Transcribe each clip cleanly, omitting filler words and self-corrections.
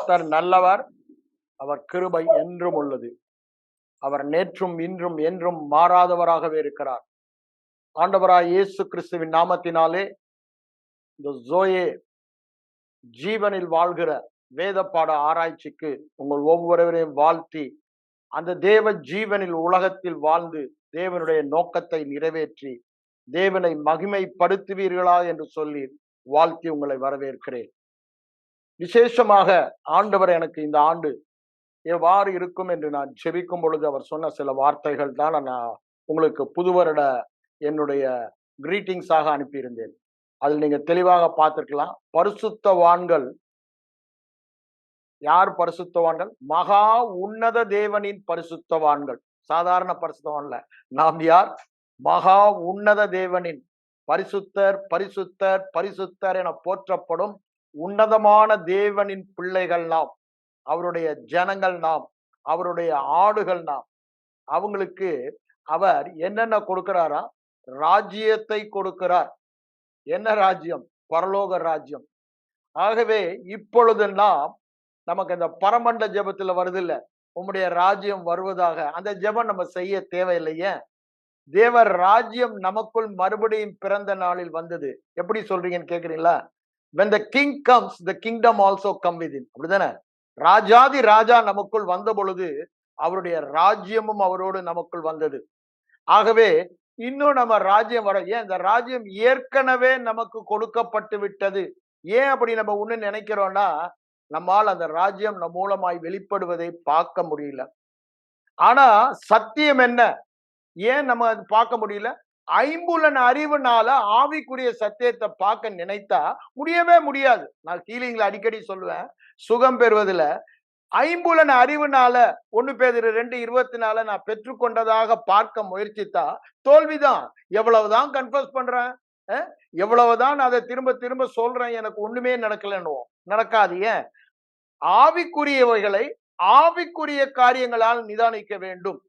கர்த்தர் நல்லவர், அவர் கிருபை என்றும் உள்ளது. அவர் நேற்றும் இன்றும் என்றும் மாறாதவராகவே இருக்கிறார். ஆண்டவராய் இயேசு கிறிஸ்துவின் நாமத்தினாலே இந்த ஜோயே ஜீவனில் வாழ்கிற வேத பாட ஆராய்ச்சிக்கு உங்கள் ஒவ்வொருவரையும் வாழ்த்தி, அந்த தேவ ஜீவனில் உலகத்தில் வாழ்ந்து தேவனுடைய நோக்கத்தை நிறைவேற்றி தேவனை மகிமைப்படுத்துவீர்களா என்று சொல்லி வாழ்த்தி உங்களை வரவேற்கிறேன். விசேஷமாக ஆண்டவர் எனக்கு இந்த ஆண்டு எவ்வாறு இருக்கும் என்று நான் ஜெபிக்கும் பொழுது அவர் சொன்ன சில வார்த்தைகள் தான் நான் உங்களுக்கு புது வருட என்னுடைய கிரீட்டிங்ஸாக அனுப்பியிருந்தேன். அதில் நீங்க தெளிவாக பார்த்திருக்கலாம். பரிசுத்தவான்கள் யார்? பரிசுத்தவான்கள் மகா உன்னத தேவனின் பரிசுத்தவான்கள். சாதாரண பரிசுத்தவான்ல நாம் யார்? மகா உன்னத தேவனின் பரிசுத்தர் பரிசுத்தர் பரிசுத்தர் என போற்றப்படும் உன்னதமான தேவனின் பிள்ளைகள் நாம், அவருடைய ஜனங்கள் நாம், அவருடைய ஆடுகள் நாம். அவங்களுக்கு அவர் என்னென்ன கொடுக்கிறாரா? ராஜ்யத்தை கொடுக்கிறார். என்ன ராஜ்யம்? பரலோக ராஜ்யம். ஆகவே இப்பொழுதெல்லாம் நமக்கு இந்த பரமண்ட ஜெபத்துல வருது இல்ல, உம்முடைய ராஜ்யம் வருவதாக. அந்த ஜெபம் நம்ம செய்ய தேவையில்லையே. தேவர் ராஜ்யம் நமக்குள் மறுபடியும் பிறந்த நாளில் வந்தது. எப்படி சொல்றீங்கன்னு கேக்குறீங்களா? when the king comes, the kingdom also come with him. அப்படிதானே? ராஜாதி ராஜா நமக்குள் வந்த பொழுது அவருடைய ராஜ்யமும் அவரோடு நமக்குள் வந்தது. ஆகவே இன்னும் நம்ம ராஜ்யம் வர, ஏன் இந்த ராஜ்யம் ஏற்கனவே நமக்கு கொடுக்கப்பட்டு விட்டது. ஏன் அப்படி நம்ம ஒண்ணு நினைக்கிறோம்னா, நம்மால் அந்த ராஜ்யம் நம் மூலமாய் வெளிப்படுவதை பார்க்க முடியல. ஆனா சத்தியம் என்ன? ஏன் நம்ம அது பார்க்க முடியல? ஐம்புலன் அறிவுனால ஆவிக்குரிய சத்தியத்தை பார்க்க நினைத்தா முடியவே முடியாது. நான் ஹீலிங்ல அடிக்கடி சொல்லுவேன், சுகம் பெறுவதில் ஐம்புலன் அறிவுனால 1 பேதுரு 2:24 நான் பெற்றுக்கொண்டதாக பார்க்க முயற்சித்தா தோல்விதான். எவ்வளவுதான் கன்ஃபஸ் பண்றேன், எவ்வளவுதான் அதை திரும்ப திரும்ப சொல்றேன், எனக்கு ஒண்ணுமே நடக்கலன்னு நடக்காது. ஏன்? ஆவிக்குரியவைகளை ஆவிக்குரிய காரியங்களால் நிதானிக்க வேண்டும்.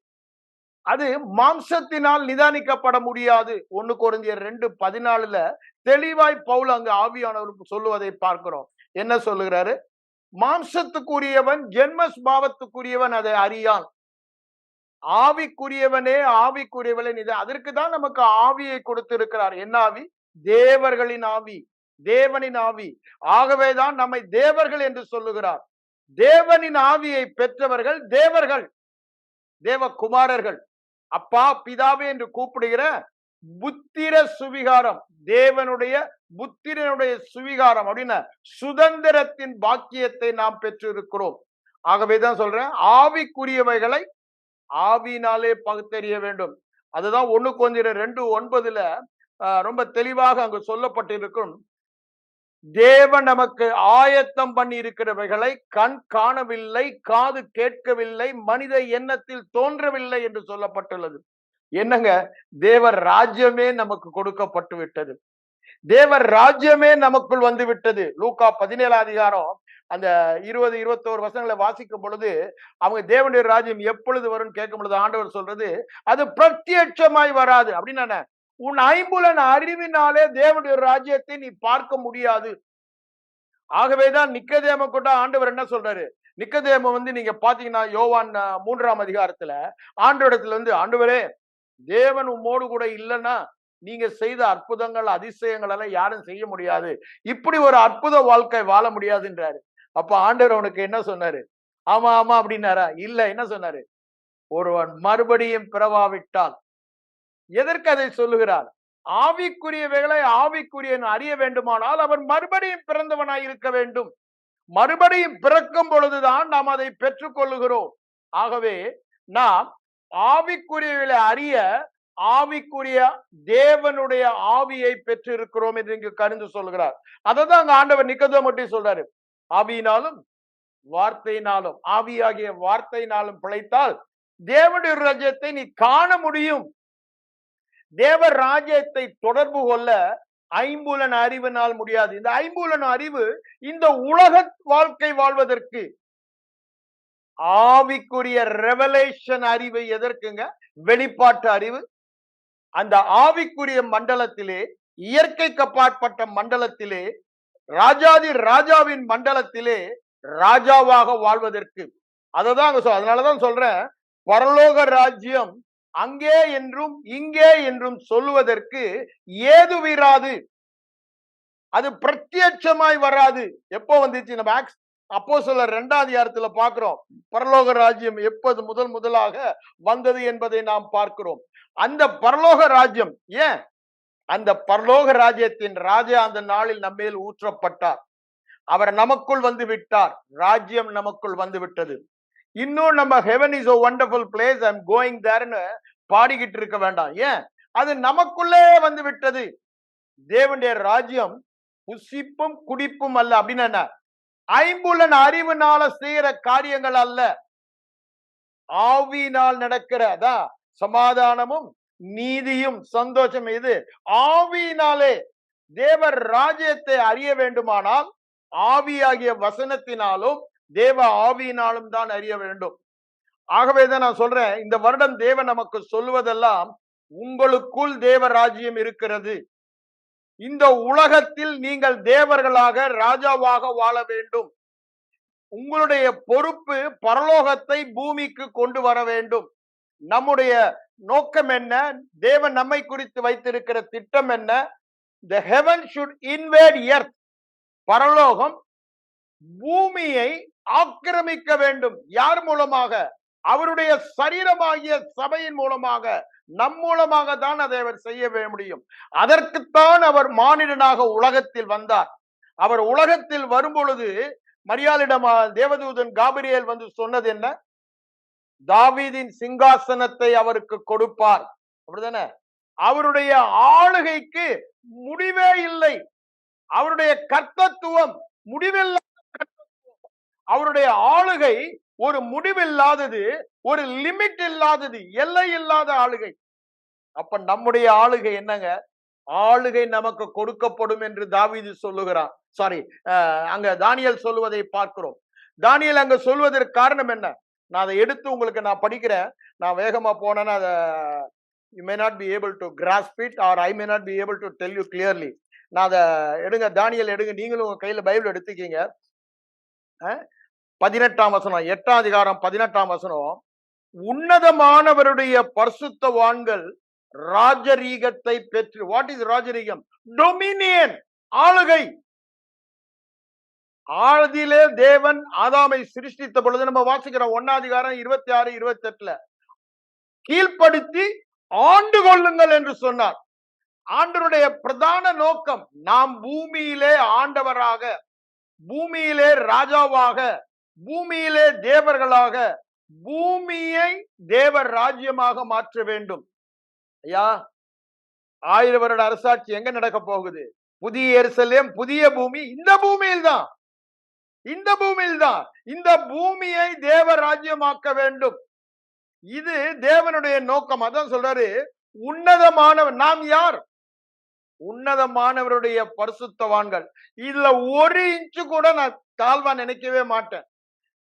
அது மாம்சத்தினால் நிதானிக்கப்பட முடியாது. 1 கொரிந்தியர் 2:14 தெளிவாய் பவுல் அங்கு ஆவியானவருக்கு சொல்லுவதை பார்க்கிறோம். என்ன சொல்லுகிறாரு? மாம்சத்துக்குரியவன் ஜென்மஸ்பாவத்துக்குரியவன் அதை அறியான், ஆவிக்குரியவனே ஆவிக்குரியவளை அதற்கு தான் நமக்கு ஆவியை கொடுத்திருக்கிறார். என்ன ஆவி? தேவர்களின் ஆவி, தேவனின் ஆவி. ஆகவேதான் நம்மை தேவர்கள் என்று சொல்லுகிறார். தேவனின் ஆவியை பெற்றவர்கள் தேவர்கள், தேவகுமாரர்கள். அப்பா பிதாவே என்று கூப்பிடுகிற புத்திர சுவிகாரம், தேவனுடைய புத்திரனுடைய சுவிகாரம் அப்படின்னா சுதந்திரத்தின் பாக்கியத்தை நாம் பெற்றிருக்கிறோம். ஆகவேதான் சொல்றேன், ஆவிக்குரியவைகளை ஆவியினாலே பகுத்தறிய வேண்டும். அதுதான் 1 கொரிந்தியர் 2:9 ரொம்ப தெளிவாக அங்கு சொல்லப்பட்டிருக்கும். தேவன் நமக்கு ஆயத்தம் பண்ணி இருக்கிறவைகளை கண் காணவில்லை, காது கேட்கவில்லை, மனித எண்ணத்தில் தோன்றவில்லை என்று சொல்லப்பட்டுள்ளது. என்னங்க? தேவர் ராஜ்யமே நமக்கு கொடுக்கப்பட்டு விட்டது. தேவர் ராஜ்யமே நமக்குள் வந்து விட்டது. லூக்கா 17 அந்த 20-21 வசனங்களை வாசிக்கும் பொழுது அவங்க தேவனுடைய ராஜ்யம் எப்பொழுது வரும்னு கேட்கும் பொழுது ஆண்டவர் சொல்றது, அது பிரத்யட்சமாய் வராது. அப்படின்னா உன் ஐம்புலன் அறிவினாலே தேவனுடைய ராஜ்யத்தை நீ பார்க்க முடியாது. ஆகவேதான் நிக்கதேம கூட ஆண்டவர் என்ன சொல்றாரு? நிக்கதேம நீங்க பாத்தீங்கன்னா யோவான் 3 ஆண்டவரிடத்துல ஆண்டவரே, தேவன் உம்மோடு கூட இல்லைன்னா நீங்க செய்த அற்புதங்கள் அதிசயங்கள் எல்லாம் யாரும் செய்ய முடியாது, இப்படி ஒரு அற்புத வாழ்க்கை வாழ முடியாதுன்றாரு. அப்ப ஆண்டவர் அவனுக்கு என்ன சொன்னாரு? ஆமா ஆமா அப்படின்னாரா? இல்ல. என்ன சொன்னாரு? ஒருவன் மறுபடியும் பிறவாவிட்டால். எதற்கு அதை சொல்லுகிறார்? ஆவிக்குரியவைகளை ஆவிக்குரியன் அறிய வேண்டுமானால் அவன் மறுபடியும் பிறந்தவனாய் இருக்க வேண்டும். மறுபடியும் பிறக்கும் பொழுதுதான் நாம் அதை பெற்றுக் கொள்ளுகிறோம். ஆகவே நாம் ஆவிக்குரியவைகளை அறிய ஆவிக்குரிய தேவனுடைய ஆவியை பெற்றிருக்கிறோம் என்று இங்கு கருந்து சொல்கிறார். அதைதான் அங்க ஆண்டவர் நிக்கதேமுக்கு சொல்றாரு. ஆவியினாலும் வார்த்தையினாலும், ஆவியாகிய வார்த்தையினாலும் பிழைத்தால் தேவனுடைய ராஜ்யத்தை நீ காண முடியும். தேவ ராஜ்யத்தை தொடர்பு கொள்ள ஐம்புலன் அறிவினால் முடியாது. இந்த ஐம்புலன் அறிவு இந்த உலக வாழ்க்கை வாழ்வதற்கு ஆவிக்குரிய ரெவலேஷன் அறிவு எதற்குங்க? வெளிப்பாட்டு அறிவு. அந்த ஆவிக்குரிய மண்டலத்திலே, இயற்கைக்கு அப்பாற்பட்ட மண்டலத்திலே, ராஜாதி ராஜாவின் மண்டலத்திலே ராஜாவாக வாழ்வதற்கு. அததான் அதனாலதான் சொல்றேன், பரலோக ராஜ்யம் அங்கே என்றும் இங்கே என்றும் சொல்லுவதற்கு ஏதுவிராது. அது பிரத்யட்சமாய் வராது. எப்போ வந்துச்சு? நம்ம அப்போஸ்தலர் 2ஆம் அதிகாரத்துல பார்க்கிறோம். பரலோக ராஜ்யம் எப்போது முதலாக வந்தது என்பதை நாம் பார்க்கிறோம். அந்த பரலோக ராஜ்யம் ஏன்? அந்த பரலோக ராஜ்யத்தின் ராஜா அந்த நாளில் நம்மேல் ஊற்றப்பட்டார். அவர் நமக்குள் வந்து விட்டார். ராஜ்யம் நமக்குள் வந்து விட்டது. இன்னும் நம்ம heaven is a wonderful place, I'm going thereன்னு பாடிக்கிட்டு இருக்க வேண்டாம். ஏன்? அது நமக்குள்ளே வந்து விட்டது. தேவனுடைய ராஜ்யம் புசிப்பும் குடிப்பும் அல்ல. அப்படின்னு என்ன? ஐம்புலன் அறிவுனால செய்யற காரியங்கள் அல்ல, ஆவியினால் நடக்கிறதா சமாதானமும் நீதியும் சந்தோஷம். இது ஆவியினாலே. தேவர் ராஜ்யத்தை அறிய வேண்டுமானால் ஆவியாகிய வசனத்தினாலும் தேவ ஆவியினாலும் தான் அறிய வேண்டும். ஆகவேதான் நான் சொல்றேன், இந்த வருடம் தேவன் நமக்கு சொல்லுவதெல்லாம், உங்களுக்குள் தேவ ராஜ்யம் இருக்கிறது. இந்த உலகத்தில் நீங்கள் தேவர்களாக ராஜாவாக வாழ வேண்டும். உங்களுடைய பொறுப்பு பரலோகத்தை பூமிக்கு கொண்டு வர வேண்டும். நம்முடைய நோக்கம் என்ன? தேவன் நம்மை குறித்து வைத்திருக்கிற திட்டம் என்ன? The heaven should invade earth. பரலோகம் பூமியை ஆக்கிரமிக்க வேண்டும். யார் மூலமாக? அவருடைய சரீரமாகிய சபையின் மூலமாக, நம் மூலமாக தான் அதை அவர் செய்ய முடியும். அதற்குத்தான் அவர் மானிடனாக உலகத்தில் வந்தார். அவர் உலகத்தில் வரும் பொழுது மரியாளிடம் தேவதூதன் காபிரியேல் வந்து சொன்னது என்ன? தாவீதின் சிங்காசனத்தை அவருக்கு கொடுப்பார். அப்படிதானே? அவருடைய ஆளுகைக்கு முடிவே இல்லை. அவருடைய கர்த்தத்துவம் முடிவில்லாத கர்த்தத்துவம். அவருடைய ஆளுகை ஒரு முடிவில்லாதது, ஒரு லிமிட் இல்லாதது, எல்லை இல்லாத ஆளுகை. அப்ப நம்முடைய ஆளுகை என்னங்க? ஆளுகை நமக்கு கொடுக்கப்படும் என்று தாவீது சொல்லுகிறான். சாரி, அங்க தானியேல் சொல்லுவதை பார்க்கிறோம். தானியேல் அங்க சொல்வதற்கு காரணம் என்ன? நான் அதை எடுத்து உங்களுக்கு நான் படிக்கிறேன். நான் வேகமா போனேன்னா அதை you may not be able to grasp it or I may not be able to tell you clearly. நான் அதை எடுங்க, தானியேல் எடுங்க. நீங்களும் உங்க கையில பைபிள் எடுத்துக்கீங்க. 18ஆம் வசனம், 8ஆம் அதிகாரம் 18ஆம் வசனம். உன்னதமானவருடைய பரிசுத்தவான்கள் ராஜரீகத்தை பெற்று. What is ராஜரீகம்? டொமினியன், ஆளுகை. ஆதியிலே தேவன் ஆதாமை சிருஷ்டித்த பொழுது நம்ம வாசிக்கிறோம் 1ஆம் அதிகாரம் 26, 28ல கீழ்ப்படுத்தி ஆண்டு கொள்ளுங்கள் என்று சொன்னார். ஆண்டவருடைய பிரதான நோக்கம் நாம் பூமியிலே ஆண்டவராக, பூமியிலே ராஜாவாக, பூமியிலே தேவர்களாக, பூமியை தேவர் ராஜ்யமாக மாற்ற வேண்டும். ஐயா, 1000 வருட அரசாட்சி எங்க நடக்க போகுது? புதிய எருசலேம், புதிய பூமி இந்த பூமியில் தான். இந்த பூமியில் தான். இந்த பூமியை தேவ ராஜ்யமாக்க வேண்டும். இது தேவனுடைய நோக்கம். அதான் சொல்றாரு, உன்னதமானவர். நாம் யார்? உன்னதமானவருடைய பரிசுத்தவான்கள். இதுல 1 இன்ச்சு கூட நான் தாழ்வா நினைக்கவே மாட்டேன்.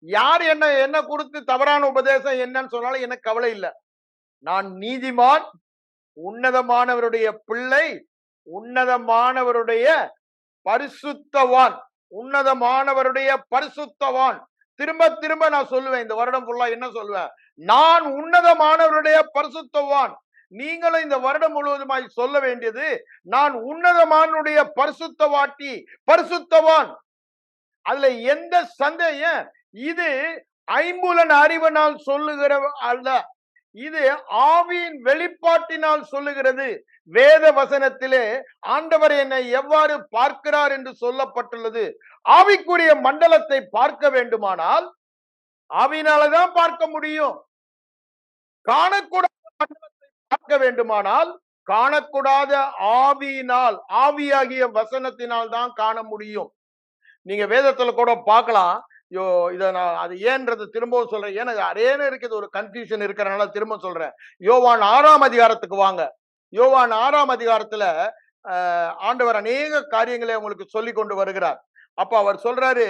யார் என்ன கொடுத்து தவறான உபதேசம் என்னன்னு சொன்னாலும் எனக்கு கவலை இல்லை. நான் நீதிமான், உன்னதமானவருடைய பிள்ளை, உன்னதமானவருடைய பரிசுத்தவான், உன்னதமானவருடைய பரிசுத்தவான். திரும்ப திரும்ப நான் சொல்லுவேன், இந்த வருடம் ஃபுல்லா என்ன சொல்லுவேன்? நான் உன்னதமானவருடைய பரிசுத்தவான். நீங்களும் இந்த வருடம் முழுவதுமாய் சொல்ல வேண்டியது, நான் உன்னதமானுடைய பரிசுத்தவாட்டி, பரிசுத்தவான். அதுல எந்த சந்தேகம்? இது ஐம்புலன் அறிவினால் சொல்லுகிற அல்ல, இது ஆவியின் வெளிப்பாட்டினால் சொல்லுகிறது. வேத வசனத்திலே ஆண்டவர் என்னை எவ்வாறு பார்க்கிறார் என்று சொல்லப்பட்டுள்ளது. ஆவிக்குரிய மண்டலத்தை பார்க்க வேண்டுமானால் ஆவியினாலதான் பார்க்க முடியும். காணக்கூடாத மண்டலத்தை பார்க்க வேண்டுமானால் காணக்கூடாத ஆவியினால், ஆவியாகிய வசனத்தினால் தான் காண முடியும். நீங்க வேதத்துல கூட பார்க்கலாம். இத நான் அது ஏன்றது திரும்பவும் சொல்றேன். ஏன்னா அரேன்னு இருக்குது, ஒரு கன்ஃபியூஷன் இருக்கிறனால திரும்ப சொல்றேன். யோவான் 6ஆம் அதிகாரத்துக்கு வாங்க. யோவான் 6ஆம் அதிகாரத்துல ஆண்டவர் அநேக காரியங்களை உங்களுக்கு சொல்லி கொண்டு வருகிறார். அப்ப அவர் சொல்றாரு,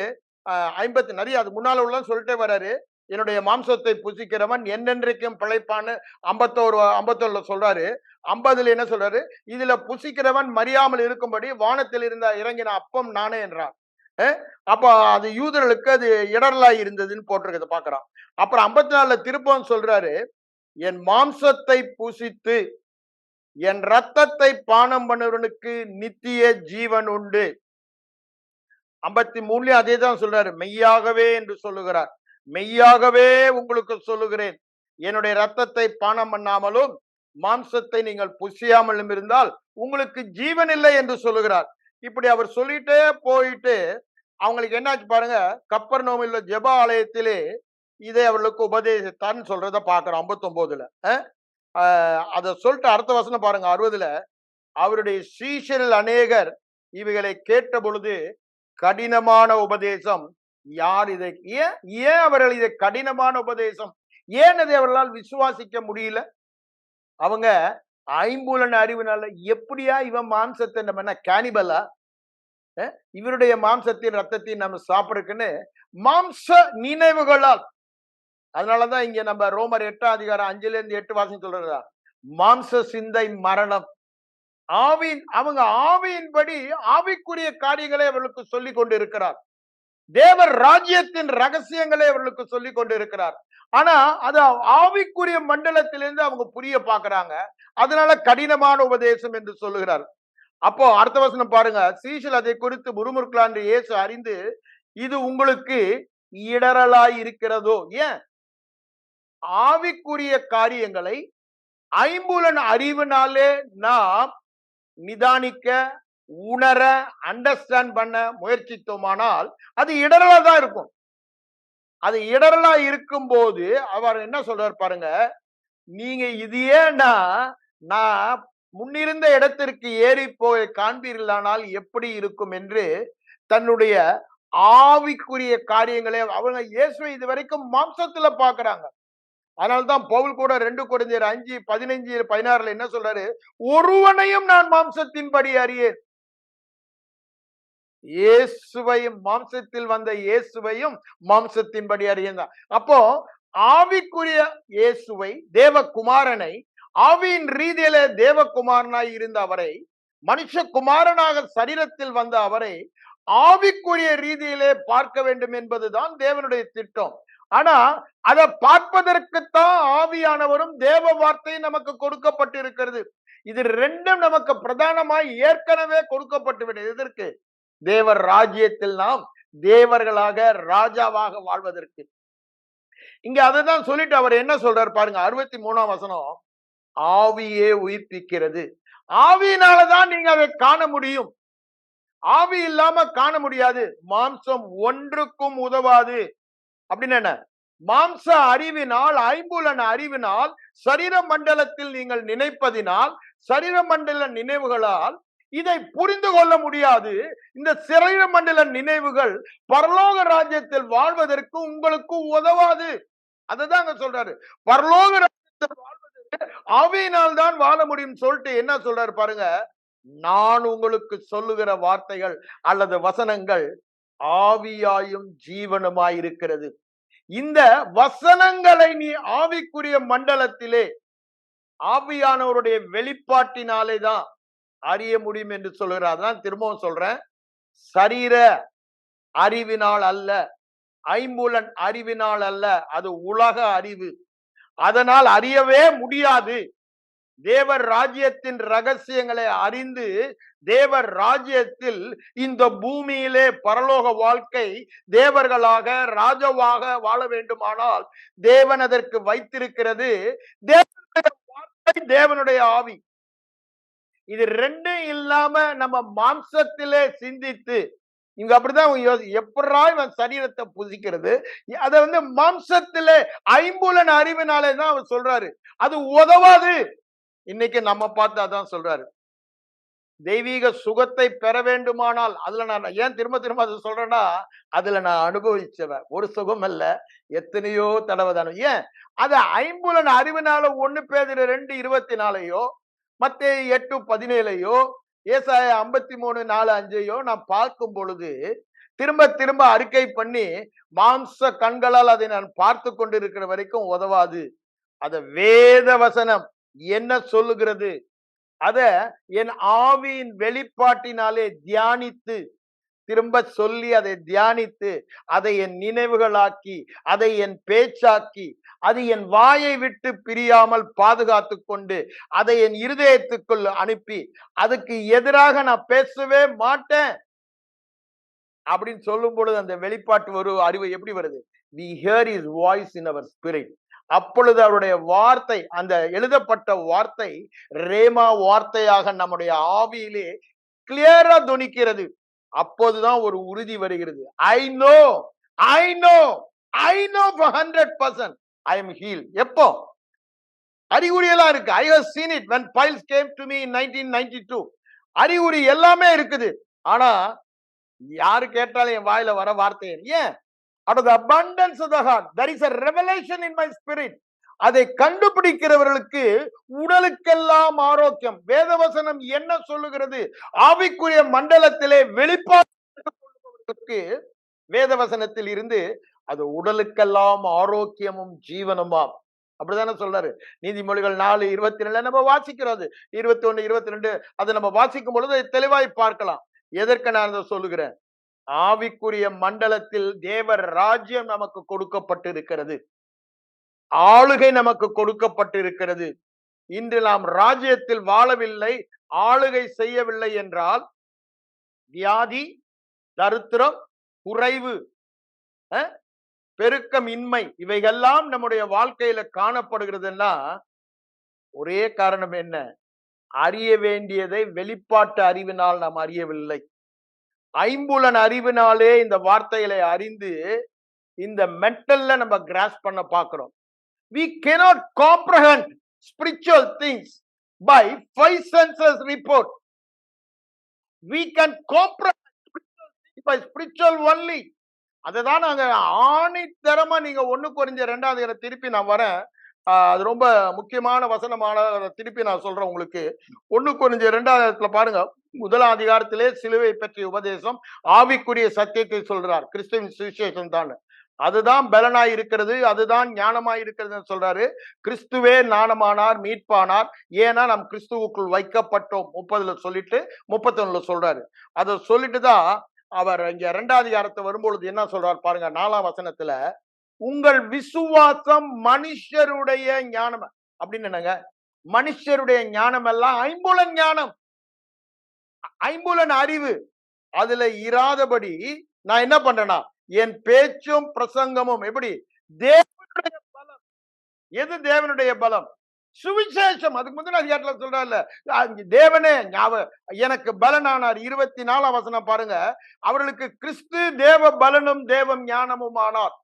50 நிறைய அது முன்னால உள்ள சொல்லிட்டே வர்றாரு. என்னுடைய மாம்சத்தை புசிக்கிறவன் என்னென்றைக்கும் பிழைப்பான்னு 51 சொல்றாரு. 50ல என்ன சொல்றாரு? இதுல புசிக்கிறவன் மறியாமல் இருக்கும்படி வானத்தில் இருந்த இறங்கின அப்பம் நானே என்றார். அப்ப அது யூதர்களுக்கு அது இடரலா இருந்ததுன்னு போட்டிருக்கத பாக்குறான். அப்புறம் 54 திருப்பம் சொல்றாரு, என் மாம்சத்தை புசித்து என் ரத்தத்தை பானம் பண்ணுவனுக்கு நித்திய ஜீவன் உண்டு. 53 அதே தான் சொல்றாரு, மெய்யாகவே என்று சொல்லுகிறார். மெய்யாகவே உங்களுக்கு சொல்லுகிறேன், என்னுடைய ரத்தத்தை பானம் பண்ணாமலும் மாம்சத்தை நீங்கள் புசியாமலும் இருந்தால் உங்களுக்கு ஜீவன் இல்லை என்று சொல்லுகிறார். இப்படி அவர் சொல்லிட்டே போயிட்டு அவங்களுக்கு என்னாச்சு பாருங்க, கப்பர்நகூமில் ஜெப ஆலயத்திலே இதை அவர்களுக்கு உபதேசித்தான்னு சொல்றத பாக்குறோம் 59ல. அதை சொல்லிட்டு அடுத்த வசனம் பாருங்க 60ல, அவருடைய சீஷரில் அநேகர் இவைகளை கேட்ட பொழுது கடினமான உபதேசம், யார் இதை ஏன் அவர்கள் இதை கடினமான உபதேசம், ஏன் அதை அவர்களால் விசுவாசிக்க முடியல? அவங்க ஐம்புலன் அறிவுனால எப்படியா இவன் மாம்சத்தை நம்ம என்ன கேனிபலா, இவருடைய மாம்சத்தின் ரத்தத்தையும் நம்ம சாப்பிடுறதுக்குன்னு மாம்ச நினைவுகளால். அதனாலதான் இங்க நம்ம ரோமர் 8ஆம் அதிகாரம் 5-8 வாசம் சொல்றதா, மாம்ச சிந்தை மரணம். அவங்க ஆவியின்படி ஆவிக்குரிய காரியங்களை அவர்களுக்கு சொல்லிக் கொண்டு இருக்கிறார். தேவர் ராஜ்யத்தின் ரகசியங்களை அவர்களுக்கு சொல்லிக் கொண்டு இருக்கிறார். ஆனா அது ஆவிக்குரிய மண்டலத்திலிருந்து அவங்க புரிய பாக்குறாங்க. அதனால கடினமான உபதேசம் என்று சொல்லுகிறார். அப்போ அடுத்த வசனம் பாருங்க, சீஷல் அதை குறித்து முறுமுறுக்கலாம் என்று இயேசு அறிந்து, இது உங்களுக்கு இடரலாய் இருக்கிறதோ? ஏன் ஆவிக்குரிய காரியங்களை ஐம்புலன் அறிவினாலே நாம் நிதானிக்க, உணர, அண்டர்ஸ்டாண்ட் பண்ண முயற்சித்தோமானால் அது இடரலா தான் இருக்கும். அது இடரலா இருக்கும் போது அவர் என்ன சொல்றார் பாருங்க, நீங்க இது ஏன்னா நான் முன்னிருந்த இடத்திற்கு ஏறி போய் காண்பீர்களானால் எப்படி இருக்கும் என்று தன்னுடைய ஆவிக்குரிய காரியங்களை அவங்க இயேசுவை இதுவரைக்கும் மாம்சத்துல பாக்குறாங்க. அதனால்தான் பவுல் கூட 2 கொரிந்தியர் 5:15-16 என்ன சொல்றாரு, ஒருவனையும் நான் மாம்சத்தின்படி அறியேன். இயேசுவையும், மாம்சத்தில் வந்த இயேசுவையும் மாம்சத்தின்படி அறியேன். அப்போ ஆவிக்குரிய இயேசுவை, தேவகுமாரனை, ஆவியின் ரீதியில தேவகுமாரனாய் இருந்த அவரை, மனுஷகுமாரனாக சரீரத்தில் வந்த அவரை ஆவிக்குரிய ரீதியிலே பார்க்க வேண்டும் என்பதுதான் தேவனுடைய திட்டம். ஆனா அதை பார்ப்பதற்குத்தான் ஆவியானவரும் தேவ வார்த்தையும் நமக்கு கொடுக்கப்பட்டிருக்கிறது. இது ரெண்டும் நமக்கு பிரதானமாய் ஏற்கனவே கொடுக்கப்பட்டு விட்டது. எதற்கு? தேவர் ராஜ்யத்தில் நாம் தேவர்களாக ராஜாவாக வாழ்வதற்கு. இங்க அதைதான் சொல்லிட்டு அவர் என்ன சொல்றார் பாருங்க, 63ஆம் வசனம், ஆவியே உயிர்ப்பிக்கிறது. ஆவியினாலதான் நீங்க அதை காண முடியும். ஆவி இல்லாம காண முடியாது. மாம்சம் ஒன்றுக்கும் உதவாது. அப்படின்னு என்ன? மாம்ச அறிவினால், ஐம்புலன் அறிவினால், சரீர மண்டலத்தில் நீங்கள் நினைப்பதினால், சரீர மண்டல நினைவுகளால் இதை புரிந்து கொள்ள முடியாது. இந்த சரீர மண்டல நினைவுகள் பரலோக ராஜ்யத்தில் வாழ்வதற்கு உங்களுக்கு உதவாது. அததான் அங்க சொல்றாரு, பரலோக ராஜ்யத்தில் வாழ்வதற்கு ஆவியினால் தான் வாழ முடியும் சொல்லிட்டு என்ன சொல்றாரு பாருங்க, நான் உங்களுக்கு சொல்லுகிற வார்த்தைகள் அல்லது வசனங்கள் ஆவியாயும் ஜீவனுமாய் இருக்கிறது. இந்த வசனங்களை நீ ஆவிக்குரிய மண்டலத்திலே ஆவியானவருடைய வெளிப்பாட்டினாலே தான் அறிய முடியும் என்று சொல்கிறார். அதான் திரும்பவும் சொல்றேன், சரீர அறிவினால் அல்ல, ஐம்புலன் அறிவினால் அல்ல, அது உலக அறிவு. அதனால் அறியவே முடியாது. தேவர் ராஜ்யத்தின் ரகசியங்களை அறிந்து தேவர் ராஜ்யத்தில் இந்த பூமியிலே பரலோக வாழ்க்கை தேவர்களாக ராஜாவாக வாழ வேண்டுமானால் தேவன் அதற்கு வைத்திருக்கிறது தேவனுடைய வார்த்தை, தேவனுடைய ஆவி. இது ரெண்டும் இல்லாம நம்ம மாம்சத்திலே சிந்தித்து இங்க அப்படிதான் எப்படா இவன் சரீரத்தை புதிக்கிறது, அதை மாம்சத்திலே ஐம்புலன் அறிவினாலே தான் அவர் சொல்றாரு, அது உதவாது. இன்னைக்கு நம்ம பார்த்து அதான் சொல்றாரு, தெய்வீக சுகத்தை பெற வேண்டுமானால், அதுல நான் ஏன் திரும்ப திரும்ப அதை சொல்றேன்னா, அதுல நான் அனுபவிச்சவன், ஒரு சுகம் அல்ல எத்தனையோ தடவை தானே. ஏன் அது ஐம்புலன் அறிவினால 1 பேதுரு 2:24 மத்தேயு 8:17 ஏசாயா 53:4-5 நான் பார்க்கும் பொழுது திரும்ப திரும்ப அறிக்கை பண்ணி மாம்ச கண்களால் அதை நான் பார்த்து கொண்டிருக்கிற வரைக்கும் உதவாது. அத வேத வசனம் என்ன சொல்லுகிறது, அத என் ஆவியின் வெளிப்பாட்டினாலே தியானித்து திரும்ப சொல்லி அதை தியானித்து அதை என் நினைவுகளாக்கி அதை என் பேச்சாக்கி அது என் வாயை விட்டு பிரியாமல் பாதுகாத்து கொண்டு அதை என் இருதயத்துக்குள் அனுப்பி அதுக்கு எதிராக நான் பேசவே மாட்டேன் அப்படின்னு சொல்லும் பொழுது அந்த வெளிப்பாட்டு அறிவு எப்படி வருது? we hear his voice in our spirit. அப்பொழுது அவருடைய வார்த்தை, அந்த எழுதப்பட்ட வார்த்தை ரேமா வார்த்தையாக நம்முடைய ஆவியிலே கிளியரா துணிக்கிறது. அப்போதுதான் ஒரு உறுதி வருகிறது. I know for 100% I am healed. எப்போ? அறிகுறியெல்லாம் இருக்கு. I have seen it when piles came to me in 1992. அறிகுறி எல்லாமே இருக்குது. ஆனா யாரு கேட்டாலும் என் வாயில வர வார்த்தை ஏன்? out of the abundance of the heart there is a revelation in my spirit. அதை கண்டுபிடிக்கிறவர்களுக்கு உடலுக்கெல்லாம் ஆரோக்கியம். வேதவசனம் என்ன சொல்லுகிறது? ஆவிக்குரிய மண்டலத்திலே வெளிப்பாடு வேதவசனத்தில் இருந்து அது உடலுக்கெல்லாம் ஆரோக்கியமும் ஜீவனுமாம். அப்படிதானே சொல்றாரு. நீதிமொழிகள் 4:22 நம்ம வாசிக்கிறோம். 21, 22 அதை நம்ம வாசிக்கும் பொழுது தெளிவாய் பார்க்கலாம். எதற்கு நான் அதை சொல்லுகிறேன்? ஆவிக்குரிய மண்டலத்தில் தேவர் ராஜ்யம் நமக்கு கொடுக்கப்பட்டிருக்கிறது, ஆளுகை நமக்கு கொடுக்கப்பட்டிருக்கிறது. இன்று நாம் ராஜ்யத்தில் வாழவில்லை, ஆளுகை செய்யவில்லை என்றால் வியாதி, தரித்திரம், குறைவு, பெருக்கமின்மை இவைகள்லாம் நம்முடைய வாழ்க்கையில காணப்படுகிறதுன்னா ஒரே காரணம் என்ன? அறிய வேண்டியதை வெளிப்பாட்டு அறிவினால் நாம் அறியவில்லை. ஐம்புலன் அறிவினாலே இந்த வார்த்தைகளை அறிந்து இந்த மென்டல்ல நம்ம கிராஸ் பண்ண பார்க்கிறோம். we cannot comprehend spiritual things by five senses report. we can comprehend spiritual things by spiritual only. அதுதான் நாங்க ஆணித்தரமா நீங்க 1 கொரிந்தியர் 2 திருப்பி நான் வரேன். அது ரொம்ப முக்கியமான வசனமான திருப்பி நான் சொல்றேன் உங்களுக்கு. 1 கொரிந்தியர் 2 பாருங்க. 1 அதிகாரத்திலே சிலுவை பற்றிய உபதேசம், ஆவிக்குரிய சத்தியத்தை சொல்றார். கிறிஸ்துவின் சுவிசேஷம் தான், அதுதான் பலனாய் இருக்கிறது, அதுதான் ஞானமாய் இருக்கிறதுன்னு சொல்றாரு. கிறிஸ்துவே ஞானமானார், மீட்பானார், ஏன்னா நம் கிறிஸ்துவுக்குள் வைக்கப்பட்டோம் 30 சொல்லிட்டு 31 சொல்றாரு. அதை சொல்லிட்டு தான் அவர் இங்க 2 அதிகாரத்தை வரும்பொழுது என்ன சொல்றார் பாருங்க. 4ஆம் வசனத்துல உங்கள் விசுவாசம் மனுஷருடைய ஞானம் அப்படின்னு என்னங்க? மனுஷருடைய ஞானம் எல்லாம் ஐம்புலன் ஞானம், ஐம்புலன் அறிவு. அதுல இராதபடி நான் என்ன பண்றேன்னா என் பேச்சும் பிரசங்கமும் எப்படி? தேவனுடைய பலம். எது தேவனுடைய பலம்? சுவிசேஷம். அதுக்கு முந்தின அதிகாரத்துல சொல்றாருல, தேவனே எனக்கு பலனானார். 24ஆம் வசனம் பாருங்க. அவர்களுக்கு கிறிஸ்து தேவ பலனும் தேவ ஞானமும் ஆனார்.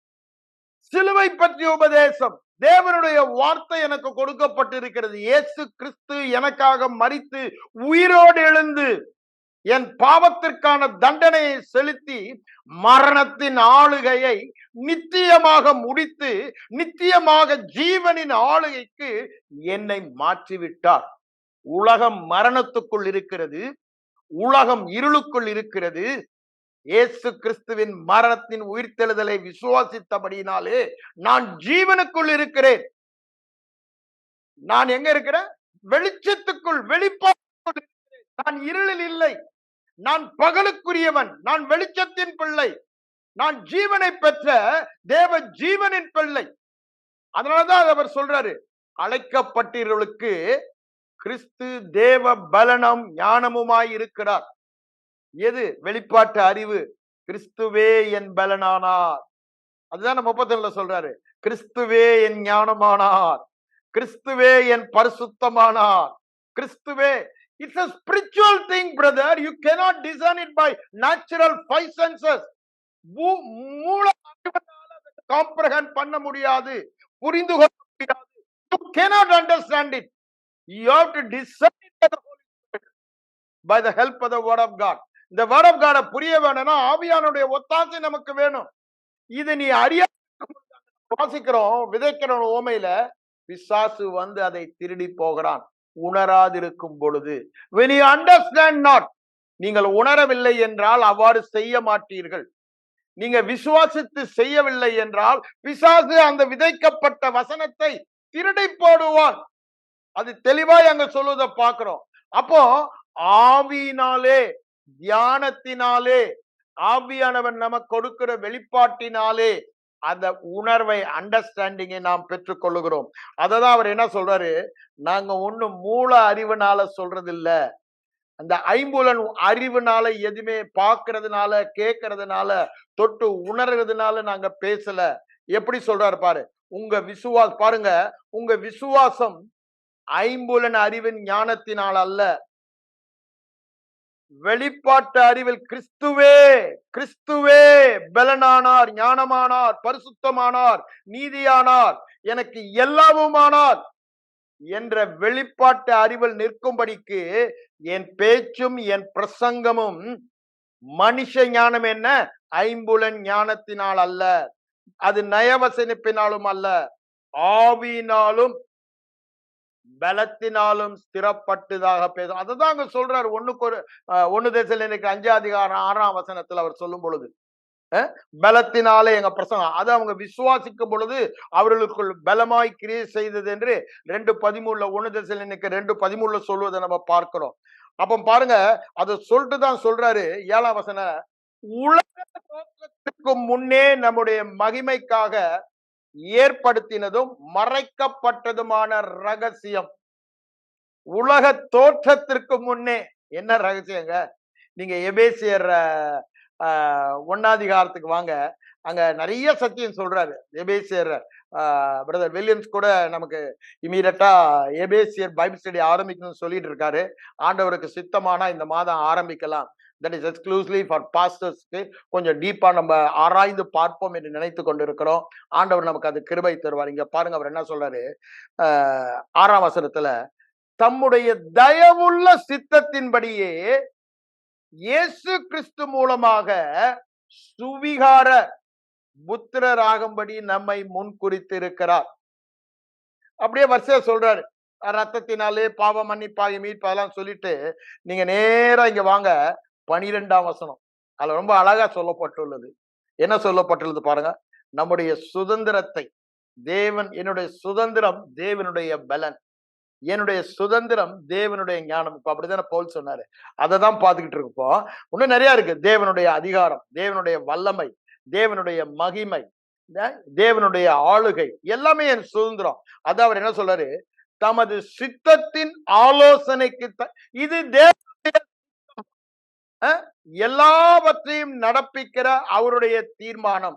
சிலுவை பற்றிய உபதேசம், தேவனுடைய வார்த்தை எனக்கு கொடுக்கப்பட்டிருக்கிறது. இயேசு கிறிஸ்து எனக்காக மரித்து உயிரோடு எழுந்து என் பாவத்திற்கான தண்டனையை செலுத்தி மரணத்தின் ஆளுகையை நித்தியமாக முடித்து நித்தியமாக ஜீவனின் ஆளுகைக்கு என்னை மாற்றிவிட்டார். உலகம் மரணத்துக்குள் இருக்கிறது, உலகம் இருளுக்குள் இருக்கிறது. இயேசு கிறிஸ்துவின் மரணத்தின் உயிர்த்தெழுதலை விசுவாசித்தபடியினாலே நான் ஜீவனுக்குள் இருக்கிறேன். நான் எங்க இருக்கிறேன்? வெளிச்சத்துக்குள், வெளிப்பாடு. நான் இருளில் இல்லை, நான் பகலுக்குரியவன், நான் வெளிச்சத்தின் பிள்ளை, நான் ஜீவனை பெற்ற தேவ ஜீவனின் பிள்ளை. அதனாலதான் அவர் சொல்றாரு, அழைக்கப்பட்டவர்களுக்கு கிறிஸ்து தேவ பலனும் ஞானமுமாய் இருக்கிறார். எது? வெளிப்பாட்டு அறிவு. கிறிஸ்துவே என் பலனானார். அதுதான் 31 சொல்றாரு. கிறிஸ்துவே என் ஞானமானார், கிறிஸ்துவே என் பரிசுத்தமானார், கிறிஸ்துவே. It's a spiritual thing, brother. You cannot discern it by natural five senses. மூல அறிவினால அதை comprehend பண்ண முடியாது, புரிந்து கொள்ள முடியாது. You cannot understand it. You have to discern it by the Holy Spirit, by the help of the word of God. இந்த word of God புரிய வேணும்னா ஆவியானுடைய ஒத்தாசை நமக்கு வேணும். இது நீ அறியாம வாசிக்கிறோம், விதைக்கிறோம். ஓமையில பிசாசு வந்து அதை திருடி போகிறான் உணராதிருக்கும் பொழுது. when you understand not, நீங்கள் உணரவில்லை என்றால் அவ்வாறு செய்ய மாட்டீர்கள். நீங்க விசுவாசித்து செய்யவில்லை என்றால் பிசாசு அந்த விதைக்கப்பட்ட வசனத்தை திருடி போடுவான். அது தெளிவாய் அங்க சொல்லுவதை பார்க்கிறோம். அப்போ ஆவியினாலே, தியானத்தினாலே, ஆவியானவர் நமக்கு கொடுக்கிற வெளிப்பாட்டினாலே அந்த உணர்வை, அண்டர்ஸ்டாண்டிங்கை நாம் பெற்றுக் கொள்ளுகிறோம். அததான் அவர் என்ன சொல்றாரு, நாங்க ஒண்ணும் மூல அறிவுனால சொல்றது இல்ல, அந்த ஐம்புலன் அறிவுனால, எதுவுமே பார்க்கறதுனால, கேட்கறதுனால, தொட்டு உணர்றதுனால நாங்க பேசல. எப்படி சொல்றாரு பாரு, உங்க விசுவாசம் பாருங்க, உங்க விசுவாசம் ஐம்புலன் அறிவின் ஞானத்தினால் அல்ல, வெளிப்பாட்டு அறிவில் கிறிஸ்துவே கிறிஸ்துவே பலனானார், ஞானமானார், பரிசுத்தமானார், நீதியானார், எனக்கு எல்லாவுமானார் என்ற வெளிப்பாட்டு அறிவில் நிற்கும்படிக்கு என் பேச்சும் என் பிரசங்கமும் மனுஷ ஞானம் என்ன, ஐம்புலன் ஞானத்தினால் அல்ல, அது நயவசனிப்பினாலும் அல்ல, ஆவியினாலும் பலத்தினாலும் ஸ்திரப்பட்டதாக பேசும். அதுதான் அங்க சொல்றாரு. ஒன்னு தெசலோனிக்கேயர் 5:6 அவர் சொல்லும் பொழுது, பலத்தினாலே எங்க பிரசங்கம், அது அவங்க விசுவாசிக்கும் பொழுது அவர்களுக்குள் பலமாய் கிரியை செய்தது என்று 2:13 1 தெசலோனிக்கேயர் 2:13 சொல்வதை நம்ம பார்க்கிறோம். அப்ப பாருங்க, அதை சொல்லிட்டு தான் சொல்றாரு 7ஆம் வசனம், உலக தோற்றத்துக்கு முன்னே நம்முடைய மகிமைக்காக ஏற்படுத்தினதும் மறைக்கப்பட்டதுமான ரகசியம். உலக தோற்றத்திற்கு முன்னே என்ன ரகசியங்க? நீங்க எபேசியர் 1 வாங்க, அங்க நிறைய சத்தியம் சொல்றாரு. எபேசியர் பிரதர் வில்லியம்ஸ் கூட நமக்கு இமீடியட்டா எபேசியர் பைபிள் ஸ்டடி ஆரம்பிக்கணும்னு சொல்லிட்டு இருக்காரு. ஆண்டவருக்கு சித்தமானா இந்த மாதம் ஆரம்பிக்கலாம். தட் இஸ் எக்ஸ்க்ளூசிவ்லி ஃபார் பாஸ்டர்ஸ்க்கு. கொஞ்சம் டீப்பா நம்ம ஆராய்ந்து பார்ப்போம் என்று நினைத்து கொண்டிருக்கிறோம். ஆண்டவர் நமக்கு அது கிருபை தருவார். இங்க பாருங்க, அவர் என்ன சொல்றாரு 6ஆம் வசனத்துல, தம்முடைய தயவுள்ள சித்தத்தின்படியே இயேசு கிறிஸ்து மூலமாக சுவிகார புத்திரராகும்படி நம்மை முன்குறித்து இருக்கிறார். அப்படியே வரிசையா சொல்றாரு, ரத்தத்தினாலே பாவ மன்னிப்பாகி மீட்பு அதெல்லாம் சொல்லிட்டு நீங்க நேரா இங்க வாங்க 12ஆம் வசனம். அதுல ரொம்ப அழகா சொல்லப்பட்டுள்ளது. என்ன சொல்லப்பட்டுள்ளது பாருங்க, நம்முடைய சுதந்திரத்தை தேவன், என்னுடைய சுதந்திரம் தேவனுடைய பலன், என்னுடைய சுதந்திரம் தேவனுடைய ஞானம். இப்ப அப்படித்தானே பவுல் சொன்னாரு. அதை தான் பார்த்துக்கிட்டு இருக்கோம். இன்னும் நிறைய இருக்கு. தேவனுடைய அதிகாரம், தேவனுடைய வல்லமை, தேவனுடைய மகிமை, தேவனுடைய ஆளுகை, எல்லாமே என் சுதந்திரம். அதான் அவர் என்ன சொல்றாரு, தமது சித்தத்தின் ஆலோசனைக்கு இது தேவனுடைய எல்லாவற்றையும் நடப்பிக்கிற அவருடைய தீர்மானம்.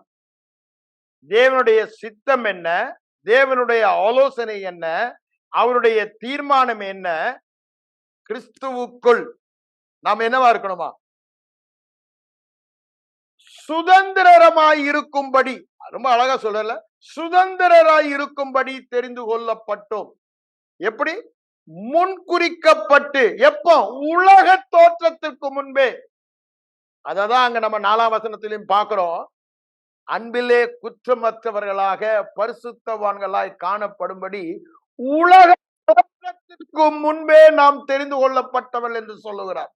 தேவனுடைய சித்தம் என்ன, தேவனுடைய ஆலோசனை என்ன, அவருடைய தீர்மானம் என்ன? கிறிஸ்துவுக்குள் நாம் என்னவா இருக்கணுமா? சுதந்திரமாய் இருக்கும்படி. ரொம்ப அழகா சொல்லல, சுதந்திரராய் இருக்கும்படி தெரிந்து கொள்ளப்பட்டோம். எப்படி? முன்குறிக்கப்பட்டு. எப்போ? உலக தோற்றத்திற்கு முன்பே. அததான் அங்க நம்ம 4ஆம் வசனத்திலையும் பார்க்கிறோம். அன்பிலே குற்றமற்றவர்களாக பரிசுத்தவான்களாய் காணப்படும்படி உலக தோற்றத்திற்கு முன்பே நாம் தெரிந்து கொள்ளப்பட்டவர்கள் என்று சொல்லுகிறார்.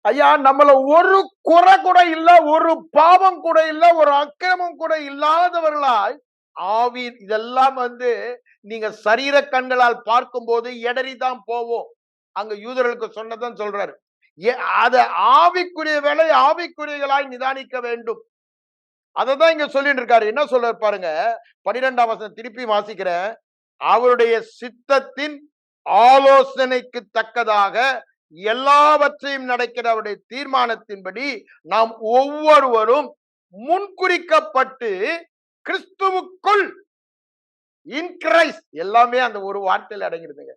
ஐயா, நம்மள ஒரு குறை கூட இல்ல, ஒரு பாவம் கூட இல்ல, ஒரு அக்கிரமம் கூட இல்லாதவர்களாய் ஆவி. இதெல்லாம் நீங்க சரீர கண்களால் பார்க்கும் போது எடறிதான் போவோம். அங்க யூதர்களுக்கு சொன்னதான் சொல்றாரு, அத ஆவிக்குரிய வேலை ஆவிக்குரியர்களாய் நிதானிக்க வேண்டும். அததான் இங்க சொல்லிட்டு இருக்காரு. என்ன சொல்ற பாருங்க, 12ஆம் வசனம் திருப்பி வாசிக்கிறேன். அவருடைய சித்தத்தின் ஆலோசனைக்கு தக்கதாக எல்லாவற்றையும் நடக்கிற அவருடைய தீர்மானத்தின்படி நாம் ஒவ்வொருவரும் முன்குறிக்கப்பட்டு கிறிஸ்துவுக்குள், இன் கிரைஸ்ட், எல்லாமே அந்த ஒரு வார்த்தையில் அடங்கிடுதுங்க.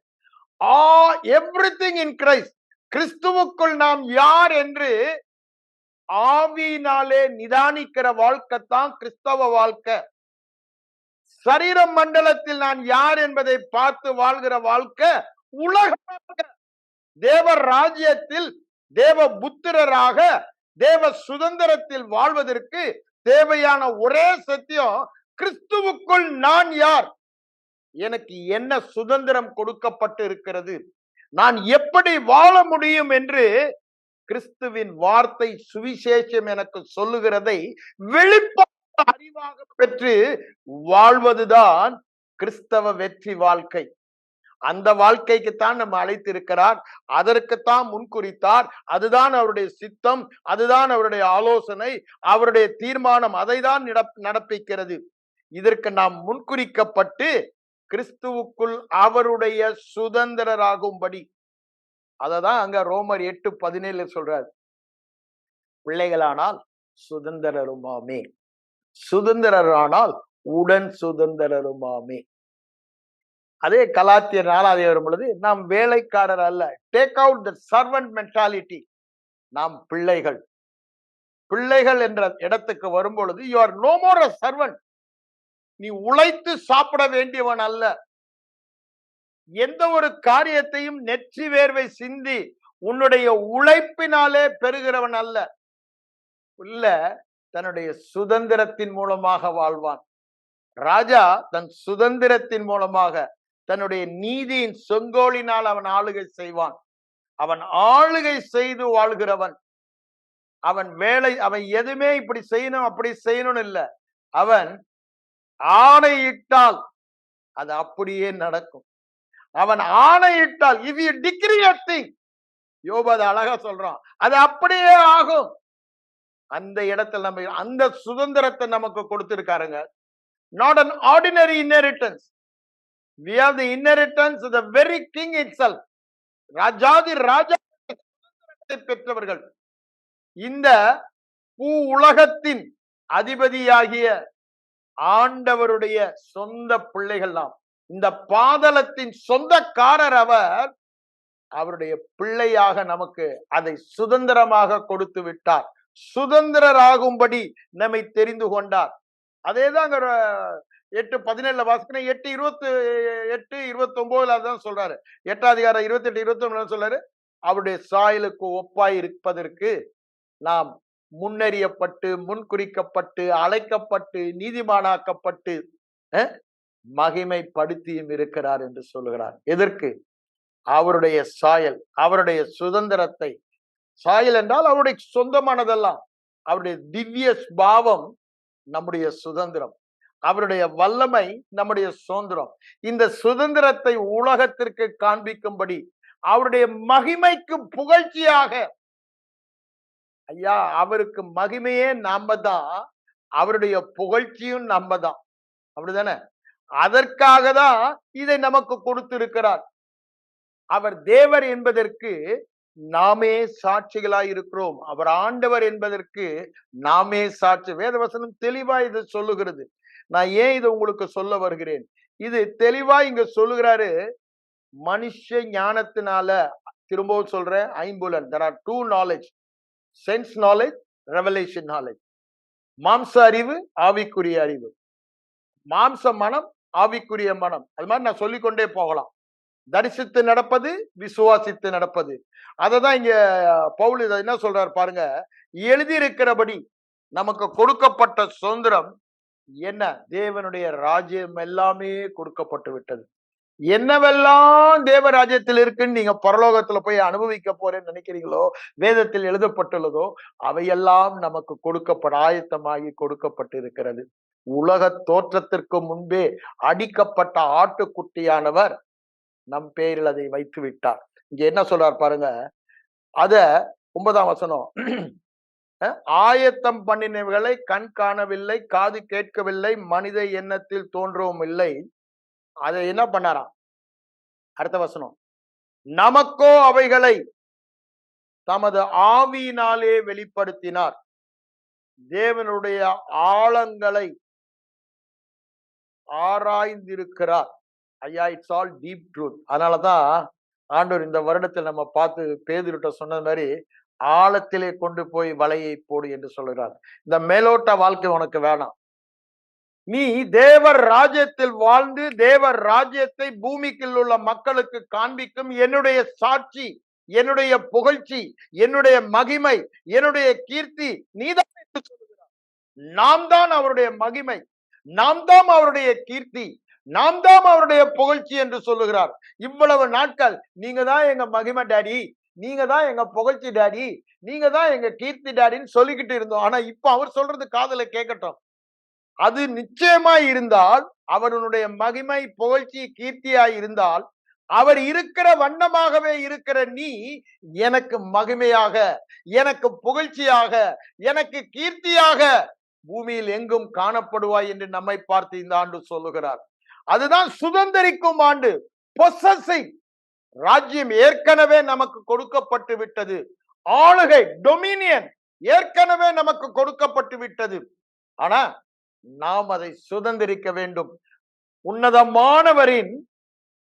Everything in Christ. கிறிஸ்துவுக்குள் நாம் யார் என்று ஆவியினாலே நிதானிக்கிற வாழ்க்கை தான் கிறிஸ்தவ வாழ்க்கை. சரீர மண்டலத்தில் நான் யார் என்பதை பார்த்து வாழ்கிற வாழ்க்கை உலக வாழ்க்கை. தேவ ராஜ்யத்தில் தேவ புத்திரராக தேவ சுதந்திரத்தில் வாழ்வதற்கு தேவையான ஒரே சத்தியம், கிறிஸ்துவுக்குள் நான் யார், எனக்கு என்ன சுதந்திரம் கொடுக்கப்பட்டு இருக்கிறது, நான் எப்படி வாழ முடியும் என்று கிறிஸ்துவின் வார்த்தை சுவிசேஷம் எனக்கு சொல்லுகிறதை வெளிப்பாடு அறிவாக பெற்று வாழ்வதுதான் கிறிஸ்தவ வெற்றி வாழ்க்கை. அந்த வாழ்க்கைக்குத்தான் நம்ம அழைத்திருக்கிறார். அதற்குத்தான் முன்குறித்தார். அதுதான் அவருடைய சித்தம், அதுதான் அவருடைய ஆலோசனை, அவருடைய தீர்மானம். அதை தான் நடப்பிக்கிறது. இதற்கு நாம் முன்குறிக்கப்பட்டு கிறிஸ்துவுக்குள் அவருடைய சுதந்திரராகும்படி, அததான் அங்க ரோமர் 8:17 சொல்றாரு. பிள்ளைகளானால் சுதந்திரருமாமே, சுதந்திரரானால் உடன் சுதந்திரருமாமே. அதே கலாத்தியர் 4 வரும் பொழுது, நாம் வேலைக்காரர் அல்ல. Take out the servant mentality. நாம் பிள்ளைகள். பிள்ளைகள் என்ற இடத்துக்கு வரும் பொழுது, you are no more a servant. நீ உழைத்து சாப்பிட வேண்டியவன் அல்ல. எந்த ஒரு காரியத்தையும் நெற்றி வேர்வை சிந்தி உன்னுடைய உழைப்பினாலே பெறுகிறவன் அல்ல. இல்ல, தன்னுடைய சுதந்திரத்தின் மூலமாக வாழ்வான். ராஜா தன் சுதந்திரத்தின் மூலமாக தன்னுடைய நீதியின் செங்கோலினால் அவன் ஆளுகை செய்வான். அவன் ஆளுகை செய்து வாழ்கிறவன். அவன் அவன் எதுவுமே இப்படி செய்யணும் அப்படி செய்யணும்னு இல்ல. அவன் ஆணையிட்டால் அது அப்படியே நடக்கும். அவன் ஆணையிட்டால், if you decree a thing, யோபு அதை அழகா சொல்றான், அது அப்படியே ஆகும். அந்த இடத்துல நம்ம அந்த சுதந்திரத்தை நமக்கு கொடுத்திருக்காருங்க. Not an ordinary inheritance. We have the inheritance of the very king itself. ராஜாதி ராஜா சுதந்திரத்தை பெற்றவர்கள். இந்த பூ உலகத்தின் அதிபதியாகிய ஆண்டவருடைய சொந்த பிள்ளைகள் நாம். இந்த பாதலத்தின் சொந்தக்காரர் அவர். அவருடைய பிள்ளையாக நமக்கு அதை சுதந்திரமாக கொடுத்து விட்டார். சுதந்திரராகும்படி நம்மை தெரிந்து கொண்டார். அதேதான் 8:17 வாசிக்கிறேன். 8:28-29 அதான் சொல்றாரு. 8:28-29 சொல்றாரு, அவருடைய சாயலுக்கு ஒப்பாய் இருப்பதற்கு நாம் முன்னறியப்பட்டு, முன்குறிக்கப்பட்டு, அழைக்கப்பட்டு, நீதிமானாக்கப்பட்டு மகிமைப்படுத்தியும் இருக்கிறார் என்று சொல்லுகிறார். எதற்கு? அவருடைய சாயல், அவருடைய சுதந்திரத்தை. சாயல் என்றால் அவருடைய சொந்தமானதெல்லாம். அவருடைய திவ்ய பாவம் நம்முடைய சுதந்திரம். அவருடைய வல்லமை நம்முடைய சுதந்திரம். இந்த சுதந்திரத்தை உலகத்திற்கு காண்பிக்கும்படி, அவருடைய மகிமைக்கு புகழ்ச்சியாக, ஐயா அவருக்கு மகிமையே நாம தான், அவருடைய புகழ்ச்சியும் நம்ம தான். அப்படிதானே? அதற்காக தான் இதை நமக்கு கொடுத்திருக்கிறார். அவர் தேவர் என்பதற்கு நாமே சாட்சிகளாய் இருக்கிறோம். அவர் ஆண்டவர் என்பதற்கு நாமே சாட்சி. வேதவசனம் தெளிவா இது சொல்லுகிறது. நான் ஏன் இதை உங்களுக்கு சொல்ல வருகிறேன்? இது தெளிவா இங்க சொல்லுகிறாரு. மனுஷ ஞானத்தினால, திரும்பவும் சொல்றேன், ஐம்புலன். there are two knowledge, sense knowledge, revelation knowledge. மாம்ச அறிவு, ஆவிக்குரிய அறிவு. மாம்ச மனம், ஆவிக்குரிய மனம். அது மாதிரி நான் சொல்லிக்கொண்டே போகலாம். தரிசித்து நடப்பது, விசுவாசித்து நடப்பது. அததான் இங்க பவுல் என்ன சொல்றாரு பாருங்க. எழுதியிருக்கிறபடி நமக்கு கொடுக்கப்பட்ட சுதந்திரம் என்ன? தேவனுடைய ராஜ்யம் எல்லாமே கொடுக்கப்பட்டு விட்டது. என்னவெல்லாம் தேவ ராஜ்யத்தில் இருக்குன்னு நீங்க பரலோகத்துல போய் அனுபவிக்க போறேன்னு நினைக்கிறீங்களோ, வேதத்தில் எழுதப்பட்டுள்ளதோ, அவையெல்லாம் நமக்கு ஆயத்தமாகி கொடுக்கப்பட்டு இருக்கிறது. உலக தோற்றத்திற்கு முன்பே அடிக்கப்பட்ட ஆட்டுக்குட்டியானவர் நம் பேரில் அதை வைத்து விட்டார். இங்க என்ன சொல்றார் பாருங்க. அத 9ஆம் வசனம், ஆயத்தம் பண்ணினவைகளை கண் காணவில்லை, காது கேட்கவில்லை, மனித எண்ணத்தில் தோன்றவும் இல்லை. அதை என்ன பண்ணாராம்? அடுத்த வசனம், நமக்கோ அவைகளை தமது ஆவியினாலே வெளிப்படுத்தினார். தேவனுடைய ஆழங்களை ஆராய்ந்திருக்கிறார். ஐயா, இட்ஸ் ஆல் டீப் ட்ரூத். அதனாலதான் ஆண்டவர் இந்த வருடத்தில் நம்ம பார்த்து பேதுருட்ட சொன்னது மாதிரி ஆழத்திலே கொண்டு போய் வலையை போடு என்று சொல்கிறார். இந்த மேலோட்ட வாழ்க்கை உனக்கு வேணாம். நீ தேவர் ராஜ்யத்தில் வாழ்ந்து தேவர் ராஜ்யத்தை பூமிக்குள் உள்ள மக்களுக்கு காண்பிக்கும் என்னுடைய சாட்சி, என்னுடைய புகழ்ச்சி, என்னுடைய மகிமை, என்னுடைய கீர்த்தி நீதான் என்று சொல்லுகிறார். நாம் தான் அவருடைய மகிமை, நாம் தான் அவருடைய கீர்த்தி, நாம் தான் அவருடைய புகழ்ச்சி என்று சொல்லுகிறார். இவ்வளவு நாட்கள் நீங்க தான் எங்க மகிமை டாடி, நீங்க தான் எங்க புகழ்ச்சி டாடி, நீங்க தான் எங்க கீர்த்தி டாடின்னு சொல்லிக்கிட்டு இருந்தோம். ஆனா இப்ப அவர் சொல்றது காதுல கேட்கட்டும். அது நிச்சயமா இருந்தால், அவருடைய மகிமை புகழ்ச்சி கீர்த்தியாய் இருந்தால், அவர் இருக்கிற வண்ணமாகவே இருக்கிற நீ எனக்கு மகிமையாக, எனக்கு புகழ்ச்சியாக, எனக்கு கீர்த்தியாக பூமியில் எங்கும் காணப்படுவாய் என்று நம்மை பார்த்து இந்த ஆண்டு சொல்லுகிறார். அதுதான் சுதந்தரிக்கும் ஆண்டு. பொசஸிங் ராஜ்யம் ஏற்கனவே நமக்கு கொடுக்கப்பட்டு விட்டது. ஆளுகை டொமினியன் ஏற்கனவே நமக்கு கொடுக்கப்பட்டு விட்டது. ஆனா நாம் அதை சுதந்திரிக்க வேண்டும். உன்னதமானவரின்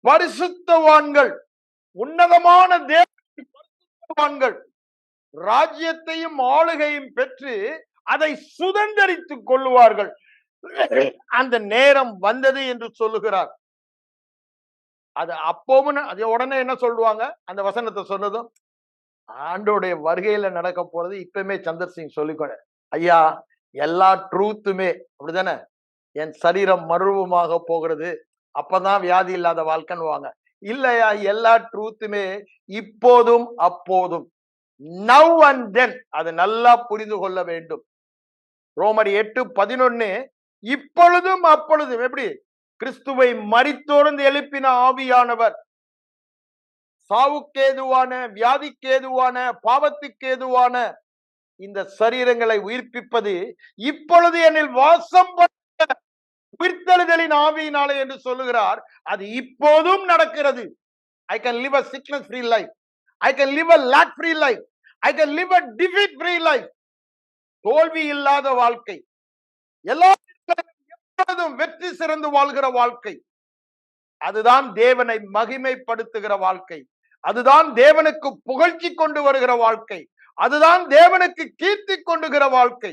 பரிசுத்தவான்கள், உன்னதமான தேவனின் பரிசுத்தவான்கள் ராஜ்யத்தையும் ஆளுகையும் பெற்று அதை சுதந்திரித்துக் கொள்ளுவார்கள். அந்த நேரம் வந்தது என்று சொல்லுகிறார். அது அப்பவும் அது உடனே என்ன சொல்லுவாங்க? அந்த வசனத்தை சொன்னதும் ஆண்டோடைய வருகையில நடக்க போறது இப்பவுமே சந்தர் சிங் சொல்லிக்கொள்ள, ஐயா எல்லா ட்ரூத்துமே அப்படிதானே, என் சரீரம் மறுரூபமாக போகிறது, அப்பதான் வியாதி இல்லாத வாழ்க்கைன்னுவாங்க. இல்லையா, எல்லா ட்ரூத்துமே இப்போதும் அப்போதும், நவ் அண்ட் தென். அதை நல்லா புரிந்து கொள்ள வேண்டும். ரோமர் 8:11 இப்பொழுதும் அப்பொழுதும். எப்படி? கிறிஸ்துவை மரித்தோர்ந்து எழுப்பின ஆவியானவர் சாவுக்கேதுவான, வியாதிக்கேதுவான, பாவத்துக்கேதுவான இந்த சரீரங்களை உயிர்ப்பிப்பது இப்பொழுது என்னில் வாசம் பண்ண உயிர்த்தெழுதலின் ஆவியினாலே என்று சொல்லுகிறார். அது இப்போதும் நடக்கிறது. I can live a sickness free life. I can live a lack free life. I can live a defeat free life. தோல்வி இல்லாத வாழ்க்கை, எல்லா எப்பொழுதும் வெற்றி சிறந்து வாழ்கிற வாழ்க்கை, அதுதான் தேவனை மகிமைப்படுத்துகிற வாழ்க்கை, அதுதான் தேவனுக்கு புகழ்ச்சி கொண்டு வருகிற வாழ்க்கை, அதுதான் தேவனுக்கு கீர்த்தி கொண்டுகிற வாழ்க்கை.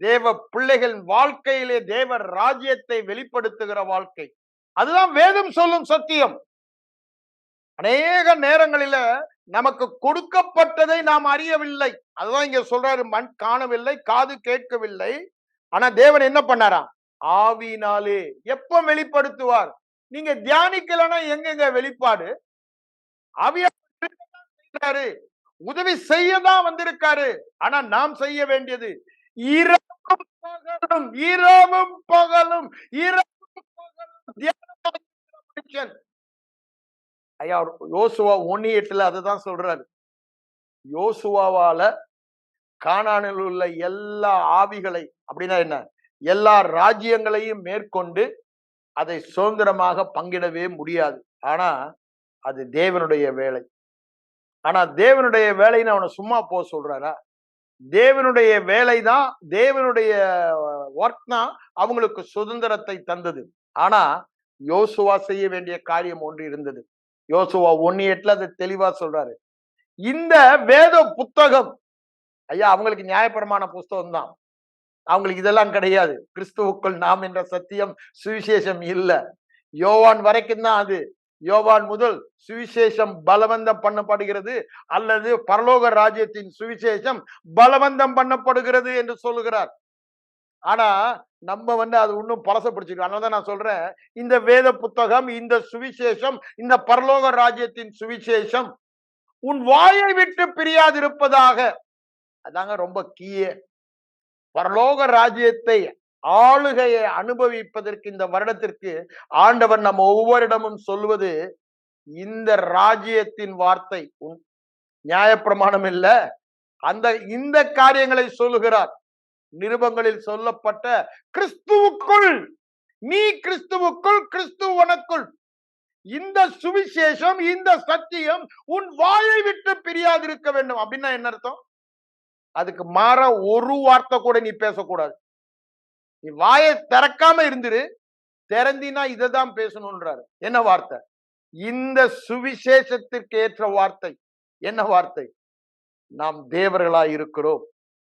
தேவ பிள்ளைகள் வாழ்க்கையிலே தேவ ராஜ்யத்தை வெளிப்படுத்துகிற வாழ்க்கை, அதுதான் வேதம் சொல்லும் சத்தியம். அநேக நேரங்களில நமக்கு கொடுக்கப்பட்டதை நாம் அறியவில்லை. அதுதான் இங்க சொல்றாரு, மண் காணவில்லை, காது கேட்கவில்லை. ஆனா தேவன் என்ன பண்ணாரா? ஆவியினாலே. எப்ப வெளிப்படுத்துவார்? நீங்க தியானிக்கலன்னா எங்கெங்க வெளிப்பாடு? ஆவியானவர் உதவி செய்யதான் வந்திருக்காரு. ஆனா நாம் செய்ய வேண்டியது இரவும் பகலும், இரவும் பகலும், இரவும் பகலும். ஐயா யோசுவா 1:8 அதுதான் சொல்றாரு. யோசுவாவால கானானில் உள்ள எல்லா ஆவிகளை, அப்படின்னா என்ன, எல்லா ராஜ்யங்களையும் மேற்கொண்டு அதை சுதந்திரமாக பங்கிடவே முடியாது. ஆனா அது தேவனுடைய வேலை. ஆனா தேவனுடைய வேலைன்னு அவனை சும்மா போக சொல்றாரா? தேவனுடைய வேலை தான், தேவனுடைய ஒர்க் தான் அவங்களுக்கு சுதந்திரத்தை தந்தது. ஆனா யோசுவா செய்ய வேண்டிய காரியம் ஒன்று இருந்தது. யோசுவா 1:8 அதை தெளிவா சொல்றாரு. இந்த வேத புத்தகம், ஐயா அவங்களுக்கு நியாயப்பிரமாண புஸ்தகம் தான், அவங்களுக்கு இதெல்லாம் கிடையாது. கிறிஸ்துவுக்குள் நாம் என்ற சத்தியம் சுவிசேஷம் இல்ல. யோவான் வரைக்கும் தான் அது. யோவான் முதல் சுவிசேஷம் பலவந்தம் பண்ணப்படுகிறது, அல்லது பரலோக ராஜ்யத்தின் சுவிசேஷம் பலவந்தம் பண்ணப்படுகிறது என்று சொல்லுகிறார். ஆனா நம்ம அது இன்னும் பழச பிடிச்சிருக்கோம். அதனாலதான் நான் சொல்றேன், இந்த வேத புத்தகம், இந்த சுவிசேஷம், இந்த பரலோக ராஜ்யத்தின் சுவிசேஷம் உன் வாயை விட்டு பிரியாதிருப்பதாக. அதாங்க ரொம்ப கீயே. பரலோக ராஜ்யத்தை, ஆளுகையை அனுபவிப்பதற்கு இந்த வருடத்திற்கு ஆண்டவர் நம்ம ஒவ்வொருடமும் சொல்லுவது இந்த ராஜ்யத்தின் வார்த்தை. நியாயப்பிரமாணம் இல்ல, இந்த காரியங்களை சொல்லுகிறார். நிருபங்களில் சொல்லப்பட்ட கிறிஸ்துவுக்குள், நீ கிறிஸ்துவுக்குள், கிறிஸ்து உனக்குள், இந்த சுவிசேஷம், இந்த சத்தியம் உன் வாயை விட்டு பிரியாதிருக்க வேண்டும். அப்படின்னா என்ன அர்த்தம்? அதுக்கு மாற ஒரு வார்த்தை கூட நீ பேசக்கூடாது. நீ வாயை திறக்காம இருந்துரு, திறந்தினா இதைதான் பேசணும்ன்றாரு. என்ன வார்த்தை? இந்த சுவிசேஷத்திற்கு ஏற்ற வார்த்தை. என்ன வார்த்தை? நாம் தேவர்களாய் இருக்கிறோம்,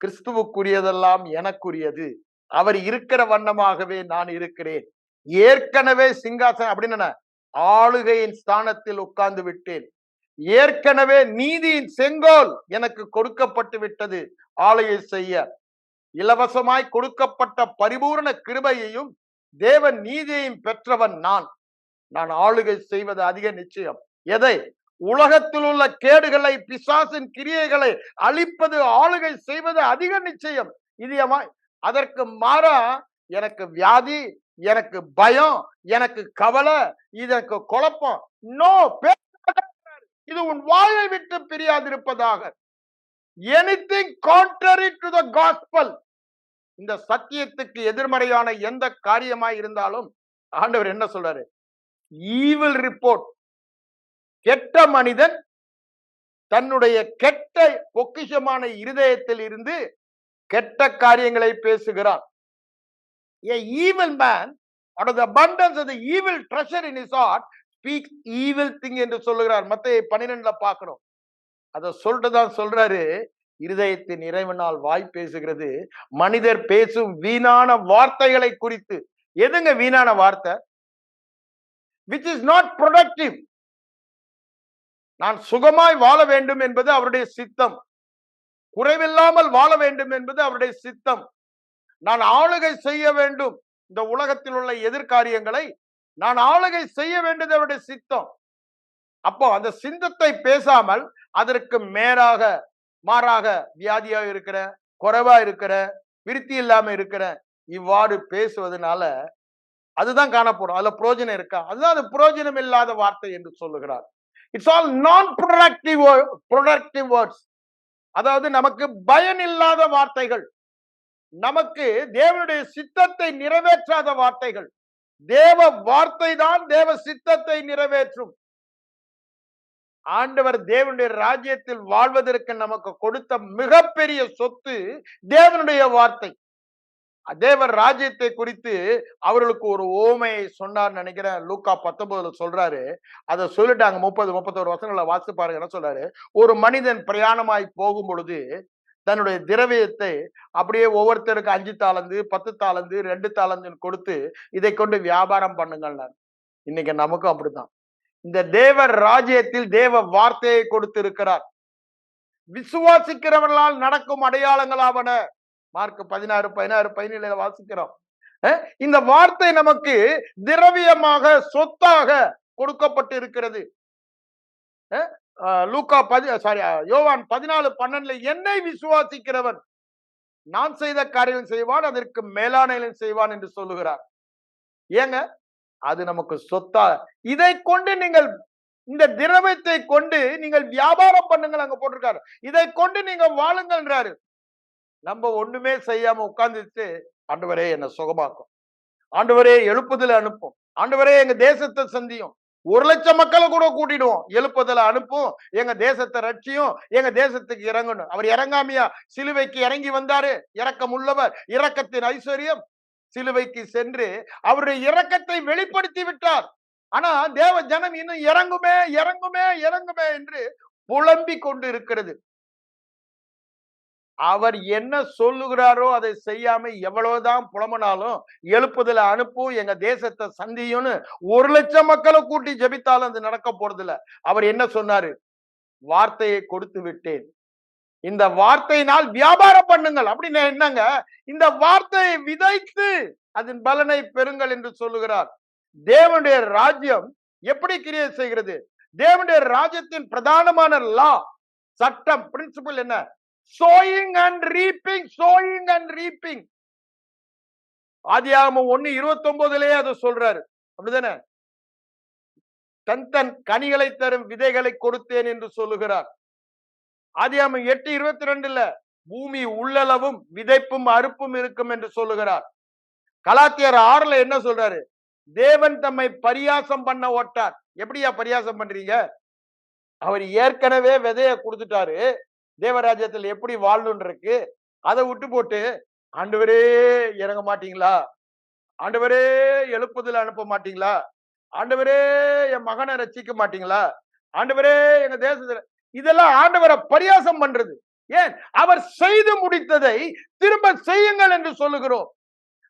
கிறிஸ்துவுக்குரியதெல்லாம் எனக்குரியது, அவர் இருக்கிற வண்ணமாகவே நான் இருக்கிறேன், ஏற்கனவே சிங்காசனம் அப்படின்னு ஆளுகையின் ஸ்தானத்தில் உட்கார்ந்து விட்டேன், ஏற்கனவே நீதியின் செங்கோல் எனக்கு கொடுக்கப்பட்டு விட்டது ஆளுகை செய்ய. இலவசமாய் கொடுக்கப்பட்ட பரிபூர்ண கிருபையையும் தேவன் நீதியையும் பெற்றவன் நான் ஆளுகை செய்வது அதிக நிச்சயம். எதை? உலகத்தில் உள்ள கேடுகளை, பிசாசின் கிரியைகளை அழிப்பது, ஆளுகை செய்வது அதிக நிச்சயம். இது அதற்கு மாறா எனக்கு வியாதி, எனக்கு பயம், எனக்கு கவலை, எனக்கு குழப்பம். நோ, இது உன் வாயை விட்டு பிரியாதிருப்பதாக. Anything contrary to the gospel, இந்த சத்தியத்துக்கு எதிர்மறையான எந்த காரியமாய் இருந்தாலும் ஆண்டவர் என்ன சொல்றாரு? Evil report. கெட்ட மனிதன் தன்னுடைய கெட்ட பொக்கிஷமான இருதயத்தில் இருந்து கெட்ட காரியங்களை பேசுகிறான். A evil man out of the abundance of the evil treasure in his heart speaks evil thing என்று சொல்லுகிறார். மத்தேயு 12ல பார்க்கிறோம். அத சொல்லிட்டு தான் சொல்றாரு, இருதயத்தின் இறைவனால் வாய் பேசுகிறது. மனிதர் பேசும் வீணான வார்த்தைகளை குறித்து. எதுங்க வீணான வார்த்தை? which is not productive. நான் சுகமாய் வாழ வேண்டும் என்பது அவருடைய சித்தம். குறைவில்லாமல் வாழ வேண்டும் என்பது அவருடைய சித்தம். நான் ஆளுகை செய்ய வேண்டும், இந்த உலகத்தில் உள்ள எதிர்காரியங்களை நான் ஆளுகை செய்ய வேண்டியது அவருடைய சித்தம். அப்போ அந்த சிந்தத்தை பேசாமல் அதற்கு மாறாக வியாதியா இருக்கிற, குறைவா இருக்கிற, விருத்தி இல்லாம இருக்கிற, இவ்வாறு பேசுவதனால அதுதான் காணப்படும். அதுல புரோஜனம் இருக்கா? அதுதான் அது புரோஜனம் இல்லாத வார்த்தை என்று சொல்லுகிறார். இட்ஸ் ஆல் நான் ப்ரொடக்டிவ் வேர்ட்ஸ். அதாவது நமக்கு பயன் இல்லாத வார்த்தைகள், நமக்கு தேவனுடைய சித்தத்தை நிறைவேற்றாத வார்த்தைகள். தேவ வார்த்தை தான் தேவ சித்தத்தை நிறைவேற்றும். ஆண்டவர் தேவனுடைய ராஜ்யத்தில் வாழ்வதற்கு நமக்கு கொடுத்த மிகப்பெரிய சொத்து தேவனுடைய வார்த்தை. தேவர் ராஜ்யத்தை குறித்து அவர்களுக்கு ஒரு ஓமையை சொன்னார் நினைக்கிறேன். லூக்கா 19 சொல்றாரு. அதை சொல்லிட்டாங்க. 30-31 வசனங்களை வாசித்து பாருங்க. என்ன சொல்றாரு? ஒரு மனிதன் பிரயாணமாய் போகும் பொழுது தன்னுடைய திரவியத்தை அப்படியே ஒவ்வொருத்தருக்கு 5 தாலந்து 10 தாலந்து 2 தாலந்துன்னு கொடுத்து இதை கொண்டு வியாபாரம் பண்ணுங்கள். இன்னைக்கு நமக்கும் அப்படித்தான். இந்த தேவர் ராஜ்யத்தில் தேவ வார்த்தையை கொடுத்து இருக்கிறார். விசுவாசிக்கிறவர்களால் நடக்கும் அடையாளங்களாவன. மார்க் 16-17 வாசிக்கிறோம். இந்த வார்த்தை நமக்கு திரவியமாக சொத்தாக கொடுக்கப்பட்டு இருக்கிறது. யோவான் 14:12 என்னை விசுவாசிக்கிறவன் நான் செய்த காரியம் செய்வான், அதற்கு மேலான செய்வான் என்று சொல்லுகிறார். ஏங்க அது நமக்கு சொத்தா. இதை கொண்டு நீங்கள் இந்த திரவியத்தை கொண்டு நீங்கள் வியாபாரம் பண்ணுங்கள் அங்க போட்டிருக்காரு. இதை கொண்டு நீங்க வாழுங்கள்ன்றாரு. நம்ம ஒண்ணுமே செய்யாம உட்கார்ந்துட்டு, ஆண்டவரே என்ன சுகமாக்கும், ஆண்டவரே எழுப்புதல அனுப்பும், ஆண்டவரே எங்க தேசத்தை சந்தியும், 1,00,000 மக்களை கூட கூட்டிடுவோம், எழுப்புதல அனுப்பும், எங்க தேசத்தை ரட்சியும், எங்க தேசத்துக்கு இறங்கணும். அவர் இறங்காமையா சிலுவைக்கு இறங்கி வந்தாரு? இரக்கம் உள்ளவர், இரக்கத்தின் ஐஸ்வர்யம். சிலுவைக்கு சென்று அவருடைய இரக்கத்தை வெளிப்படுத்தி விட்டார். ஆனா தேவ ஜனம் இன்னும் இறங்குமே இறங்குமே இறங்குமே என்று புலம்பிக் கொண்டு இருக்கிறது. அவர் என்ன சொல்லுகிறாரோ அதை செய்யாம எவ்வளவுதான் புலம்பனாலும் எழுப்புதல அனுப்பும், எங்க தேசத்தை சந்தியும்னு 1,00,000 மக்களை கூட்டி ஜெபித்தாலும் அது நடக்க போறது இல்ல. அவர் என்ன சொன்னாரு? வார்த்தையை கொடுத்து விட்டேன், இந்த வார்த்தையினால் வியாபாரம் பண்ணுங்கள். அப்படின்னு என்னங்க? இந்த வார்த்தையை விதைத்து அதன் பலனை பெறுங்கள் என்று சொல்லுகிறார். தேவனுடைய ராஜ்யம் எப்படி கிரியை செய்கிறது? தேவனுடைய ராஜ்யத்தின் பிரதானமான லா, சட்டம், பிரின்சிபல் என்ன? sowing and reaping, sowing and reaping. ஆதியாகமம் 1:29 அதை சொல்றாரு. அப்படிதானே? தன் கனிகளை தரும் விதைகளை கொடுத்தேன் என்று சொல்லுகிறார். ஆதியாகமம் 8:22 பூமி உள்ளளவும் விதைப்பும் அறுப்பும் இருக்கும் என்று சொல்லுகிறார். கலாத்தியர் 6 என்ன சொல்றாரு? தேவன் தம்மை பரியாசம் பண்ண ஓட்டார். எப்படியா பரியாசம் பண்றீங்க? அவர் ஏற்கனவே விதைய கொடுத்துட்டாரு. தேவராஜ்யத்தில் எப்படி வாழணும் இருக்கு, அதை விட்டு போட்டு ஆண்டவரே இறங்க மாட்டீங்களா, ஆண்டவரே எழுப்புதல அனுப்ப மாட்டீங்களா, ஆண்டவரே என் மகனை ரட்சிக்க மாட்டீங்களா, ஆண்டவரே எங்க தேசத்துல, இதெல்லாம் ஆண்டவரை பரியாசம் பண்றது. ஏன்? அவர் செய்து முடித்ததை திரும்ப செய்யுங்கள் என்று சொல்லுகிறோம்.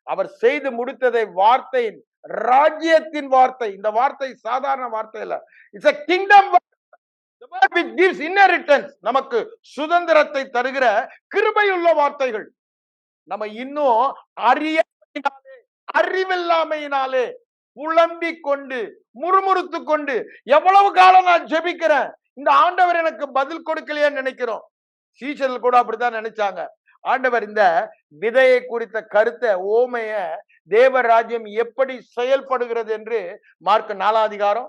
அவர் செய்து முடித்ததை வார்த்தையின் ராஜ்யத்தின் வார்த்தை. இந்த வார்த்தை சாதாரண வார்த்தை இல்ல. It's a kingdom word. The word which gives inheritance. நமக்கு சுதந்திரத்தை தருகிற கிருபையுள்ள வார்த்தைகள். நம்ம இன்னும் அறிவில்லாமையினாலே புலம்பிக் கொண்டு முறுமுறுத்து கொண்டு எவ்வளவு காலம் நான் ஜெபிக்கிறேன், இந்த ஆண்டவர் எனக்கு பதில் கொடுக்கலையேன்னு நினைக்கிறோம். சீஷர்கள் கூட அப்படித்தான் நினைச்சாங்க. ஆண்டவர் இந்த விதையை குறித்த கருத்தை ஓமைய தேவ ராஜ்யம் எப்படி செயல்படுகிறது என்று மார்க் 4 அதிகாரம்,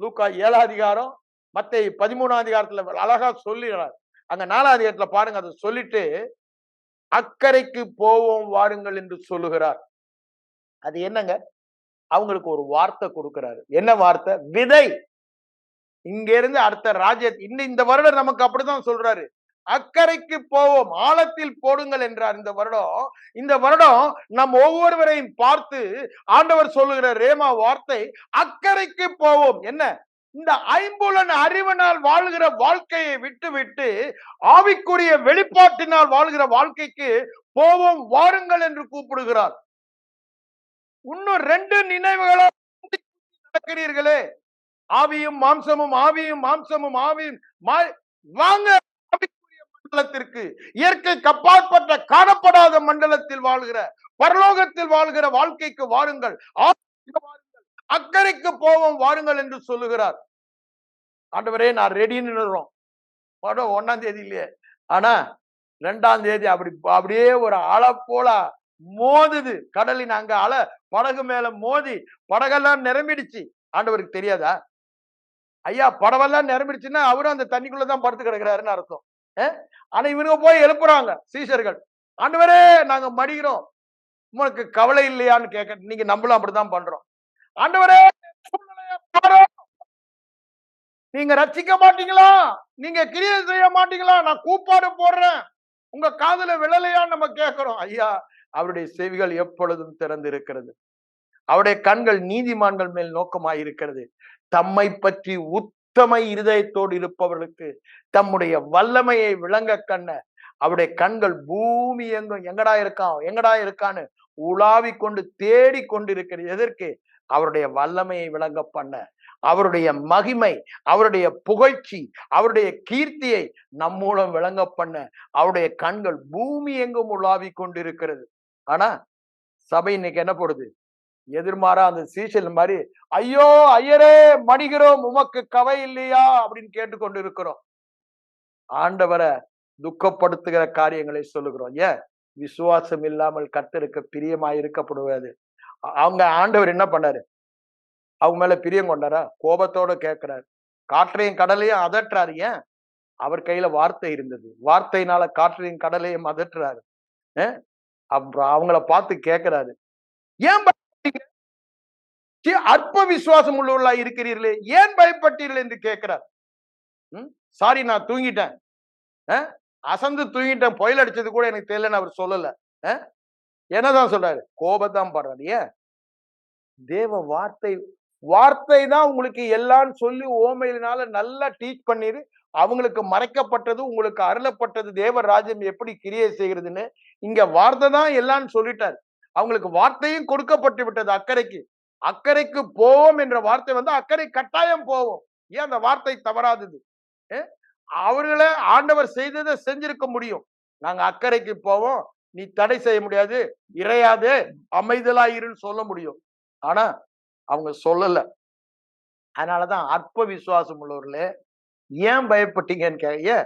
லூக்கா 7 அதிகாரம், மத்தேயு 13 அதிகாரத்துல அழகா சொல்லிடுறார். அங்க 4 அதிகாரத்துல பாருங்க, அதை சொல்லிட்டு அக்கறைக்கு போவோம் வாருங்கள் என்று சொல்லுகிறார். அது என்னங்க? அவங்களுக்கு ஒரு வார்த்தை கொடுக்கிறாரு. என்ன வார்த்தை? விதை. இங்க இருந்து அடுத்த ராஜ்யம். இந்த வருடம் நமக்கு அப்படிதான் சொல்றாரு. அக்கறைக்கு போவோம், ஆழத்தில் போடுங்கள் என்றார். இந்த வருடம் நம் ஒவ்வொருவரையும் பார்த்து ஆண்டவர் சொல்லுகிற ரேமா வார்த்தை, அக்கறைக்கு போவோம். என்ன? இந்த ஐம்புலன் அறிவினால் வாழ்கிற வாழ்க்கையை விட்டு ஆவிக்குரிய வெளிப்பாட்டினால் வாழ்கிற வாழ்க்கைக்கு போவோம் வாருங்கள் என்று கூப்பிடுகிறார். இன்னும் 2 நினைவுகளா நடக்கிறீர்களே, ஆவியும் மாம்சமும், ஆவியும் மாம்சமும், ஆவியும் வாங்க மண்டலத்திற்கு, இயற்கை கப்பாற்பட்ட காணப்படாத மண்டலத்தில் வாழ்கிற, பரலோகத்தில் வாழ்கிற வாழ்க்கைக்கு வாருங்கள், அக்கறைக்கு போவோம் வாருங்கள் என்று சொல்லுகிறார். ஆண்டவரே, நான் ரெடின்னு நிறுறோம். 1ஆம் தேதி இல்லையே, ஆனா 2ஆம் தேதி அப்படியே ஒரு அலை போல மோதுது கடலின் அங்க அலை படகு மேல மோதி படகெல்லாம் நிரம்பிடுச்சு. ஆண்டவருக்கு தெரியாதா? ஐயா, படவெல்லாம் நிரம்பிடுச்சுன்னா அவரும் அந்த தண்ணிக்குள்ளதான் படுத்து கிடக்குறாருன்னு அர்த்தம். ஆனா இவங்க போய் எழுப்புறாங்க சீஷர்கள். ஆண்டவரே, நாங்க மடிகிறோம், உங்களுக்கு கவலை இல்லையான்னு கேட்க. நீங்க நம்மளும் அப்படித்தான் பண்றோம். ஆண்டவரே, நீங்க ரட்சிக்க மாட்டீங்களா? நீங்க கிரியை செய்ய மாட்டீங்களா? நான் கூப்பாடு போடுறேன், உங்க காதுல விழலையான்னு நம்ம கேட்கிறோம். ஐயா, அவருடைய செவிகள் எப்பொழுதும் திறந்து இருக்கிறது. அவருடைய கண்கள் நீதிமான்கள் மேல் நோக்கமாயிருக்கிறது. தம்மை பற்றி உத்தம இருதயத்தோடு இருப்பவர்களுக்கு தம்முடைய வல்லமையை விளங்க கண்ண அவருடைய கண்கள் பூமி எங்கும் எங்கடா இருக்கான்னு உலாவி கொண்டு தேடி கொண்டிருக்கிறது. எதற்கு? அவருடைய வல்லமையை விளங்க பண்ண, அவருடைய மகிமை, அவருடைய புகழ்ச்சி, அவருடைய கீர்த்தியை நம் மூலம் விளங்க பண்ண அவருடைய கண்கள் பூமி எங்கும் உலாவி கொண்டிருக்கிறது. ஆனா சபை இன்னைக்கு என்ன போடுது? எதிர்மாறா அந்த சீசல் மாதிரி, ஐயோ ஐயரே மடிகிறோம், உமக்கு கவை இல்லையா அப்படின்னு கேட்டுக்கொண்டு இருக்கிறோம். ஆண்டவரை துக்கப்படுத்துகிற காரியங்களை சொல்லுகிறோம். ஏன்? விசுவாசம் இல்லாமல் கர்த்தருக்கு பிரியமாய் இருக்கப்படுவது. அவங்க ஆண்டவர் என்ன பண்ணாரு? அவங்க மேல பிரியம் கொண்டாரா? கோபத்தோட கேட்கிறாரு. காற்றையும் கடலையும் அதட்டுறாரு. ஏன்? அவர் கையில வார்த்தை இருந்தது. வார்த்தையினால காற்றையும் கடலையும் அதட்டுறாரு. அப்புறம் அவங்கள பார்த்து கேட்கிறாரு, ஏன் அற்ப விசுவாசம் உள்ளவர்களா இருக்கிறீர்களே, ஏன் பயப்பட்டீர்கள் என்று கேட்கிறார். சாரி, நான் தூங்கிட்டேன், அசந்து தூங்கிட்டேன், புயல் அடிச்சது கூட எனக்கு தெரியலன்னு அவர் சொல்லல. என்னதான் சொல்றாரு? கோபத்தான் படுறாரு. ஏன்? தேவ வார்த்தை தான் உங்களுக்கு எல்லாம் சொல்லி ஓமையினால நல்லா டீச் பண்ணிரு. அவங்களுக்கு மறைக்கப்பட்டது, உங்களுக்கு அருளப்பட்டது, தேவ ராஜ்யம் எப்படி கிரியை செய்கிறதுன்னு இங்க வார்த்தை தான் எல்லாம் சொல்லிட்டாரு. அவங்களுக்கு வார்த்தையும் கொடுக்கப்பட்டு விட்டது. அக்கறைக்கு போவோம் என்ற வார்த்தை அக்கறை கட்டாயம் போவோம். ஏன் அந்த வார்த்தை தவறாதது? அவர்களை ஆண்டவர் செய்ததை செஞ்சிருக்க முடியும். நாங்க அக்கறைக்கு போவோம், நீ தடை செய்ய முடியாது, இறையாதே, அமைதலாயிருன்னு சொல்ல முடியும். ஆனா அவங்க சொல்லல. அதனாலதான் அற்ப விசுவாசம் உள்ளவர்களே, ஏன் பயப்பட்டீங்கன்னு கேட்க,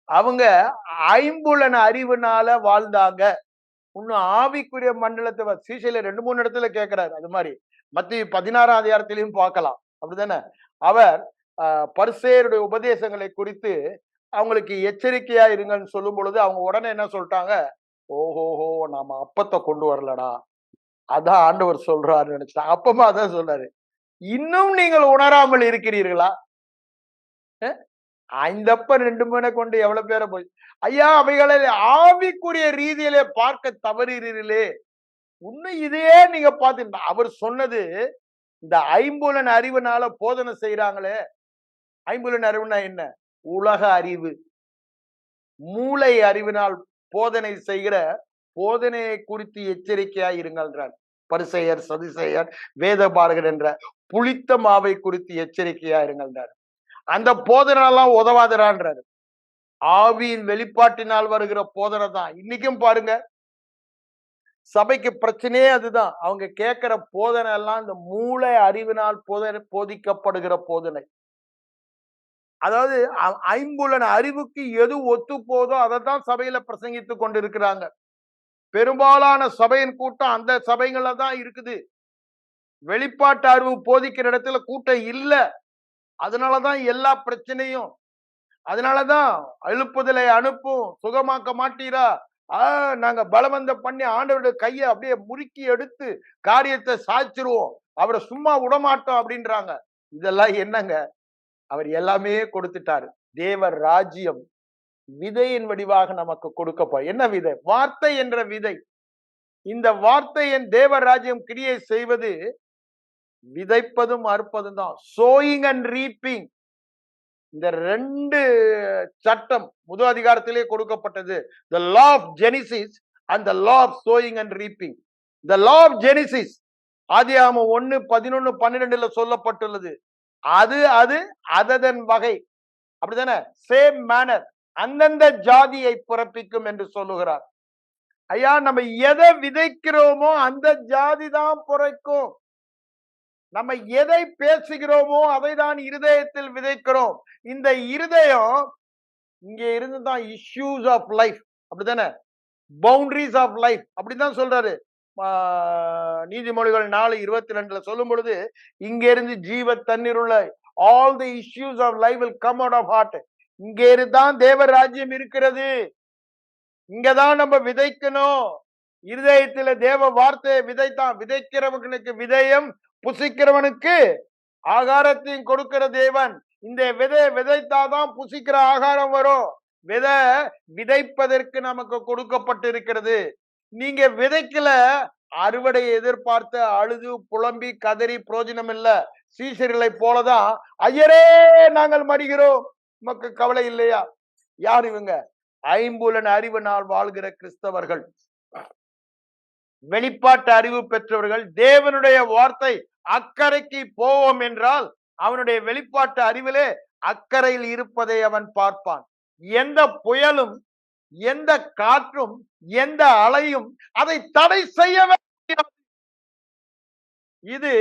அவங்க ஐம்புலன் அறிவுனால வாழ்ந்தாங்க. இன்னும் ஆவிக்குரிய மண்டலத்தை சீசையில 2-3 இடத்துல கேட்கிறாரு. அது மாதிரி மத்திய 16ஆம் அதிகாரத்திலையும் பார்க்கலாம். அப்படித்தானே? அவர் பரிசேயருடைய உபதேசங்களை குறித்து அவங்களுக்கு எச்சரிக்கையா இருங்கன்னு சொல்லும் பொழுது அவங்க உடனே என்ன சொல்லிட்டாங்க? ஓஹோஹோ, நாம அப்பத்தை கொண்டு வரலடா, அதான் ஆண்டவர் சொல்றாருன்னு நினைச்சிட்டாங்க. அப்பமா அதான் சொல்றாரு, இன்னும் நீங்கள் உணராமல் இருக்கிறீர்களா? 5 அப்பம் 2 மீனை கொண்டு எவ்வளவு பேரை போய், ஐயா, அவைகளை ஆவிக்குரிய ரீதியிலே பார்க்க தவறீர்களே. இன்னும் இதையே நீங்க பாத்தீங்கன்னா, அவர் சொன்னது இந்த ஐம்புலன் அறிவுனால போதனை செய்யறாங்களே. ஐம்புலன் அறிவுனா என்ன? உலக அறிவு, மூளை அறிவினால் போதனை செய்கிற போதனையை குறித்து எச்சரிக்கையா இருங்கள்ன்றார். பரிசேயர், சதுசேயர், வேத பாரகர் என்ற புளித்த மாவை குறித்து எச்சரிக்கையா இருங்கள்ன்றார். அந்த போதனை எல்லாம் உதவாதரான்றாரு. ஆவியின் வெளிப்பாட்டினால் வருகிற போதனை தான் இன்னைக்கும் பாருங்க. சபைக்கு பிரச்சனையே அதுதான். அவங்க கேட்கிற போதனை எல்லாம் இந்த மூளை அறிவினால் போதிக்கப்படுகிற போதனை. அதாவது ஐம்புலன் அறிவுக்கு எது ஒத்து போதோ அதைத்தான் சபையில பிரசங்கித்துக் கொண்டிருக்கிறாங்க. பெரும்பாலான சபையின் கூட்டம் அந்த சபைகள்ல தான் இருக்குது. வெளிப்பாட்டு அறிவு போதிக்கிற இடத்துல கூட்டம் இல்ல. அதனாலதான் எல்லா பிரச்சனையும். அதனாலதான் எழுப்புதலை அனுப்பும், சுகமாக்க மாட்டீரா, நாங்க பலவந்தம் பண்ணி ஆண்டவருடைய கையை அப்படியே முறுக்கி எடுத்து காரியத்தை சாய்ச்சிருவோம், அவரை சும்மா விடமாட்டோம் அப்படின்றாங்க. இதெல்லாம் என்னங்க? அவர் எல்லாமே கொடுத்துட்டாரு. தேவர் ராஜ்யம் விதையின் வடிவாக நமக்கு கொடுக்கப்படும். என்ன விதை? வார்த்தை என்ற விதை. இந்த வார்த்தை என் தேவர் ராஜ்யம் கிரியை செய்வது விதைப்பதும் அறுப்பதும் தான். Sowing and reaping. இந்த 2 சட்டம் முதல் அதிகாரத்திலே கொடுக்கப்பட்டது. The law of Genesis and the law of sowing and reaping. The law of Genesis ஆதியாகமம் 1:11-12 சொல்லப்பட்டுள்ளது. அது அதன் வகை, அப்படிதானே? சேம் மேனர், அந்தந்த ஜாதியை பிறப்பிக்கும் என்று சொல்லுகிறார். ஐயா, நம்ம எதை விதைக்கிறோமோ அந்த ஜாதி தான் பிறக்கும். நம்ம எதை பேசுகிறோமோ அதை தான் இருதயத்தில் விதைக்கிறோம். இந்த இருதயம் இங்க இருந்து தான் இஷ்யூஸ் ஆஃப் லைஃப், அப்படித்தானே? பவுண்டரிஸ் ஆஃப் லைஃப் அப்படிதான் சொல்றாரு. நீதிமொழிகள் 4:22 சொல்லும் பொழுது, இங்க இருந்து ஜீவ தண்ணீர் உள்ள all the issues of life will come out of heart. இங்க இருந்துதான் தேவ ராஜ்யம் இருக்கிறது. இங்கதான் நம்ம விதைக்கணும். இருதயத்துல தேவ வார்த்தையை விதைத்தான். விதைக்கிறவனுக்கு விதயம், புசிக்கிறவனுக்கு ஆகாரத்தையும் கொடுக்கிற தேவன். இந்த விதையை விதைத்தாதான் புசிக்கிற ஆகாரம் வரும். விதை விதைப்பதற்கு நமக்கு கொடுக்கப்பட்டிருக்கிறது. நீங்க விதைக்கல, அறுவடையை எதிர்பார்த்து அழுது புலம்பி கதறி பிரயோஜனம் இல்ல. சீசர்களை போலதான், ஐயரே நாங்கள் மடிகிறோம், நமக்கு கவலை இல்லையா? யார் இவங்க? ஐம்புலன் அறிவினால் வாழ்கிற கிறிஸ்தவர்கள், வெளிப்பாட்டு அறிவு பெற்றவர்கள். தேவனுடைய வார்த்தை அக்கறைக்கு போவோம் என்றால் அவனுடைய வெளிப்பாட்டு அறிவிலே அக்கறையில் இருப்பதை அவன் பார்ப்பான். எந்த புயலும், எந்த காற்றும், எந்த அலையும் அதை தடை செய்ய முடியாது. இது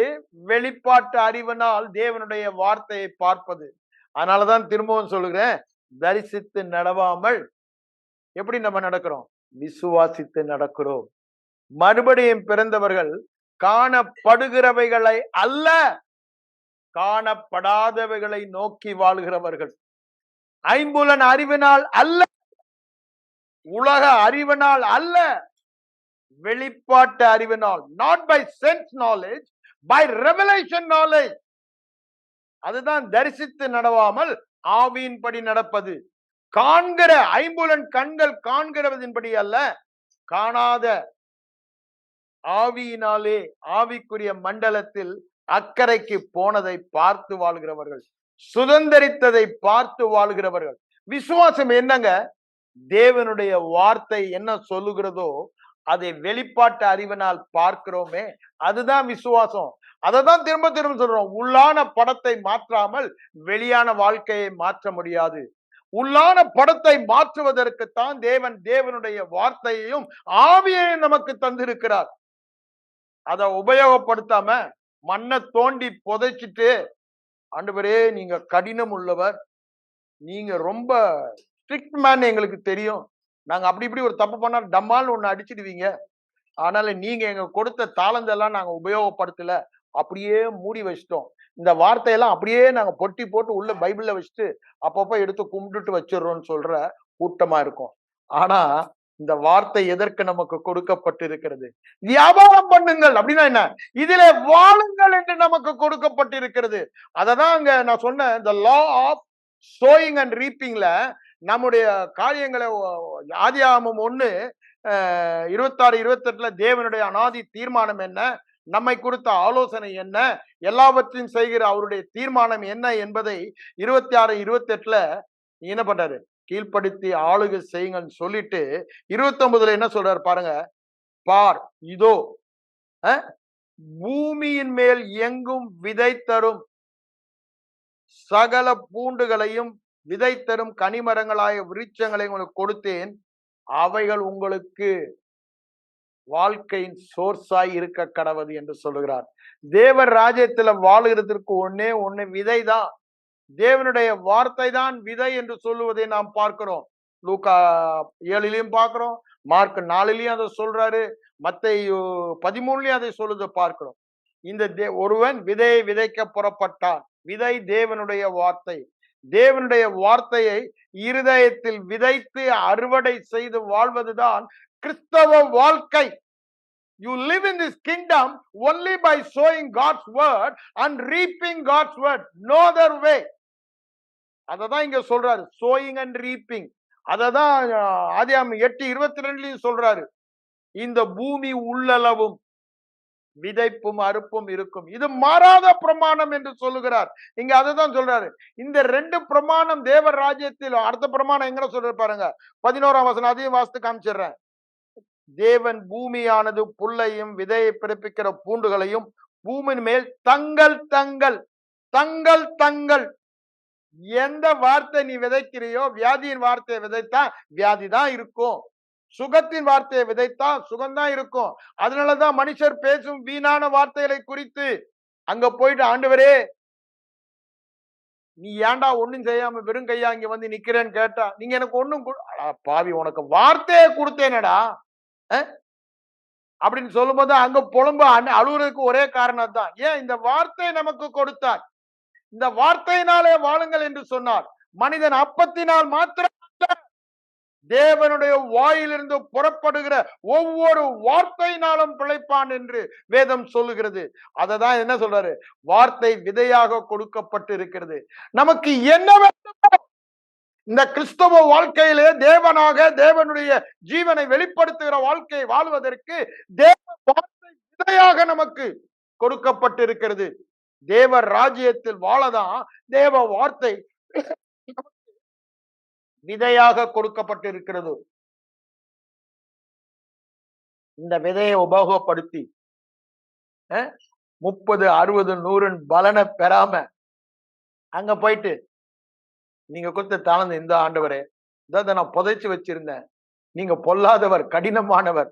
வெளிப்பாட்டு அறிவினால் தேவனுடைய வார்த்தையை பார்ப்பது. அதனாலதான் திரும்பவும் சொல்லுகிறேன், தரிசித்து நடவாமல் எப்படி நம்ம நடக்கிறோம்? விசுவாசித்து நடக்கிறோம். மறுபடியும் பிறந்தவர்கள் காணப்படுகிறவைகளை அல்ல, காணப்படாதவைகளை நோக்கி வாழ்கிறவர்கள். ஐம்புலன் அறிவினால் அல்ல, உலக அறிவினால் அல்ல, வெளிப்பாட்டு அறிவினால். Not by sense knowledge, by revelation knowledge. அதுதான் தரிசித்து நடவாமல் ஆவியின்படி நடப்பது. காண்கிற ஐம்புலன் கண்கள் காண்கிறதின்படி அல்ல, காணாத ஆவியினாலே ஆவிக்குரிய மண்டலத்தில் அக்கறைக்கு போனதை பார்த்து வாழ்கிறவர்கள், சுதந்திரித்ததை பார்த்து வாழ்கிறவர்கள். விசுவாசம் என்னங்க? தேவனுடைய வார்த்தை என்ன சொல்லுகிறதோ அதை வெளிப்பாட்டு அறிவினால் பார்க்கிறோமே, அதுதான் விசுவாசம். அததான் திரும்ப திரும்ப சொல்றோம். உள்ளான படத்தை மாற்றாமல் வெளியான வாழ்க்கையை மாற்ற முடியாது. உள்ளான படத்தை மாற்றுவதற்குத்தான் தேவன் தேவனுடைய வார்த்தையையும் ஆவியையும் நமக்கு தந்திருக்கிறார். அதை உபயோகப்படுத்தாம மண்ணை தோண்டி புதைச்சிட்டு, ஆண்டவரே நீங்க கடினம் உள்ளவர், நீங்க ரொம்ப ஸ்ட்ரிக்ட் மேன், எங்களுக்கு தெரியும், நாங்க அப்படி இப்படி ஒரு தப்பு பண்ணா டம்மால்னு ஒண்ணு அடிச்சிடுவீங்க, அதனால நீங்க எங்க கொடுத்த தாளந்தெல்லாம் நாங்க உபயோகப்படுத்தல, அப்படியே மூடி வச்சிட்டோம். இந்த வார்த்தையெல்லாம் அப்படியே நாங்க பொட்டி போட்டு உள்ள பைபிள்ல வச்சுட்டு அப்பப்ப எடுத்து கும்பிட்டுட்டு வச்சிடறோம்னு சொல்ற கூட்டமா இருக்கும். ஆனா இந்த வார்த்தை எதற்கு நமக்கு கொடுக்கப்பட்டிருக்கிறது? வியாபாரம் பண்ணுங்கள் அப்படின்னா என்ன? இதிலே வாழுங்கள் என்று நமக்கு கொடுக்கப்பட்டிருக்கிறது. அததான் அங்க நான் சொன்னேன், இந்த லா ஆஃப் சோயிங் அண்ட் ரீப்பிங்ல நம்முடைய காரியங்களை ஆதியாகமம் 1:26-28 தேவனுடைய அனாதி தீர்மானம் என்ன, நம்மை குறித்த ஆலோசனை என்ன, எல்லாவற்றையும் செய்கிற அவருடைய தீர்மானம் என்ன என்பதை 26-28 என்ன பண்றாரு? கீழ்ப்படுத்தி ஆளுகை செய்யுங்கன்னு சொல்லிட்டு 29 என்ன சொல்றாரு பாருங்க. பார், இதோ பூமியின் மேல் எங்கும் விதை தரும் சகல பூண்டுகளையும் விதை தரும் கனிமரங்களாய விருட்சங்களை உங்களுக்கு கொடுத்தேன், அவைகள் உங்களுக்கு வாழ்க்கையின் சோர்ஸாய் இருக்க கடவது என்று சொல்லுகிறார். தேவர் ராஜ்யத்துல வாழுகிறதுக்கு ஒண்ணு விதைதான். தேவனுடைய வார்த்தை தான் விதை என்று சொல்லுவதை நாம் பார்க்கிறோம். லூக்கா 7 பார்க்கிறோம், மார்க் 4லயும் அதை சொல்றாரு, மத்தேயு 13லயும் அதை சொல்லுது பார்க்கிறோம். இந்த ஒருவன் விதையை விதைக்க புறப்பட்டான். விதை தேவனுடைய வார்த்தை. தேவனுடைய வார்த்தையை இருதயத்தில் விதைத்து அறுவடை செய்து வாழ்வதுதான் கிறிஸ்தவ வாழ்க்கை. You live in this kingdom only by sowing God's word and reaping God's word. No other way. அததான் இங்க சொல்றாரு, sowing and reaping. அததான் ஆதியாகமம் 8:22லயும் சொல்றாரு, இந்த பூமி உள்ளளவும் விதைப்பும் அறுப்பும் இருக்கும். இது மாறாத பிரமாணம் என்று சொல்லுகிறார். இங்க அதுதான் சொல்றாரு. இந்த 2 பிரமாணம் தேவ ராஜ்யத்தில். அடுத்த பிரமாணம் எங்க சொல்ற பாருங்க, 11ஆம் வசனம். அதையும் வாசித்து காமிச்சிடுறேன். தேவன் பூமியானது புல்லையும் விதையை பிறப்பிக்கிற பூண்டுகளையும் பூமியின் மேல் தங்கள் தங்கள் தங்கள் தங்கள் எந்த வார்த்தை நீ விதைக்கிறியோ, வியாதியின் வார்த்தையை விதைத்தா வியாதி தான் இருக்கும், சுகத்தின் வார்த்தையை விதைத்தா சுகம்தான் இருக்கும். அதனாலதான் மனுஷர் பேசும் வீணான வார்த்தைகளை குறித்து அங்க போயிட்டு, ஆண்டவரே நீ ஏன்டா ஒண்ணும் செய்யாம வெறும் கையா இங்க வந்து நிக்கிறேன்னு கேட்டா, நீங்க எனக்கு ஒண்ணும் பாவி உனக்கு வார்த்தையை கொடுத்தேனடா அப்படின்னு சொல்லும் போது அங்க புலம்பு அழுகுறதுக்கு ஒரே காரணம் தான். ஏன்? இந்த வார்த்தை நமக்கு கொடுத்தார். இந்த வார்த்தையினாலே வாழுங்கள் என்று சொன்னார். மனிதன் அப்பத்தினால் மாத்திரம் தேவனுடைய வாயிலிருந்து புறப்படுகிற ஒவ்வொரு வார்த்தையினாலும் பிழைப்பான் என்று வேதம் சொல்லுகிறது. அததான் என்ன சொல்றாரு, வார்த்தை விதையாக கொடுக்கப்பட்டு இருக்கிறது. நமக்கு என்ன வேண்டுமோ இந்த கிறிஸ்தவ வாழ்க்கையிலே தேவனாக தேவனுடைய ஜீவனை வெளிப்படுத்துகிற வாழ்க்கையை வாழ்வதற்கு தேவ வார்த்தை விதையாக நமக்கு கொடுக்கப்பட்டிருக்கிறது. தேவ ராஜ்யத்தில் வாழதான் தேவ வார்த்தை விதையாக கொடுக்கப்பட்டிருக்கிறது. இந்த விதையை உபயோகப்படுத்தி 30, 60, 100 பலனை பெறாம அங்க போயிட்டு நீங்க கொடுத்த தாளந்து இந்த ஆண்டவரே இதை நான் புதைச்சு வச்சிருந்தேன், நீங்க பொல்லாதவர் கடினமானவர்,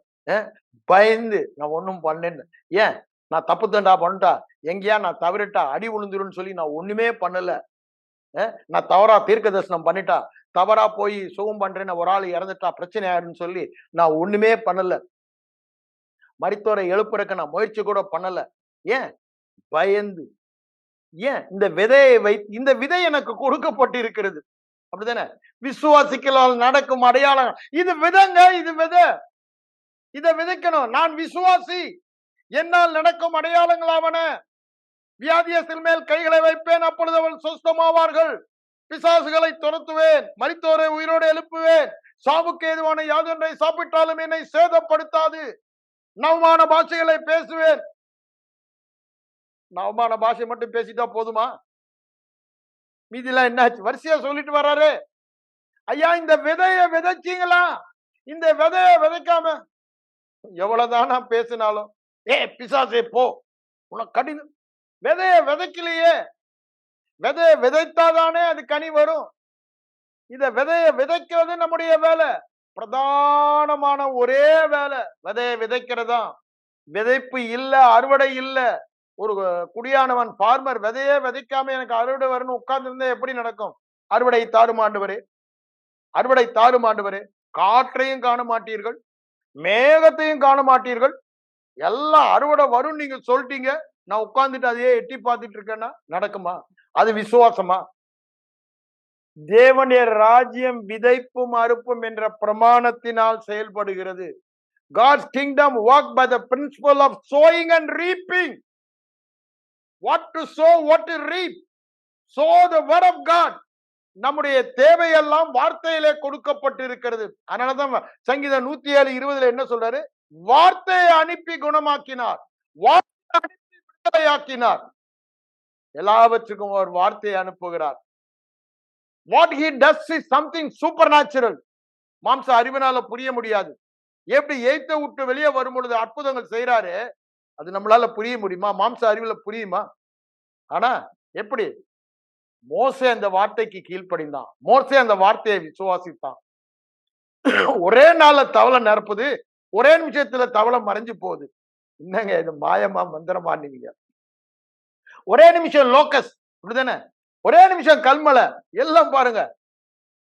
பயந்து நான் ஒன்னும் பண்ணேன்னு, ஏன் நான் தப்பு தண்டா பண்ணிட்டா, எங்கேயா நான் தவறிட்டா அடி விழுந்துருன்னு சொல்லி நான் ஒண்ணுமே பண்ணல, நான் தவறா தீர்க்க தரிசனம் பண்ணிட்டா, தவறா போய் சுகம் பண்றேன்னு ஒரு ஆள் இறந்துட்டா பிரச்சனை ஆயிடுன்னு சொல்லி நான் ஒண்ணுமே பண்ணல, மரித்தோரை எழுப்புறக்க நான் முயற்சி கூட பண்ணல, ஏன் பயந்து. ஏன்? இந்த விதையை இந்த விதை எனக்கு கொடுக்கப்பட்டிருக்கிறது. அப்படித்தானே? விசுவாசிக்கலால் நடக்கும் அடையாளம் இது விதைங்க, இது விதை, இதை விதைக்கணும். நான் விசுவாசி, என்னால் நடக்கும் அடையாளங்களாவன, வியாதியத்தின் மேல் கைகளை வைப்பேன், அப்பொழுது அவள் சுஸ்தமாவார்கள், பிசாசுகளை துரத்துவேன், மரித்தோரை உயிரோடு எழுப்புவேன், சாவுக்கு ஏதுவான யாதொன்றை சாப்பிட்டாலும் என்னை சேதப்படுத்தாது, நவமான பாஷைகளை பேசுவேன். நவமான பாஷை மட்டும் பேசிட்டா போதுமா? மீதிலாம் என்னாச்சு? வரிசையா சொல்லிட்டு வர்றாரு. ஐயா இந்த விதைய விதைச்சீங்களா? இந்த விதைய விதைக்காம எவ்வளவுதான் நான் பேசினாலும் பிசாசே போ உனக்கு கடினம். விதைய விதைக்கலையே, விதைய விதைத்தாதானே அது கனி வரும். இத விதைய விதைக்கிறது நம்முடைய வேலை, பிரதானமான ஒரே வேலை விதைய விதைக்கிறதா. விதைப்பு இல்ல, அறுவடை இல்ல. ஒரு குடியானவன் ஃபார்மர் விதையே விதைக்காம எனக்கு அறுவடை வரணும் உட்கார்ந்து இருந்தா எப்படி நடக்கும்? அறுவடை தாரும் ஆண்டவரே, அறுவடை தாரும் ஆண்டவரே. காற்றையும் காண மாட்டீர்கள், மேகத்தையும் காண மாட்டீர்கள், எல்லாம் அறுவடை வரும் நீங்க சொல்லிட்டீங்க, நான் உட்கார்ந்துட்டு அதையே எட்டி பார்த்துட்டு இருக்கேன்னா நடக்குமா? அது விசுவாசமா? தேவனுடைய ராஜ்யம் விதைப்பும் அறுப்பும் என்ற பிரமாணத்தினால் செயல்படுகிறது. God's kingdom work by the principle of sowing and reaping. What to sow, what to reap. Sow the word of God. நம்முடைய தேவையெல்லாம் வார்த்தையிலே கொடுக்கப்பட்டிருக்கிறது. அதனாலதான் சங்கீதம் 107:20 என்ன சொல்றாரு? வார்த்தையை அனுப்பி குணமாக்கினார், வார்த்தையை அனுப்பி விடுதலையாக்கினார். எல்லாவற்றுக்கும் ஒரு வார்த்தையை அனுப்புகிறார். What he does is something supernatural. மாம்ச அறிவினால புரிய முடியாது. எப்படி எய்த்த விட்டு வெளியே வரும் பொழுது அற்புதங்கள் செய்யறாரு, அது நம்மளால புரிய முடியுமா? மாம்ச அறிவுல புரியுமா? ஆனா எப்படி? மோசே அந்த வார்த்தைக்கு கீழ்ப்படிந்தான், மோசே அந்த வார்த்தையை விசுவாசித்தான். ஒரே நாள்ல தவளை நிரப்புது, ஒரே நிமிஷத்துல தவளை மறைஞ்சு போகுது. என்னங்க இது மாயமா மந்திரமா? நீங்க ஒரே நிமிஷம் லோக்கஸ், அப்படிதானே? ஒரே நிமிஷம் கல்மலை, எல்லாம் பாருங்க,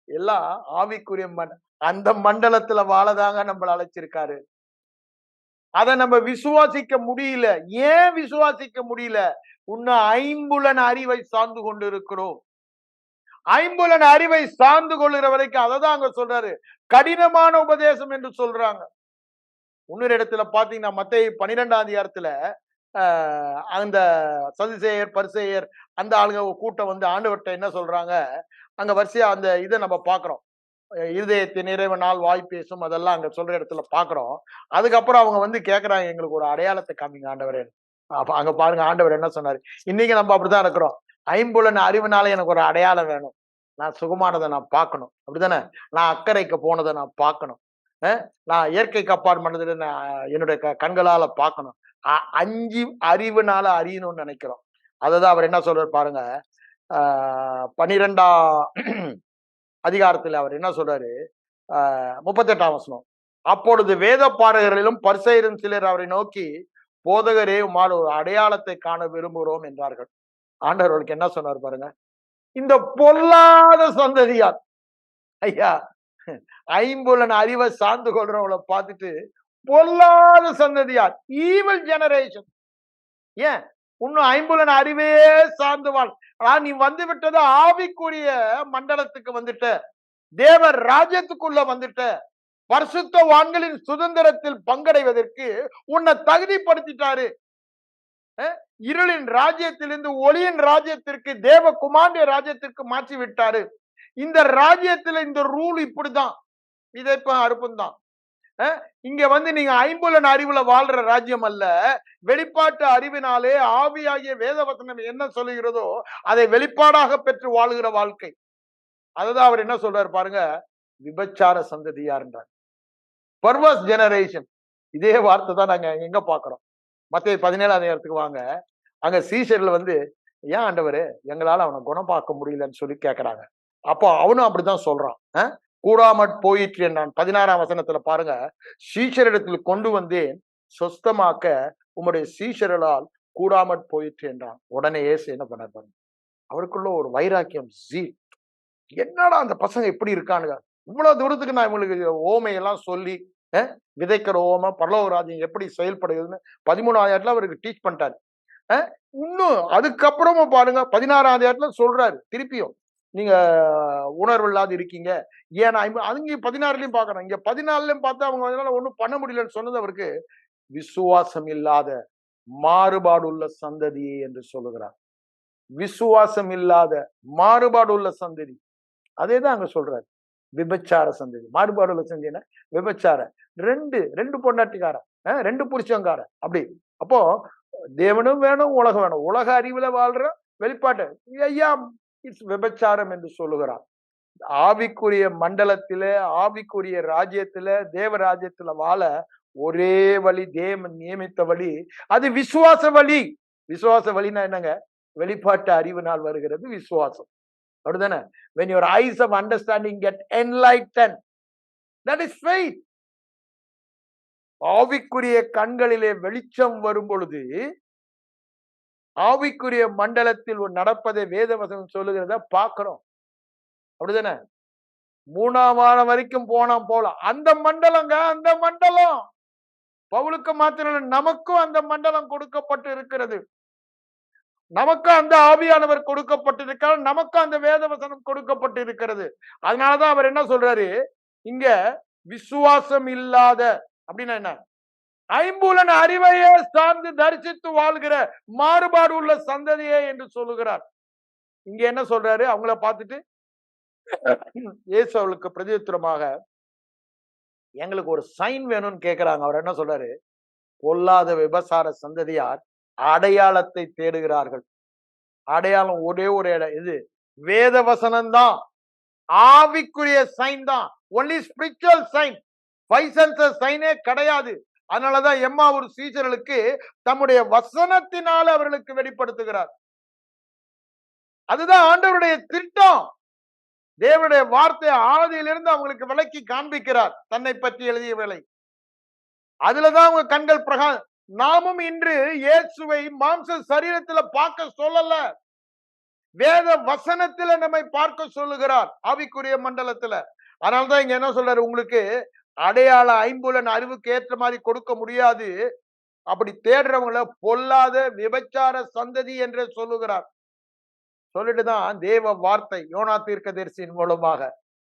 எல்லாம் ஆவிக்குரிய அந்த மண்டலத்துல வாழதாங்க நம்மள அழைச்சிருக்காரு. அதை நம்ம விசுவாசிக்க முடியல. ஏன் விசுவாசிக்க முடியல? இன்னும் ஐம்புலன் அறிவை சார்ந்து கொண்டு இருக்கிறோம். ஐம்புலன் அறிவை சார்ந்து கொள்ளுகிற வரைக்கும் அததான் அங்க சொல்றாரு, கடினமான உபதேசம் என்று சொல்றாங்க. இன்னொரு இடத்துல பாத்தீங்கன்னா மத்தேயு 12ஆம் அதிகாரத்துல அந்த சதுசேயர் பரிசேயர் அந்த ஆளுங்க கூட்டம் வந்து ஆண்டவர்கிட்ட என்ன சொல்றாங்க, அங்க வரிசையா அந்த இதை நம்ம பாக்குறோம். இருதயத்தின் நிறைவனால் வாய் பேசும், அதெல்லாம் அங்க சொல்ற இடத்துல பாக்குறோம். அதுக்கப்புறம் அவங்க வந்து கேக்குறாங்க, எங்களுக்கு ஒரு அடையாளத்தை காமிங்க ஆண்டவரே. அப்ப அங்க பாருங்க ஆண்டவர் என்ன சொன்னாரு. இன்னைக்கு நம்ம அப்படித்தான் இருக்கிறோம். ஐம்புலன் அறிவுனால எனக்கு ஒரு அடையாளம் வேணும். நான் சுகமானதை நான் பார்க்கணும், அப்படித்தானே? நான் அக்கறைக்கு போனதை நான் பார்க்கணும். நான் இயற்கைக்கு அப்பாற்பட்டது நான் என்னுடைய கண்களால பார்க்கணும். 5 அறிவுனால அறியணும்னு நினைக்கிறோம். அததான் அவர் என்ன சொல்றாரு பாருங்க. 12ஆம் அதிகாரத்தில் அவர் என்ன சொல்றாரு, 38ஆம் வசனம். அப்பொழுது வேத பாரகர்களிலும் பரிசேயரும் சிலர் அவரை நோக்கி, போதகரே உம்மால் ஒரு அடையாளத்தை காண விரும்புகிறோம் என்றார்கள். ஆண்டவர் அவருக்கு என்ன சொன்னார் பாருங்க, இந்த பொல்லாத சந்ததியார். ஐயா, ஐம்புலன் அறிவை சார்ந்து கொள்றவங்களை பார்த்துட்டு பொல்லாத சந்ததியார், ஈவில் ஜெனரேஷன். ஏன் இன்னும் ஐம்புலன் அறிவே சார்ந்து வாழ். நீ வந்து விட்டது ஆவிக்குரிய மண்டலத்துக்கு வந்துட்ட, தேவர் ராஜ்யத்துக்குள்ள வந்துட்ட, பரிசுத்தவான்களின் சுதந்திரத்தில் பங்கடைவதற்கு உன்னை தகுதிப்படுத்திட்டாரு. இருளின் ராஜ்யத்திலிருந்து ஒளியின் ராஜ்யத்திற்கு, தேவகுமாரிய ராஜ்யத்திற்கு மாற்றி விட்டாரு. இந்த ராஜ்யத்துல இந்த ரூல் இப்படிதான், விதைப்பு அறுப்பும். இங்க வந்து நீங்க ஐம்புலன் அறிவுல வாழ்ற ராஜ்யம் அல்ல, வெளிப்பாட்டு அறிவினாலே ஆவியாகிய வேதவசனம் என்ன சொல்லுகிறதோ அதை வெளிப்பாடாக பெற்று வாழ்கிற வாழ்க்கை. அதுதான் அவர் என்ன சொல்றாரு பாருங்க, விபச்சார சந்ததியார்ன்றார், பர்வர்ஸ் ஜெனரேஷன். இதே வார்த்தை தான் நாங்க எங்க பாக்குறோம். மத்தேயு 17ஆம் அதிகாரத்துக்கு வாங்க. அங்க சீஷர்ல வந்து, ஏன் ஆண்டவரே எங்களால அவனை குணம் பார்க்க முடியலன்னு சொல்லி கேக்குறாங்க. அப்போ அவனும் அப்படிதான் சொல்றான், கூடாமற் போயிற்று நான். 16ஆம் வசனத்துல பாருங்க, சீஷரிடத்தில் கொண்டு வந்தேன், சொஸ்தமாக்க உம்முடைய சீஷர்களால் கூடாமற் போயிற்று என்றான். உடனே இயேசு என்ன பண்ணார் பாருங்க, அவருக்குள்ள ஒரு வைராக்கியம், என்னடா அந்த பசங்க எப்படி இருக்கானுங்க, இவ்வளவு தூரத்துக்கு நான் இவங்களுக்கு ஓமையெல்லாம் சொல்லி விதைக்கிற ஓமை பரலோக ராஜ்யம் எப்படி செயல்படுகிறதுன்னு 13ஆம் அதிகாரத்துல அவருக்கு டீச் பண்ணிட்டாரு. இன்னும் அதுக்கப்புறமும் பாருங்க 16ஆம் அதிகாரத்துல சொல்றாரு திருப்பியும், நீங்க உணர்வு இல்லாத இருக்கீங்க. ஏன்னா அங்க 16லயும் பாக்குறோம், இங்க 14லயும் பார்த்தா அவங்க ஒண்ணும் பண்ண முடியலன்னு சொன்னது அவருக்கு விசுவாசம் இல்லாத மாறுபாடு உள்ள சந்ததி என்று சொல்லுகிறார். விசுவாசம் இல்லாத மாறுபாடு உள்ள சந்ததி, அதேதான் அங்க சொல்றாரு. விபச்சார சந்ததி, மாறுபாடு உள்ள சந்ததினா விபச்சார, ரெண்டு பொண்டாட்டிக்காரன், 2 புருஷங்காரன் அப்படி. அப்போ தேவனும் வேணும், உலகம் வேணும். உலக அறிவுல வாழ்ற வெளிப்பாட்டு ஐயா விபச்சாரம் என்று சொல்லுகிறார். ஆவிக்குரிய மண்டலத்தில, ஆவிக்குரிய ராஜ்யத்துல, தேவ ராஜ்யத்துல வாழ ஒரே வழி, தேவன் நியமித்த வழி, அது விசுவாச வழி. விசுவாச வழினா என்னங்க, வெளிப்பாட்டு அறிவினால் வருகிறது விசுவாசம், அப்படிதானே? when your eyes of understanding get enlightened, that is faith. ஆவிக்குரிய கண்களிலே வெளிச்சம் வரும் பொழுது, ஆவிக்குரிய மண்டலத்தில் நடப்பதை வேதவசனம் சொல்லுகிறத பார்க்கிறோம், அப்படிதானே? 3ஆம் வாரம் வரைக்கும் போலாம். அந்த மண்டலங்க, அந்த மண்டலம் பவுலுக்கு மாத்திரம், நமக்கும் அந்த மண்டலம் கொடுக்கப்பட்டு இருக்கிறது. நமக்கு அந்த ஆவியானவர் கொடுக்கப்பட்டிருக்கிறார், நமக்கு அந்த வேதவசனம் கொடுக்கப்பட்டு இருக்கிறது. அதனாலதான் அவர் என்ன சொல்றாரு இங்க, விசுவாசம் இல்லாத அப்படின்னா என்ன, ஐம்புலன் அறிவையே சார்ந்து தரிசித்து வாழ்கிற மாறுபாடு உள்ள சந்ததியே என்று சொல்லுகிறார். இங்க என்ன சொல்றாரு, அவங்கள பார்த்துட்டு இயேசு அவளுக்கு பிரதியுத்தரமாக, எங்களுக்கு ஒரு சைன் வேணும்னு கேட்கிறாங்க. அவர் என்ன சொல்றாரு, பொல்லாத விபசார சந்ததியார் அடையாளத்தை தேடுகிறார்கள். அடையாளம் ஒரே ஒரு இடம், இது வேத வசனம் தான், ஆவிக்குரிய சைன் தான், ஒன்லி ஸ்பிரிச்சுவல் சைன். 5 சென்சஸ் சைனே கிடையாது. அதனாலதான் எம்மா ஒரு சீஷர்களுக்கு தம்முடைய வசனத்தினால அவர்களுக்கு வெளிப்படுத்துகிறார். அதுதான் ஆண்டவருடைய திட்டம். தேவனுடைய வார்த்தை ஆதியிலிருந்து அவங்களுக்கு விளக்கி காண்பிக்கிறார், தன்னை பற்றி எழுதியவர்களை. அதுலதான் அவங்க கண்கள் நாமும் இன்று இயேசுவை மாம்ச சரீரத்துல பார்க்க சொல்லல, வேத வசனத்துல நம்மை பார்க்க சொல்லுகிறார். ஆவிக்குரிய மண்டலத்துல அதனாலதான் இங்க என்ன சொல்றாரு, உங்களுக்கு அடையாள ஐம்புலன் அறிவுக்கு ஏற்ற மாதிரி கொடுக்க முடியாது. அப்படி தேடுறவங்கள பொல்லாத விபச்சார சந்ததி என்று சொல்லுகிறார். சொல்லிட்டுதான் தேவ வார்த்தை யோனா தீர்க்கதரிசியின் மூலமாக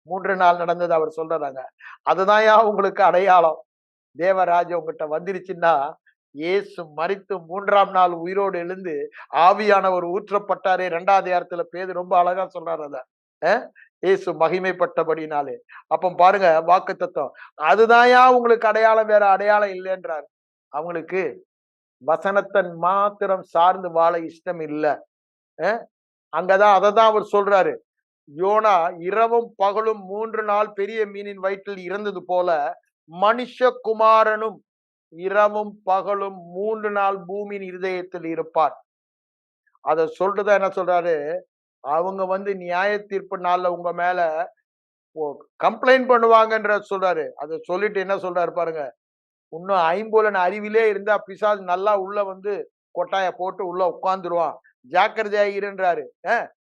3 நாள் நடந்தது அவர் சொல்றாங்க. அதுதான் உங்களுக்கு அடையாளம். தேவராஜ்யம் உங்ககிட்ட வந்துருச்சுன்னா, இயேசு மரித்து 3ஆம் நாள் உயிரோடு எழுந்து ஆவியானவர் ஊற்றப்பட்டாரே. 2வது அதிகாரத்துல பேதுரு ரொம்ப அழகா சொல்றாரு அத. இயேசு மகிமைப்பட்டபடினாலே. அப்ப பாருங்க வாக்குத்தத்தம். அதுதான் உங்களுக்கு அடையாளம், வேற அடையாளம் இல்லைன்றாரு. அவங்களுக்கு வசனத்தன் மாத்திரம் சார்ந்து வாழ இஷ்டம் இல்ல. அங்கதான் அததான் அவர் சொல்றாரு. யோனா இரவும் பகலும் 3 நாள் பெரிய மீனின் வயிற்றில் இருந்தது போல மனுஷகுமாரனும் இரவும் பகலும் 3 நாள் பூமியின் இருதயத்தில் இருப்பார். அத சொல்றதா என்ன சொல்றாரு, அவங்க நியாய தீர்ப்பு நாள்ல உங்க மேல கம்ப்ளைண்ட் பண்ணுவாங்கன்ற சொல்றாரு. அத சொல்லிட்டு என்ன சொல்றாரு பாருங்க, இன்னும் ஐம்புலன் அறிவிலே இருந்தா பிசாசு நல்லா உள்ள கொட்டாய போட்டு உள்ள உட்கார்ந்துருவான், ஜாக்கிரதையா இருன்றாரு.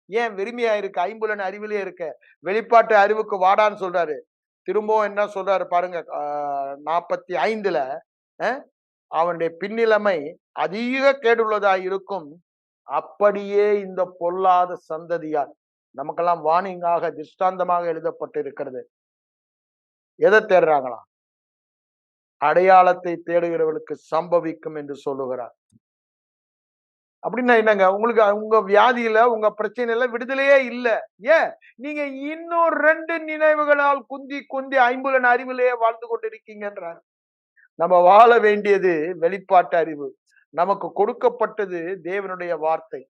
ஏன் வெறுமையா இருக்கு, ஐம்புலன் அறிவிலே இருக்க, வெளிப்பாட்டு அறிவுக்கு வாடான்னு சொல்றாரு. திரும்பவும் என்ன சொல்றாரு பாருங்க, 45ல அவனுடைய பின்னிலைமை அதிக கேடுள்ளதா இருக்கும். அப்படியே இந்த பொல்லாத சந்ததியார், நமக்கெல்லாம் வார்னிங்காக திருஷ்டாந்தமாக எழுதப்பட்டு இருக்கிறது. எதை தேடுறாங்களா? அடையாளத்தை தேடுகிறவர்களுக்கு சம்பவிக்கும் என்று சொல்லுகிறார். அப்படின்னா என்னங்க, உங்களுக்கு உங்க வியாதியில உங்க பிரச்சனையில விடுதலையே இல்ல. ஏன் நீங்க இன்னும் 2 நினைவுகளால் குந்தி குந்தி ஐம்புலன் அறிவிலேயே வாழ்ந்து கொண்டிருக்கீங்கன்றார். நம்ம வாழ வேண்டியது வெளிப்பாட்டு அறிவு. நமக்கு கொடுக்கப்பட்டது தேவனுடைய வார்த்தை.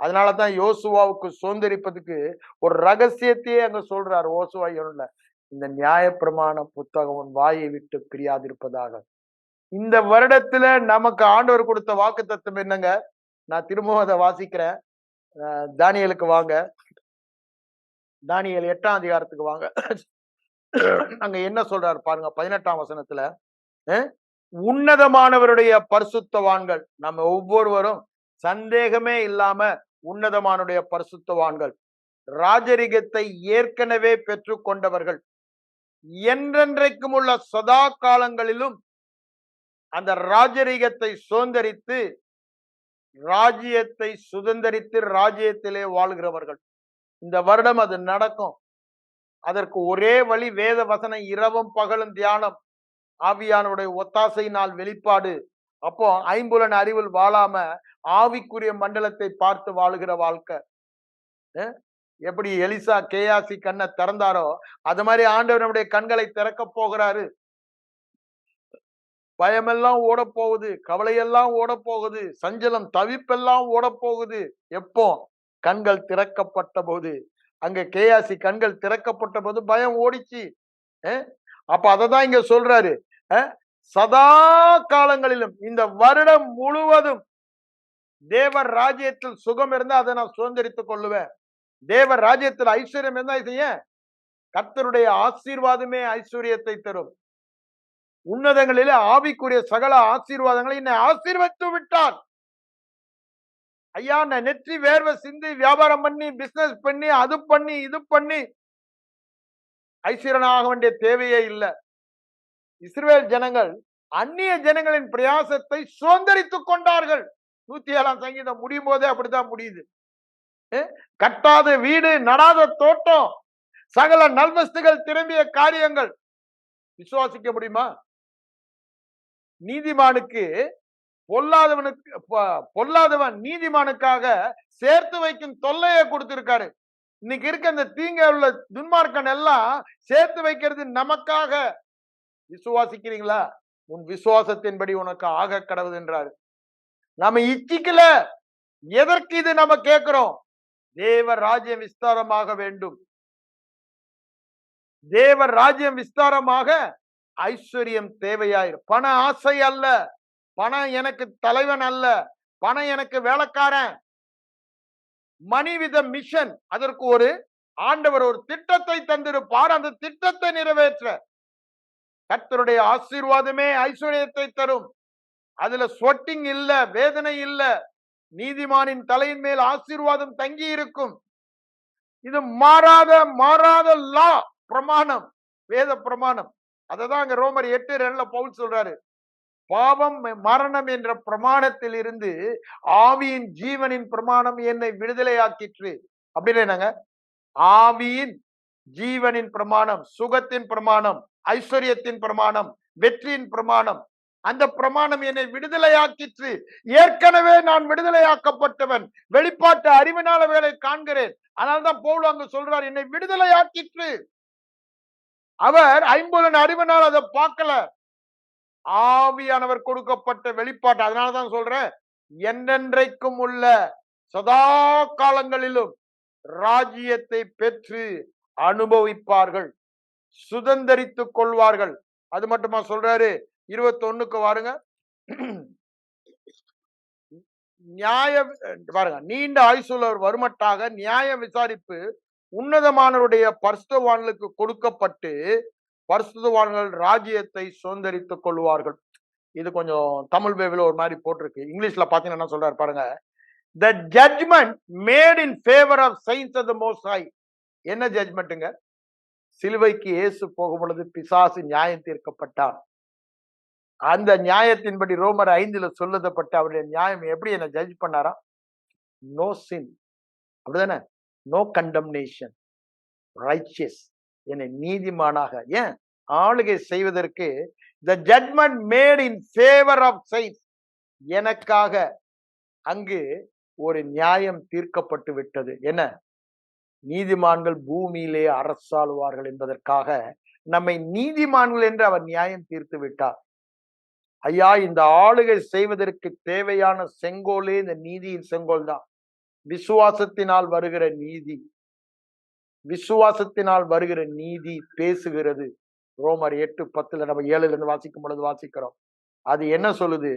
அதனாலதான் யோசுவாவுக்கு சுதந்திரிப்பதுக்கு ஒரு ரகசியத்தையே அங்க சொல்றாரு. யோசுவா 1ல இந்த நியாயப்பிரமாண புத்தகம் உன் வாயை விட்டு பிரியாதிருப்பதாக. இந்த வருடத்துல நமக்கு ஆண்டவர் கொடுத்த வாக்கு தத்துவம் என்னங்க? நான் திரும்பவும் அதை வாசிக்கிறேன். தானியேலுக்கு வாங்க, தானியேல் 8ஆம் அதிகாரத்துக்கு வாங்க. அங்க என்ன சொல்றாரு பாருங்க, 18ஆம் வசனத்துல, உன்னதமானவருடைய பரிசுத்தவான்கள், நம்ம ஒவ்வொருவரும் சந்தேகமே இல்லாம உன்னதமானுடைய பரிசுத்தவான்கள், ராஜரிகத்தை ஏற்கனவே பெற்று கொண்டவர்கள், என்றென்றைக்கும் உள்ள சதா காலங்களிலும் அந்த ராஜரிகத்தை சுதந்திரித்து ராஜ்யத்தை சுதந்திரித்து ராஜ்யத்திலே வாழ்கிறவர்கள். இந்த வருடம் அது நடக்கும். அதற்கு ஒரே வழி வேத வசனம், இரவும் பகலும் தியானம், ஆவியானுடைய ஒத்தாசையினால் வெளிப்பாடு. அப்போ ஐம்புலன் அறிவில் வாழாம ஆவிக்குரிய மண்டலத்தை பார்த்து வாழுகிற வாழ்க்கை. எப்படி எலிசா கேயாசி கண்ணை திறந்தாரோ அது மாதிரி ஆண்டவர் நம்முடைய கண்களை திறக்க போகிறாரு. பயமெல்லாம் ஓட போகுது, கவலையெல்லாம் ஓட போகுது, சஞ்சலம் தவிப்பெல்லாம் ஓட போகுது. எப்போ? கண்கள் திறக்கப்பட்ட போது. அங்க கேயாசி கண்கள் திறக்கப்பட்ட போது பயம் ஓடிச்சு. அப்ப அததான் இங்க சொல்றாரு, சதா காலங்களிலும் இந்த வருடம் முழுவதும் தேவர் ராஜ்யத்தில் சுகம் இருந்தா அதை நான் சுதந்திரித்துக் கொள்ளுவேன். தேவர் ராஜ்யத்தில் ஐஸ்வர்யம் இருந்தா செய்ய, கர்த்தருடைய ஆசீர்வாதமே ஐஸ்வர்யத்தை தரும். உன்னதங்களிலே ஆவிக்குரிய சகல ஆசீர்வாதங்களை என்னை ஆசீர்வதித்து விட்டார். ஐயா, நான் நெற்றி வேர்வை சிந்தி வியாபாரம் பண்ணி பிசினஸ் பண்ணி அது பண்ணி இது பண்ணி ஐஸ்வர்யனாக வேண்டிய தேவையே இல்லை. இஸ்ரவேல் ஜனங்கள் அந்நிய ஜனங்களின் பிரயாசத்தை சுதந்திரித்துக் கொண்டார்கள். 107ஆம் சங்கீதம் முடியும் போதே அப்படித்தான் முடியுது. கட்டாத வீடு, நடாத தோட்டம், சகல நல்வஸ்துகள் திரும்பிய காரியங்கள். விசுவாசிக்க முடியுமா? நீதிமானுக்கு பொல்லாதவன் நீதிமானுக்காக சேர்த்து வைக்கும் தொல்லையை கொடுத்திருக்காரு. இன்னைக்கு இருக்க அந்த தீங்க உள்ள துன்மார்க்கன் எல்லாம் சேர்த்து வைக்கிறது நமக்காக. விசுவாசிக்கிறீங்களா? உன் விசுவாசத்தின்படி உனக்கு ஆக கடவுது என்றாரு. நாம இச்சிக்கல. எதற்கு இது நம்ம கேட்கிறோம்? தேவ ராஜ்யம் விஸ்தாரமாக வேண்டும். தேவ ராஜ்யம் விஸ்தாரமாக ஐஸ்வர்யம் தேவையாயிரும். பண ஆசை அல்ல, பணம் எனக்கு தலைவன் அல்ல, பணம் எனக்கு வேலைக்காரன். Money with mission. அதற்கு ஒரு ஆண்டவர் ஒரு திட்டத்தை தந்திருப்பார். அந்த திட்டத்தை நிறைவேற்ற கர்த்தருடைய ஆசீர்வாதமே ஐஸ்வர்யத்தை தரும். அதுல ஸ்வெட்டிங் இல்ல, வேதனை இல்ல. நீதிமானின் தலையின் மேல் ஆசீர்வாதம் தங்கி இருக்கும். இது மாறாத லா, பிரமாணம். வேத பிரமாணம். அததான் அங்க ரோமர் 8:2 பவுல் சொல்றாரு, பாவம் மரணம் என்ற பிரமாணத்தில் இருந்து ஆவியின் ஜீவனின் பிரமாணம் என்னை விடுதலையாக்கிற்று. அப்படின்னு என்னங்க? ஆவியின் ஜீவனின் பிரமாணம், சுகத்தின் பிரமாணம், ஐஸ்வர்யத்தின் பிரமாணம், வெற்றியின் பிரமாணம், அந்த பிரமாணம் என்னை விடுதலையாக்கிற்று. ஏற்கனவே நான் விடுதலையாக்கப்பட்டவன், வெளிப்பாட்டு அறிவினால வேலை காண்கிறேன். அதனால்தான் பவுல் அங்கு சொல்றார், என்னை விடுதலையாக்கிற்று. அவர் ஐம்பொலன் அறிவினால் அதை பார்க்கல, ஆவியானவர் கொடுக்கப்பட்ட வெளிப்பாட்டு. அதனாலதான் சொல்றேன், என்றென்றைக்கும் உள்ள சதா காலங்களிலும் ராஜ்யத்தை பெற்று அனுபவிப்பார்கள், சுதந்தரித்துக் கொள்வார்கள். அது மட்டுமா சொல்றாரு? 21க்கு வாருங்க. நியாய பாருங்க, நீண்ட ஆயுசுள்ளவர் வருமட்டாக நியாய விசாரிப்பு உன்னதமானவருடைய பரிசுத்தவான்களுக்கு கொடுக்கப்பட்டு பரிசுத்தவான்கள் ராஜ்யத்தை சுதந்தரித்துக் கொள்வார்கள். இது கொஞ்சம் தமிழ் பைபிள்ல ஒரு மாதிரி போட்டிருக்கு. இங்கிலீஷ்ல பாத்தீங்கன்னா என்ன சொல்றாரு பாருங்க, the judgment made in favor of saints of the most high. என்ன ஜட்ஜ்மெண்ட்டுங்க? சிலுவைக்கு இயேசு போகும் பொழுது பிசாசு நியாயம் தீர்க்கப்பட்டான். அந்த நியாயத்தின்படி ரோமர் 5 சொல்லப்பட்ட அவருடைய நியாயம் எப்படி என்ன ஜட்ஜ் பண்ணாரா? நோ சின், அப்படிதானே? நோ கண்டம்னேஷன், ரைச்சியஸ், என்னை நீதிமானாக ஏன் ஆளுகை செய்வதற்கு the judgment made in favor of saints, எனக்காக அங்கு ஒரு நியாயம் தீர்க்கப்பட்டு விட்டது. என்ன? நீதிமான்கள் பூமியிலே அரசாளுவார்கள் என்பதற்காக நம்மை நீதிமான்கள் என்று அவர் நியாயம் தீர்த்து விட்டார். ஐயா, இந்த ஆளுகை செய்வதற்கு தேவையான செங்கோலே இந்த நீதியின் செங்கோல் தான். விசுவாசத்தினால் வருகிற நீதி, விசுவாசத்தினால் வருகிற நீதி பேசுகிறது. ரோமர் 8:10 நம்ம 7 வாசிக்கும் பொழுது வாசிக்கிறோம். அது என்ன சொல்லுது?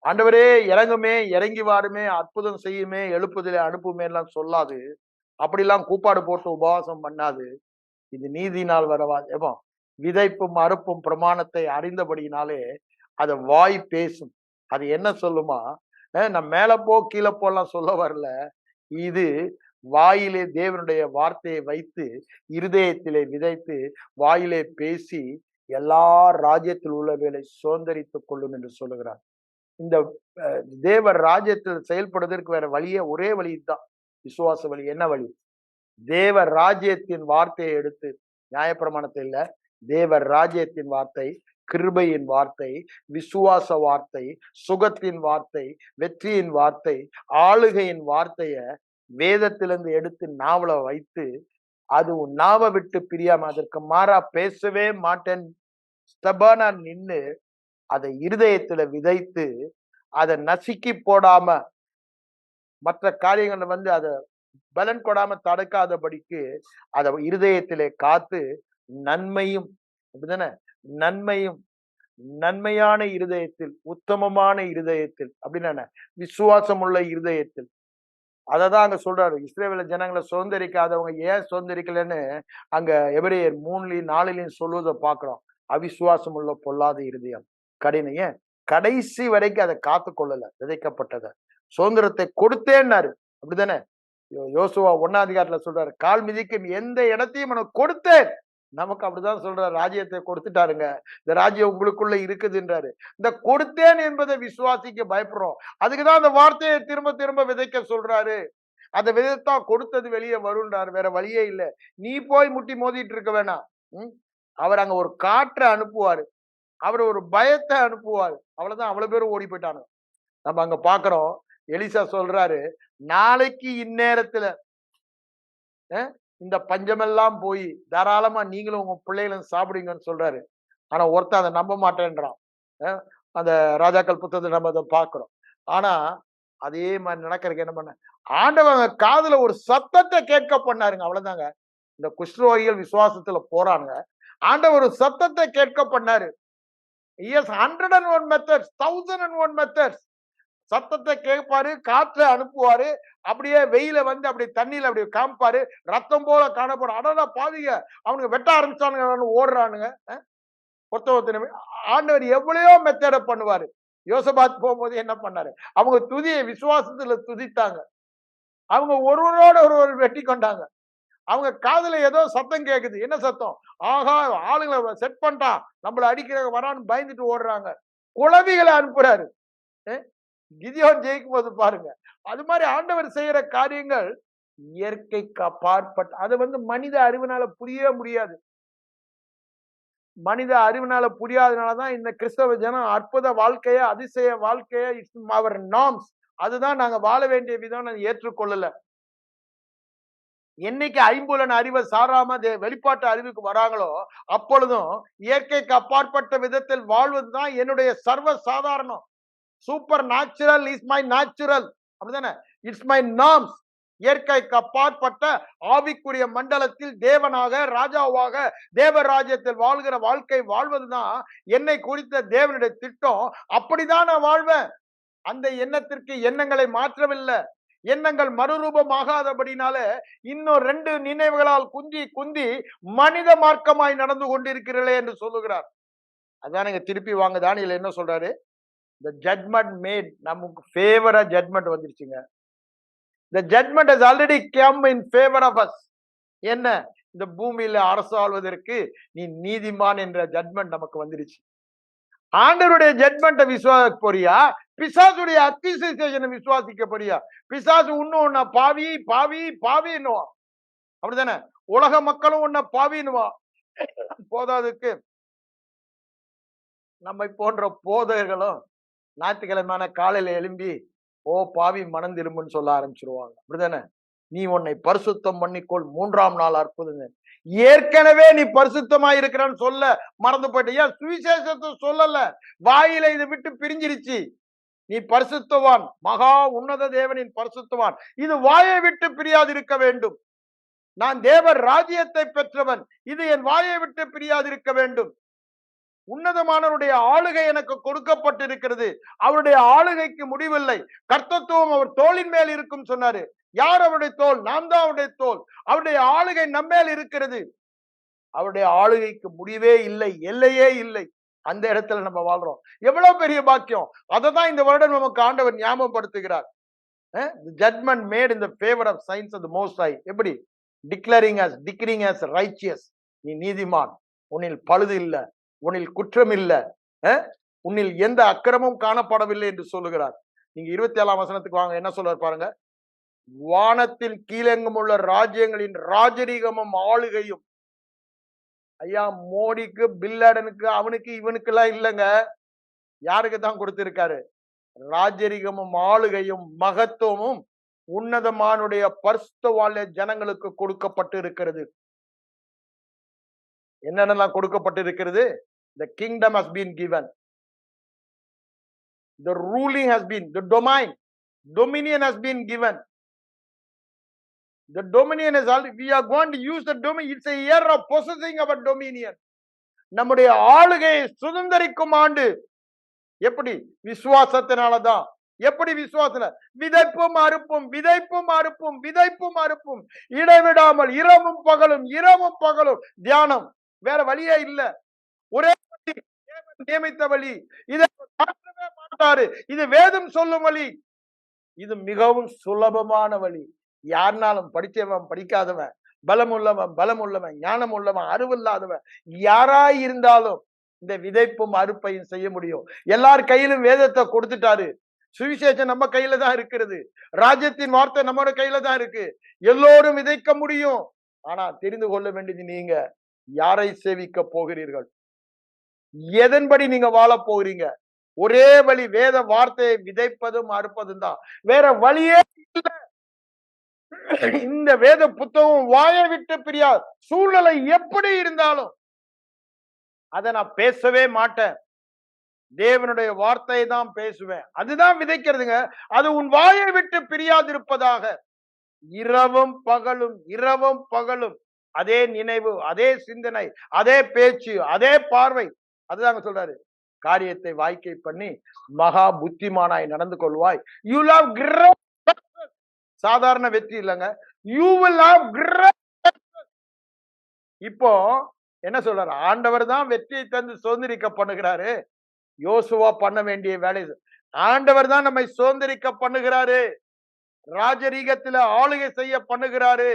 ஆண்டவரே இறங்குமே, இறங்கி வாருமே, அற்புதம் செய்யுமே, எழுப்புதலே அனுப்புமே எல்லாம் சொல்லாது. அப்படிலாம் கூப்பாடு போட்டு உபவாசம் பண்ணாது. இது நீதினால் வரவா. எப்போ விதைப்பும் அறுப்பும் பிரமாணத்தை அறிந்தபடினாலே அதை வாய் பேசும். அது என்ன சொல்லுமா? நான் மேல போ கீழே போலாம் சொல்ல வரல. இது வாயிலே தேவனுடைய வார்த்தையை வைத்து இருதயத்திலே விதைத்து வாயிலே பேசி எல்லா ராஜ்யத்தில் உள்ளவைகளை சுதந்தரித்துக் கொள்ளும் என்று சொல்லுகிறார். இந்த தேவர் ராஜ்யத்தில் செயல்படுவதற்கு வேற வழியே ஒரே வழி தான், விசுவாச வழி. என்ன வழி? தேவர் ராஜ்யத்தின் வார்த்தையை எடுத்து, நியாயப்பிரமாணத்தை இல்ல, தேவர் ராஜ்யத்தின் வார்த்தை, கிருபையின் வார்த்தை, விசுவாச வார்த்தை, சுகத்தின் வார்த்தை, வெற்றியின் வார்த்தை, ஆளுகையின் வார்த்தைய வேதத்திலிருந்து எடுத்து நாவல வைத்து, அது உன் நாவ விட்டு பிரியாம அதற்கு மாறா பேசவே மாட்டேன் ஸ்டபனா நின்று அதை இருதயத்துல விதைத்து அதை நசுக்கி போடாம மற்ற காரியங்களை அதை பலன் கொடாம தடுக்காதபடிக்கு அதை இருதயத்திலே காத்து நன்மையும், அப்படிதானே, நன்மையும், நன்மையான இருதயத்தில், உத்தமமான இருதயத்தில், அப்படின்னா விசுவாசம் உள்ள இருதயத்தில். அததான் அங்க சொல்றாரு, இஸ்ரவேல் ஜனங்களை சுதந்திரிக்காதவங்க ஏன் சுதந்திரிக்கலன்னு அங்க எபிரேயர் 3:4 சொல்லுவதை பாக்குறோம். அவிசுவாசம் உள்ள பொல்லாத இருதயம் கடின. ஏன் கடைசி வரைக்கும் அதை காத்து கொள்ளல, விதைக்கப்பட்டத சுதந்திரத்தை கொடுத்தேன்னாரு. அப்படித்தானே? யோசுவா 1 சொல்றாரு, கால் மிதிக்கும் எந்த இடத்தையும் உனக்கு கொடுத்தேன். நமக்கு அப்படிதான் சொல்றாரு, ராஜ்யத்தை கொடுத்துட்டாருங்க, இந்த ராஜ்யம் உங்களுக்குள்ள இருக்குதுன்றாரு. இந்த கொடுத்தேன் என்பதை விசுவாசிக்க பயப்படுறோம். அதுக்குதான் அந்த வார்த்தையை திரும்ப திரும்ப விதைக்க சொல்றாரு. அதை விதைத்தா கொடுத்தது வெளியே வருன்றாரு. வேற வழியே இல்லை. நீ போய் முட்டி மோதிட்டு இருக்க வேணாம். அவர் அங்க ஒரு காற்றை அனுப்புவாரு, அவர் ஒரு பயத்தை அனுப்புவாரு. அவ்வளவுதான். அவ்வளவு பேரும் ஓடி போயிட்டாங்க. நம்ம அங்க பாக்குறோம், எலிசா சொல்றாரு, நாளைக்கு இந்நேரத்துல இந்த பஞ்சமெல்லாம் போய் தாராளமா நீங்களும் உங்க பிள்ளைகளும் சாப்பிடுங்கன்னு சொல்றாரு. ஆனா ஒருத்தன் அதை நம்ப மாட்டேன்றான். அந்த ராஜாக்கள் புத்தகத்தை நம்ம அதை பாக்குறோம். ஆனா அதே மாதிரி நடக்கிறதுக்கு என்ன பண்ண, ஆண்டவங்க காதுல ஒரு சத்தத்தை கேட்க பண்ணாருங்க. அவ்வளவுதாங்க. இந்த குஷ்ரோகிகள் விசுவாசத்துல போறாங்க, ஆண்டவர் ஒரு சத்தத்தை கேட்க பண்ணாரு. 101 methods, 1001 methods. சத்தத்தை கேட்பாரு, காற்றை அனுப்புவாரு, அப்படியே வெயில அப்படி தண்ணியில அப்படி காமிப்பாரு, ரத்தம் போல காணப்படும். அடடா பாதிங்க, அவனுக்கு வெட்ட ஆரம்பிச்சானுங்க, ஓடுறானுங்க. ஒருத்தர் ஆண்டவர் எவ்வளையோ மெத்தட பண்ணுவாரு. யோசபாத் போகும்போது என்ன பண்ணாரு? அவங்க துதியை விசுவாசத்துல துதித்தாங்க. அவங்க ஒருவரோட ஒருவர் வெட்டி கொண்டாங்க. அவங்க காதுல ஏதோ சத்தம் கேக்குது. என்ன சத்தம்? ஆகா, ஆளுங்களை செட் பண்ணிட்டான், நம்மள அடிக்கிற வரான்னு பயந்துட்டு ஓடுறாங்க. குளவிகளை அனுப்புறாரு. கிதியோன் ஜெயிக்கும் போது பாருங்க. அது மாதிரி ஆண்டவர் செய்யற காரியங்கள் இயற்கைக்கு அப்பாற்பட்ட, அது மனித அறிவினால புரியவே முடியாது. மனித அறிவினால புரியாதனாலதான் இந்த கிறிஸ்தவ ஜனம் அற்புத வாழ்க்கைய, அதிசய வாழ்க்கைய, அவர் நார்ம்ஸ், அதுதான் நாங்க வாழ வேண்டிய விதம் ஏற்றுக்கொள்ளல. என்னைக்கு ஐம்புலன் அறிவை சாராம வெளிப்பாட்டு அறிவுக்கு வராங்களோ அப்பொழுதும் இயற்கைக்கு அப்பாற்பட்ட விதத்தில் வாழ்வதுதான் என்னுடைய சர்வ சாதாரணம். Supernatural is my natural, அப்படிதானே? It's my norms. இயற்கைக்கு அப்பாற்பட்ட ஆவிக்குரிய மண்டலத்தில் தேவனாக, ராஜாவாக, தேவராஜ்யத்தில் வாழ்கிற வாழ்க்கை வாழ்வதுதான் என்னை குறித்த தேவனுடைய திட்டம். அப்படிதான் நான் வாழ்வேன். அந்த எண்ணத்திற்கு எண்ணங்களை மாற்றவில்லை. எண்ணங்கள் மறுரூபமாகாதபடினால இன்னும் 2 நினைவுகளால் குந்தி குந்தி மனித மார்க்கமாய் நடந்து கொண்டிருக்கிறீர்களே என்று சொல்லுகிறார். அதான் நீங்க திருப்பி வாங்க, தானியேல் என்ன சொல்றாரு? The judgment made, நமக்கு ஃபேவரா ஜட்மெண்ட் வந்துருச்சுங்க. The judgment has already come in favor of us. என்ன? இந்த பூமியில அரசு ஆள்வதற்கு நீ நீதிமான் என்ற ஜட்மெண்ட் நமக்கு வந்துருச்சு. ஆண்டவருடைய ஜட்மெண்ட்டை விசுவாசிக்க போறியா? பிசாசுடைய அக்யூசேஷனை விசுவாசிக்க போறியா? பிசாசு இன்னும் உன்னை பாவி பாவி பாவின்னுவான், அப்படித்தானே? உலக மக்களும் உன்னை பாவின்னுவான். போதாதுக்கு நம்மை போன்ற போதகர்களும் ஞாயிற்றுக்கிழமையான காலையில எழும்பி ஓ பாவி மனம் திரும்புன்னு சொல்ல ஆரம்பிச்சிருவாங்க, அப்படிதானே? நீ உன்னை பரிசுத்தம் பண்ணிக்கொள், 3ஆம் நாள் அற்புதங்க. ஏற்கனவே நீ பரிசுத்தமா இருக்கிறன்னு சொல்ல மறந்து போயிட்டியா? சுவிசேஷத்தை சொல்லல, வாயில இதை விட்டு பிரிஞ்சிருச்சு. நீ பரிசுத்தவான், மகா உன்னத தேவனின் பரிசுத்தவான், இது வாயை விட்டு பிரியாது இருக்க வேண்டும். நான் தேவர் ராஜ்யத்தை பெற்றவன், இது என் வாயை விட்டு பிரியாது இருக்க வேண்டும். உன்னதமானவருடைய ஆளுகை எனக்கு கொடுக்கப்பட்டிருக்கிறது. அவருடைய ஆளுகைக்கு முடிவில்லை. கர்த்தத்துவம் அவர் தோளின் மேல் இருக்கும் சொன்னாரு. யார் அவருடைய தோல்? நாம் தான் அவருடைய தோல். அவருடைய ஆளுகை நம்மேல் இருக்கிறது. அவருடைய ஆளுகைக்கு முடிவே இல்லை, எல்லையே இல்லை. அந்த இடத்துல நம்ம வாழ்றோம். எவ்வளவு பெரிய பாக்கியம்! அததான் இந்த வருடம் நமக்கு ஆண்டவர் ஞாபகப்படுத்துகிறார். Judgment made in the favour of saints of the most high. எப்படி? Declaring as righteous. நீ நீதிமான், உன்னில் பழுது இல்ல, உன்னில் குற்றம் இல்ல, உன்னில் எந்த அக்கிரமும் காணப்படவில்லை என்று சொல்லுகிறார். நீங்க 27ஆம் வசனத்துக்கு வாங்க, என்ன சொல்றார் பாருங்க. வானத்தில் கீழெங்கும் உள்ள ராஜ்யங்களின் ராஜரீகமும் ஆளுகையும். ஐயா, மோடிக்கு, பில்லாடனுக்கு, அவனுக்கு இவனுக்கு எல்லாம் இல்லைங்க. யாருக்கு தான் கொடுத்திருக்காரு? ராஜரீகமும் ஆளுகையும் மகத்துவமும் உன்னதமானுடைய பரிசுத்த வாழ்ந்த ஜனங்களுக்கு கொடுக்கப்பட்டு இருக்கிறது. என்னென்னலாம் கொடுக்கப்பட்டு இருக்கிறது? The kingdom has been given. The ruling has been, the dominion has been given. The dominion is all, we are going to use the dominion. It's a year of possessing our dominion. நம்முடைய ஆளுகையை சுதந்திரிக்கும் ஆண்டு. எப்படி? விசுவாசத்தினாலதான். எப்படி விசுவாசம்? விதைப்பும் அறுப்பும், விதைப்பும் அறுப்பும், விதைப்பும் அறுப்பும், இடைவிடாமல் இரவும் பகலும், இரவும் பகலும் தியானம். வேற வழியே இல்ல. ஒரே நியமித்த வழி. இதை மாற்றவே மாட்டாரு. இது வேதம் சொல்லும் வழி. இது மிகவும் சுலபமான வழி. யாருனாலும், படிச்சவன் படிக்காதவன், பலம் உள்ளவன் பலம் உள்ளவன், ஞானம் உள்ளவன் அறிவில்லாதவன், யாராய் இருந்தாலும் இந்த விதைப்பும் அறுப்பையும் செய்ய முடியும். எல்லார் கையிலும் வேதத்தை கொடுத்துட்டாரு. சுவிசேஷம் நம்ம கையில தான் இருக்கிறது. ராஜ்யத்தின் வார்த்தை நம்மளோட கையில தான் இருக்கு. எல்லோரும் விதைக்க முடியும். ஆனா தெரிந்து கொள்ள வேண்டியது, நீங்க யாரை சேவிக்க போகிறீர்கள், எதன்படி நீங்க வாழ போகிறீங்க. ஒரே வழி, வேத வார்த்தையை விதைப்பதும் அறுப்பதும் தான். வேற வழியே இல்லை. இந்த வேத புத்தகம் வாயை விட்டு பிரியாது. சூழ்நிலை எப்படி இருந்தாலும் அதை நான் பேசவே மாட்டேன். தேவனுடைய வார்த்தையை தான் பேசுவேன். அதுதான் விதைக்கிறதுங்க. அது உன் வாயை விட்டு பிரியாதிருப்பதாக. இரவும் பகலும், இரவும் பகலும் அதே நினைவு, அதே சிந்தனை, அதே பேச்சு, அதே பார்வை. அதுதாங்க சொல்றாரு. காரியத்தை வாய்க்கை பண்ணி மகா புத்திமானாய் நடந்து கொள்வாய். You will have great success. சாதாரண வெற்றி இல்லைங்க. You will have great success. இப்போ என்ன சொல்றாரு? ஆண்டவர் தான் வெற்றியை தந்து சுதந்திரிக்க பண்ணுகிறாரு. யோசுவா பண்ண வேண்டிய வேலை. ஆண்டவர் தான் நம்மை சுதந்திரிக்க பண்ணுகிறாரு. ராஜரீகத்துல ஆளுகை செய்ய பண்ணுகிறாரு.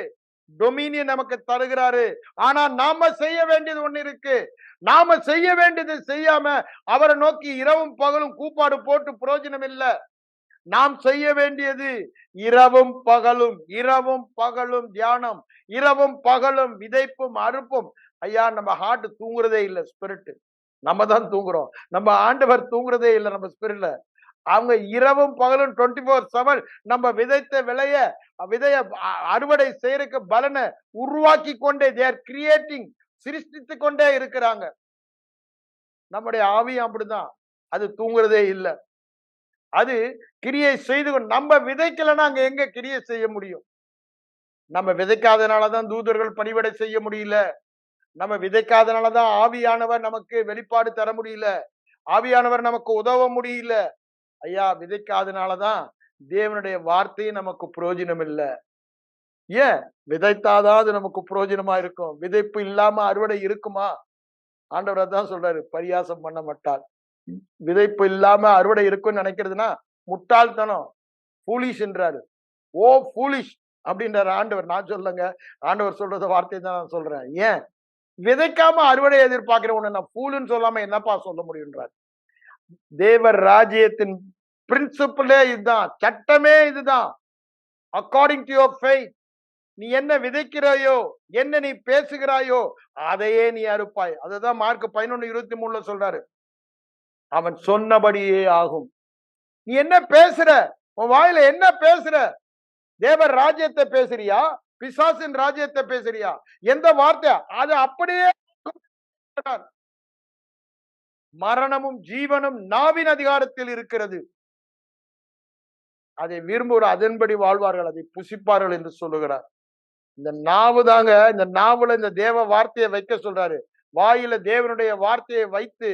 டொமினியன் நமக்கு தருகிறாரு. ஆனா நாம செய்ய வேண்டியது ஒண்ணு இருக்கு. நாம செய்ய வேண்டியது செய்யாம அவரை நோக்கி இரவும் பகலும் கூப்பாடு போட்டு பிரயோஜனம் இல்ல. நாம் செய்ய வேண்டியது இரவும் பகலும், இரவும் பகலும் தியானம், இரவும் பகலும் விதைப்பும் அறுப்பும். ஐயா, நம்ம ஹார்ட் தூங்குறதே இல்ல, ஸ்பிரிட் நம்ம தான் தூங்குறோம். நம்ம ஆண்டவர் தூங்குறதே இல்லை நம்ம ஸ்பிரிட்ல. அவங்க இரவும் பகலும் 24/7 நம்ம விதைத்த விதைய அறுவடை செய்யறதுக்கு பலனை உருவாக்கி கொண்டே தேர் கிரியேட்டிங், சிருஷ்டித்து கொண்டே இருக்கிறாங்க. நம்முடைய ஆவியும் அப்படிதான், அது தூங்குறதே இல்லை. அது கிரியை செய்து நம்ம விதைக்கலன்னா அங்க எங்க கிரியை செய்ய முடியும்? நம்ம விதைக்காதனாலதான் தூதர்கள் பணிவிடை செய்ய முடியல. நம்ம விதைக்காதனாலதான் ஆவியானவர் நமக்கு வெளிப்பாடு தர முடியல. ஆவியானவர் நமக்கு உதவ முடியல. ஐயா, விதைக்காதனாலதான் தேவனுடைய வார்த்தையே நமக்கு பிரயோஜனம் இல்ல. ஏன்? விதைத்தாதான் அது நமக்கு பிரயோஜனமா இருக்கும். விதைப்பு இல்லாம அறுவடை இருக்குமா? ஆண்டவர் தான் சொல்றாரு, பரியாசம் பண்ண மாட்டார். விதைப்பு இல்லாம அறுவடை இருக்குன்னு நினைக்கிறதுனா முட்டாள்தனம், ஃபூலிஷ்ன்றாரு. ஓ ஃபூலிஷ் அப்படின்றாரு ஆண்டவர். நான் சொல்லுங்க, ஆண்டவர் சொல்றத வார்த்தை தான் நான் சொல்றேன். ஏன்? விதைக்காம அறுவடை எதிர்பார்க்கிற ஒண்ணு நான் ஃபூலுன்னு சொல்லாம என்னப்பா சொல்ல முடியுன்றார். தேவர் ராஜ்யத்தின் பிரின்சிபிளே இதுதான், சட்டமே இதுதான். அக்கார்டிங் டு யுவர் ஃபெய்த், நீ என்ன விதைக்கிறாயோ, என்ன நீ பேசுகிறாயோ, அதையே நீ அறுப்பாய். அதுதான் மார்க் 11:23 சொல்றாரு. அவன் சொன்னபடியே ஆகும். நீ என்ன பேசுற? உன் வாயில என்ன பேசுற? தேவர் ராஜ்யத்தை பேசுறியா? பிசாசின் ராஜ்யத்தை பேசுறியா? எந்த வார்த்தை? அது அப்படியே. மரணமும் ஜீவனும் நாவின் அதிகாரத்தில் இருக்கிறது. அதை விரும்புகிற அதன்படி வாழ்வார்கள், அதை புசிப்பார்கள் என்று சொல்லுகிறார். இந்த நாவு தாங்க, இந்த நாவுல இந்த தேவ வார்த்தையை வைக்க சொல்றாரு. வாயில தேவனுடைய வார்த்தையை வைத்து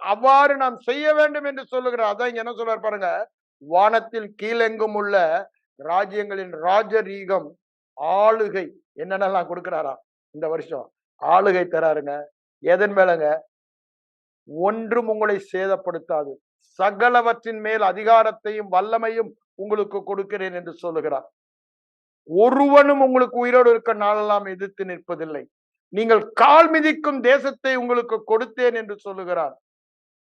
அவ்வாறு நாம் செய்ய வேண்டும் என்று சொல்லுகிறார். அதான் இங்க என்ன சொல்றாரு பாருங்க, வானத்தில் கீழெங்கும் உள்ள ராஜ்யங்களின் ராஜரீகம், ஆளுகை என்னென்னலாம் கொடுக்கிறாராம் இந்த வருஷம். ஆளுகை தராருங்க. எதன் மேலங்க? ஒன்றும் உங்களை சேதப்படுத்தாது, சகலவற்றின் மேல் அதிகாரத்தையும் வல்லமையும் உங்களுக்கு கொடுக்கிறேன் என்று சொல்லுகிறார். ஒருவனும் உங்களுக்கு உயிரோடு இருக்க நாளெல்லாம் எதிர்த்து நிற்பதில்லை. நீங்கள் கால் மிதிக்கும் தேசத்தை உங்களுக்கு கொடுத்தேன் என்று சொல்லுகிறார்.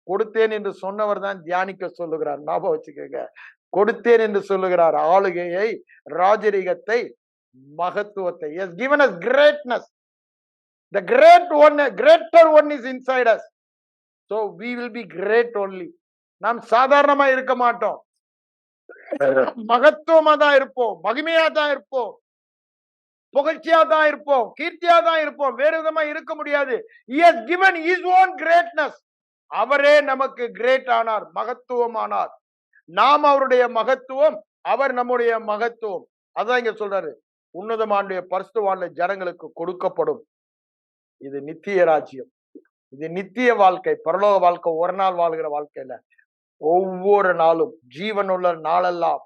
கொடுத்தேன் என்று சொன்னவர் தான் தியானிக்க சொல்லுகிறார். ஞாபகம் வச்சுக்கோங்க, கொடுத்தேன் என்று சொல்லுகிறார். ஆளுகையை, ராஜரீகத்தை, மகத்துவத்தை. He has given us greatness. The great one, greater one is inside us. So we will be great only. நாம் சாதாரணமா இருக்க மாட்டோம், மகத்துவமா தான் இருப்போம், மகிமையா தான் இருப்போம், புகழ்ச்சியா தான் இருப்போம், கீர்த்தியா தான் இருப்போம். வேறு விதமா இருக்க முடியாது. He has given his own greatness. அவரே நமக்கு கிரேட் ஆனார், மகத்துவம் ஆனார். நாம் அவருடைய மகத்துவம், அவர் நம்முடைய மகத்துவம். அதான் இங்க சொல்றாரு, உன்னதமானுடைய பரிசுத்தவான்கள் ஜனங்களுக்கு கொடுக்கப்படும். இது நித்திய ராஜ்யம், இது நித்திய வாழ்க்கை, பரலோக வாழ்க்கை. ஒரு நாள் வாழ்கிற வாழ்க்கையில ஒவ்வொரு நாளும் ஜீவனுள்ள நாளெல்லாம்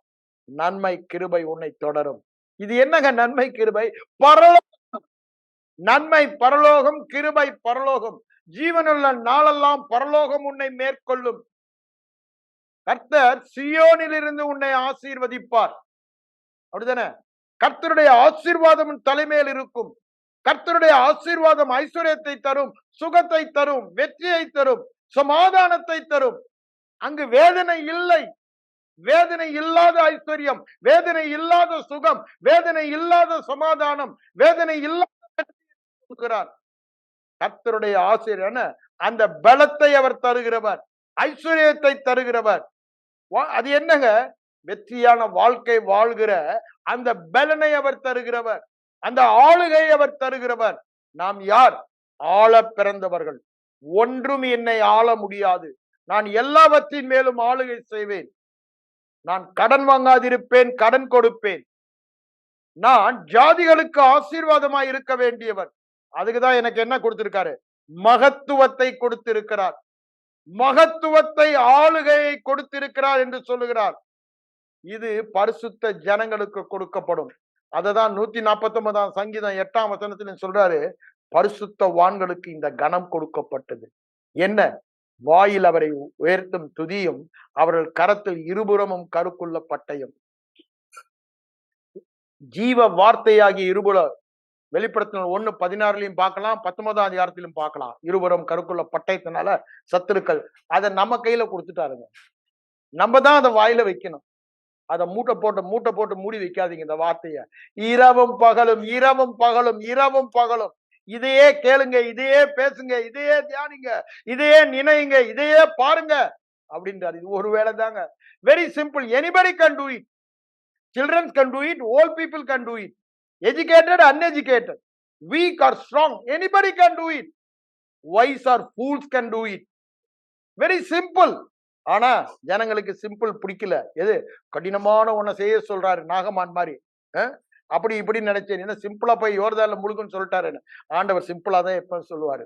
நன்மை கிருபை உன்னை தொடரும். இது என்னங்க நன்மை கிருபை? பரலோகம். நன்மை பரலோகம், கிருபை பரலோகம். ஜீவனுள்ள நாளெல்லாம் பரலோகம் உன்னை மேற்கொள்ளும். கர்த்தர் சியோனில் இருந்து உன்னை ஆசீர்வதிப்பார். அப்படித்தானே? கர்த்தருடைய ஆசீர்வாதம் தலைமையில் இருக்கும். கர்த்தருடைய ஆசீர்வாதம் ஐஸ்வர்யத்தை தரும், சுகத்தை தரும், வெற்றியை தரும், சமாதானத்தை தரும். அங்கு வேதனை இல்லை. வேதனை இல்லாத ஐஸ்வர்யம், வேதனை இல்லாத சுகம், வேதனை இல்லாத சமாதானம், வேதனை இல்லாத கர்த்தருடைய ஆசீர்வாதம். அந்த பலத்தை அவர் தருகிறவர், ஐஸ்வர்யத்தை தருகிறவர். அது என்னங்க? வெற்றியான வாழ்க்கை வாழ்கிற அந்த பலனை அவர் தருகிறவர், அந்த ஆளுகை அவர் தருகிறவர். நாம் யார்? ஆள பிறந்தவர்கள். ஒன்றும் என்னை ஆள முடியாது. நான் எல்லாவற்றின் மேலும் ஆளுகை செய்வேன். நான் கடன் வாங்காதிருப்பேன், கடன் கொடுப்பேன். நான் ஜாதிகளுக்கு ஆசீர்வாதமாய் இருக்க வேண்டியவர். அதுக்குதான் எனக்கு என்ன கொடுத்திருக்காரு? மகத்துவத்தை கொடுத்திருக்கிறார். மகத்துவத்தை, ஆளுகையை கொடுத்திருக்கிறார் என்று சொல்லுகிறார். இது பரிசுத்த ஜனங்களுக்கு கொடுக்கப்படும். அததான் 149 சங்கீதம் 8 வசனத்துல சொல்றாரு, பரிசுத்த வான்களுக்கு இந்த கனம் கொடுக்கப்பட்டது. என்ன? வாயில் அவரை உயர்த்தும் துதியும், அவர்கள் கரத்தில் இருபுறமும் கருக்குள்ள பட்டயம். ஜீவ வார்த்தையாகிய இருபுலம். வெளிப்படுத்தின 1:16 பார்க்கலாம், 19ஆம் அதிகாரத்திலும் பார்க்கலாம். இருபுறம் கருக்குள்ள பட்டயத்தினால சத்துருக்கள். அதை நம்ம கையில கொடுத்துட்டாருங்க. நம்ம தான் அதை வாயில வைக்கணும். அதை மூட்டை போட்டு மூடி வைக்காதீங்க இந்த வார்த்தைய. இரவும் பகலும், இரவும் பகலும், இரவும் பகலும் இதையே கேளுங்க, இதையே பேசுங்க, இதையே தியானிங்க, இதையே நினைங்க, இதையே பாருங்க அப்படின்றாரு. இது ஒரு வேலை தாங்க. Very simple. Anybody can do it. Childrens can do it, old people can do it, educated, uneducated, weak or strong, anybody can do it. Wise or fools can do it. Very simple. ஆனா ஜனங்களுக்கு simple பிடிக்கல. எது கடினமான ஒன்ன செய்ய சொல்றாரு நாகமான் மாதிரி. அப்படி இப்படி நினைச்சேன். என்ன சிம்பிளா போய் யோர்தான்ல முழுக்குன்னு சொல்லிட்டாருன்னு. ஆண்டவர் சிம்பிளா தான் எப்ப சொல்லுவாரு.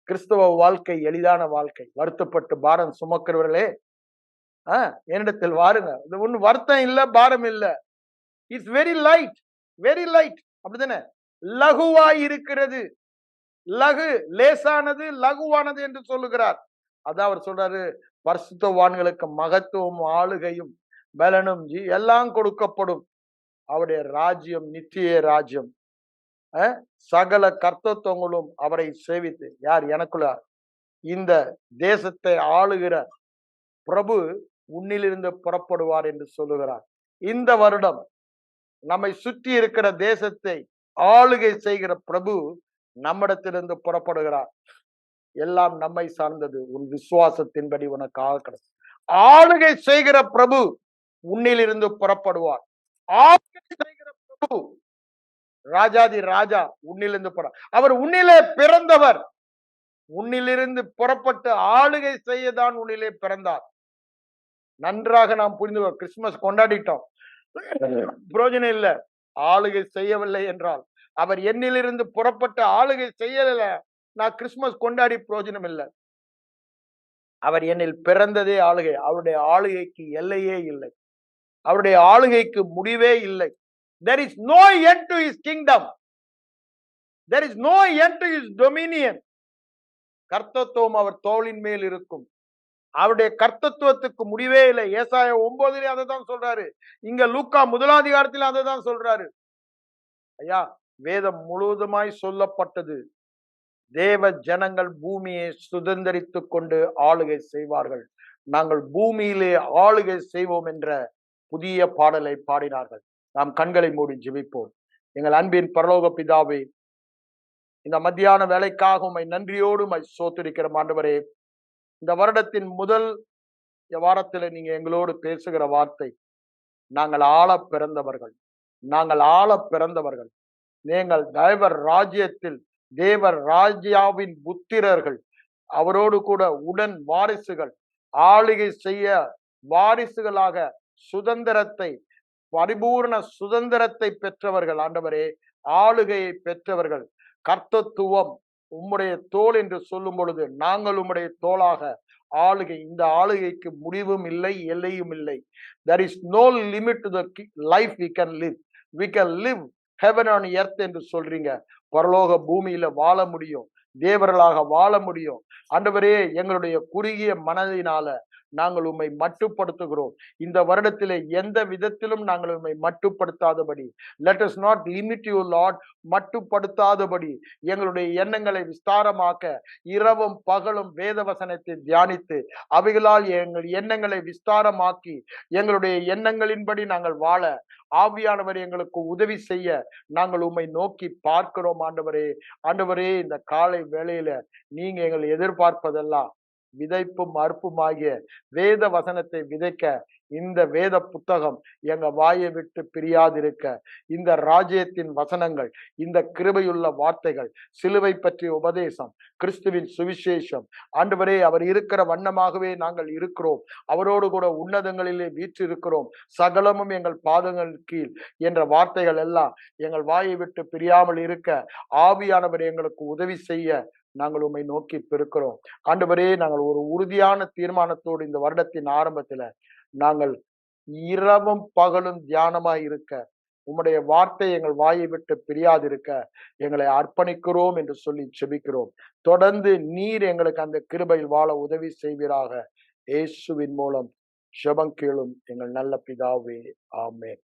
கிறிஸ்தவ வாழ்க்கை எளிதான வாழ்க்கை. வருத்தப்பட்டு பாரம் சுமக்கிறவர்களே என்னிடத்தில் வாருங்க. இது ஒன்னும் வருத்தம் இல்ல, பாரம் இல்ல. It's very light, very light. அப்படித்தானே? லகுவாய் இருக்கிறது. லகு, லேசானது, லகுவானது என்று சொல்லுகிறார். அதான் அவர் சொல்றாரு, பரிசுத்தவான்களுக்கு மகத்துவம், ஆளுகையும், பலனும் எல்லாம் கொடுக்கப்படும். அவருடைய ராஜ்யம் நித்திய ராஜ்யம். சகல கர்த்தத்துவங்களும் அவரை சேவித்து, யார்? எனக்குள்ள இந்த தேசத்தை ஆளுகிற பிரபு உன்னிலிருந்து புறப்படுவார் என்று சொல்லுகிறார். இந்த வருடம் நம்மை சுற்றி இருக்கிற தேசத்தை ஆளுகை செய்கிற பிரபு நம்மிடத்திலிருந்து புறப்படுகிறார். எல்லாம் நம்மை சார்ந்தது. உன் விசுவாசத்தின்படி உனக்கு ஆகிறது. ஆளுகை செய்கிற பிரபு உன்னிலிருந்து புறப்படுவார். ஆளுகை செய்கிற பிரபு, ராஜாதி ராஜா உன்னிலிருந்து அவர் உன்னிலே பிறந்தவர். உன்னிலிருந்து புறப்பட்டு ஆளுகை செய்யதான் உன்னிலே பிறந்தார். நன்றாக நாம் புரிந்து கிறிஸ்துமஸ் கொண்டாடிட்டோம், பிரயோஜனம் இல்ல. ஆளுகை செய்யவில்லை என்றால், அவர் என்னிலிருந்து புறப்பட்டு ஆளுகை செய்யல, நான் கிறிஸ்துமஸ் கொண்டாடி பிரயோஜனம் இல்லை. அவர் என்னில் பிறந்ததே ஆளுகை. அவருடைய ஆளுகைக்கு எல்லையே இல்லை. அவருடைய ஆளுகைக்கு முடிவே இல்லை. There is no end to his kingdom. There is no end to his dominion. கர்த்தத்துவம் அவர் தோளின் மேல் இருக்கும். அவருடைய கர்த்தத்துவத்துக்கு முடிவே இல்லை. ஏசாயா 9 அதை தான் சொல்றாரு. இங்க லூக்கா 1ஆம் அதிகாரத்தில் அதை தான் சொல்றாரு. ஐயா, வேதம் முழுவதுமாய் சொல்லப்பட்டது. தேவ ஜனங்கள் பூமியை சுதந்திரித்துக் கொண்டு ஆளுகை செய்வார்கள். நாங்கள் பூமியிலே ஆளுகை செய்வோம் என்ற புதிய பாடலை பாடினார்கள். நாம் கண்களை மூடி ஜெபிப்போம். எங்கள் அன்பின் பரலோக பிதாவே, இந்த மத்தியான வேலைக்காக உம்மை நன்றியோடு சோத்திருக்கிற ஆண்டவரே, இந்த வருடத்தின் முதல் வாரத்தில் நீங்க எங்களோடு பேசுகிற வார்த்தை, நாங்கள் ஆள பிறந்தவர்கள், நாங்கள் ஆள பிறந்தவர்கள், நீங்கள் தேவர் ராஜ்யத்தில் தேவர் ராஜ்யாவின் புத்திரர்கள், அவரோடு கூட உடன் வாரிசுகள், ஆளுகை செய்ய வாரிசுகளாக சுதந்திரத்தை, பரிபூர்ண சுதந்திரத்தை பெற்றவர்கள். ஆண்டவரே, ஆளுகையை பெற்றவர்கள். கர்த்தத்துவம் உம்முடைய தோல் என்று சொல்லும் பொழுது நாங்கள் உம்முடைய தோளாக ஆளுகை. இந்த ஆளுகைக்கு முடிவும் இல்லை, எல்லையும் இல்லை. There is no limit to the life we can live. We can live heaven on earth என்று சொல்றீங்க. பரலோக பூமியில வாழ முடியும், தேவர்களாக வாழ முடியும். ஆண்டவரே, எங்களுடைய குறுகிய மனதினால நாங்கள் உம்மை மட்டுப்படுத்துகிறோம். இந்த வருடத்திலே எந்த விதத்திலும் நாங்கள் உம்மை மட்டுப்படுத்தாதபடி, let us not limit you Lord, மட்டுப்படுத்தாதபடி எங்களுடைய எண்ணங்களை விஸ்தாரமாக்க இரவும் பகலும் வேத வசனத்தை தியானித்து அவைகளால் எங்கள் எண்ணங்களை விஸ்தாரமாக்கி எங்களுடைய எண்ணங்களின்படி நாங்கள் வாழ ஆவியானவர் எங்களுக்கு உதவி செய்ய நாங்கள் உம்மை நோக்கி பார்க்கிறோம். ஆண்டவரே, ஆண்டவரே, இந்த காலை வேளையில நீங்க எங்களை எதிர்பார்ப்பதெல்லாம் விதைப்பும் அறுப்புமாகிய வேத வசனத்தை விதைக்க இந்த வேத புத்தகம் எங்க வாயை விட்டு பிரியாதிருக்க, இந்த ராஜ்யத்தின் வசனங்கள், இந்த கிருபையுள்ள வார்த்தைகள், சிலுவை பற்றிய உபதேசம், கிறிஸ்துவின் சுவிசேஷம், ஆண்டவரே அவர் இருக்கிற வண்ணமாகவே நாங்கள் இருக்கிறோம், அவரோடு கூட உன்னதங்களிலே வீற்றிருக்கிறோம், சகலமும் எங்கள் பாதங்கள் கீழ் என்ற வார்த்தைகள் எல்லாம் எங்கள் வாயை விட்டு பிரியாமல் இருக்க ஆவியானவர் எங்களுக்கு உதவி செய்ய நாங்கள் உம்மை நோக்கி பெருக்கிறோம். ஆண்டவரே, நாங்கள் ஒரு உறுதியான தீர்மானத்தோடு இந்த வருடத்தின் ஆரம்பத்துல நாங்கள் இரவும் பகலும் தியானமாய் இருக்க, உம்முடைய வார்த்தை எங்கள் வாயை விட்டு பிரியாதிருக்க எங்களை அர்ப்பணிக்கிறோம் என்று சொல்லி செபிக்கிறோம். தொடர்ந்து நீர் எங்களுக்கு அந்த கிருபையில் வாழ உதவி செய்வீராக. இயேசுவின் மூலம் ஜெபம் கேளும் எங்கள் நல்ல பிதாவே, ஆமென்.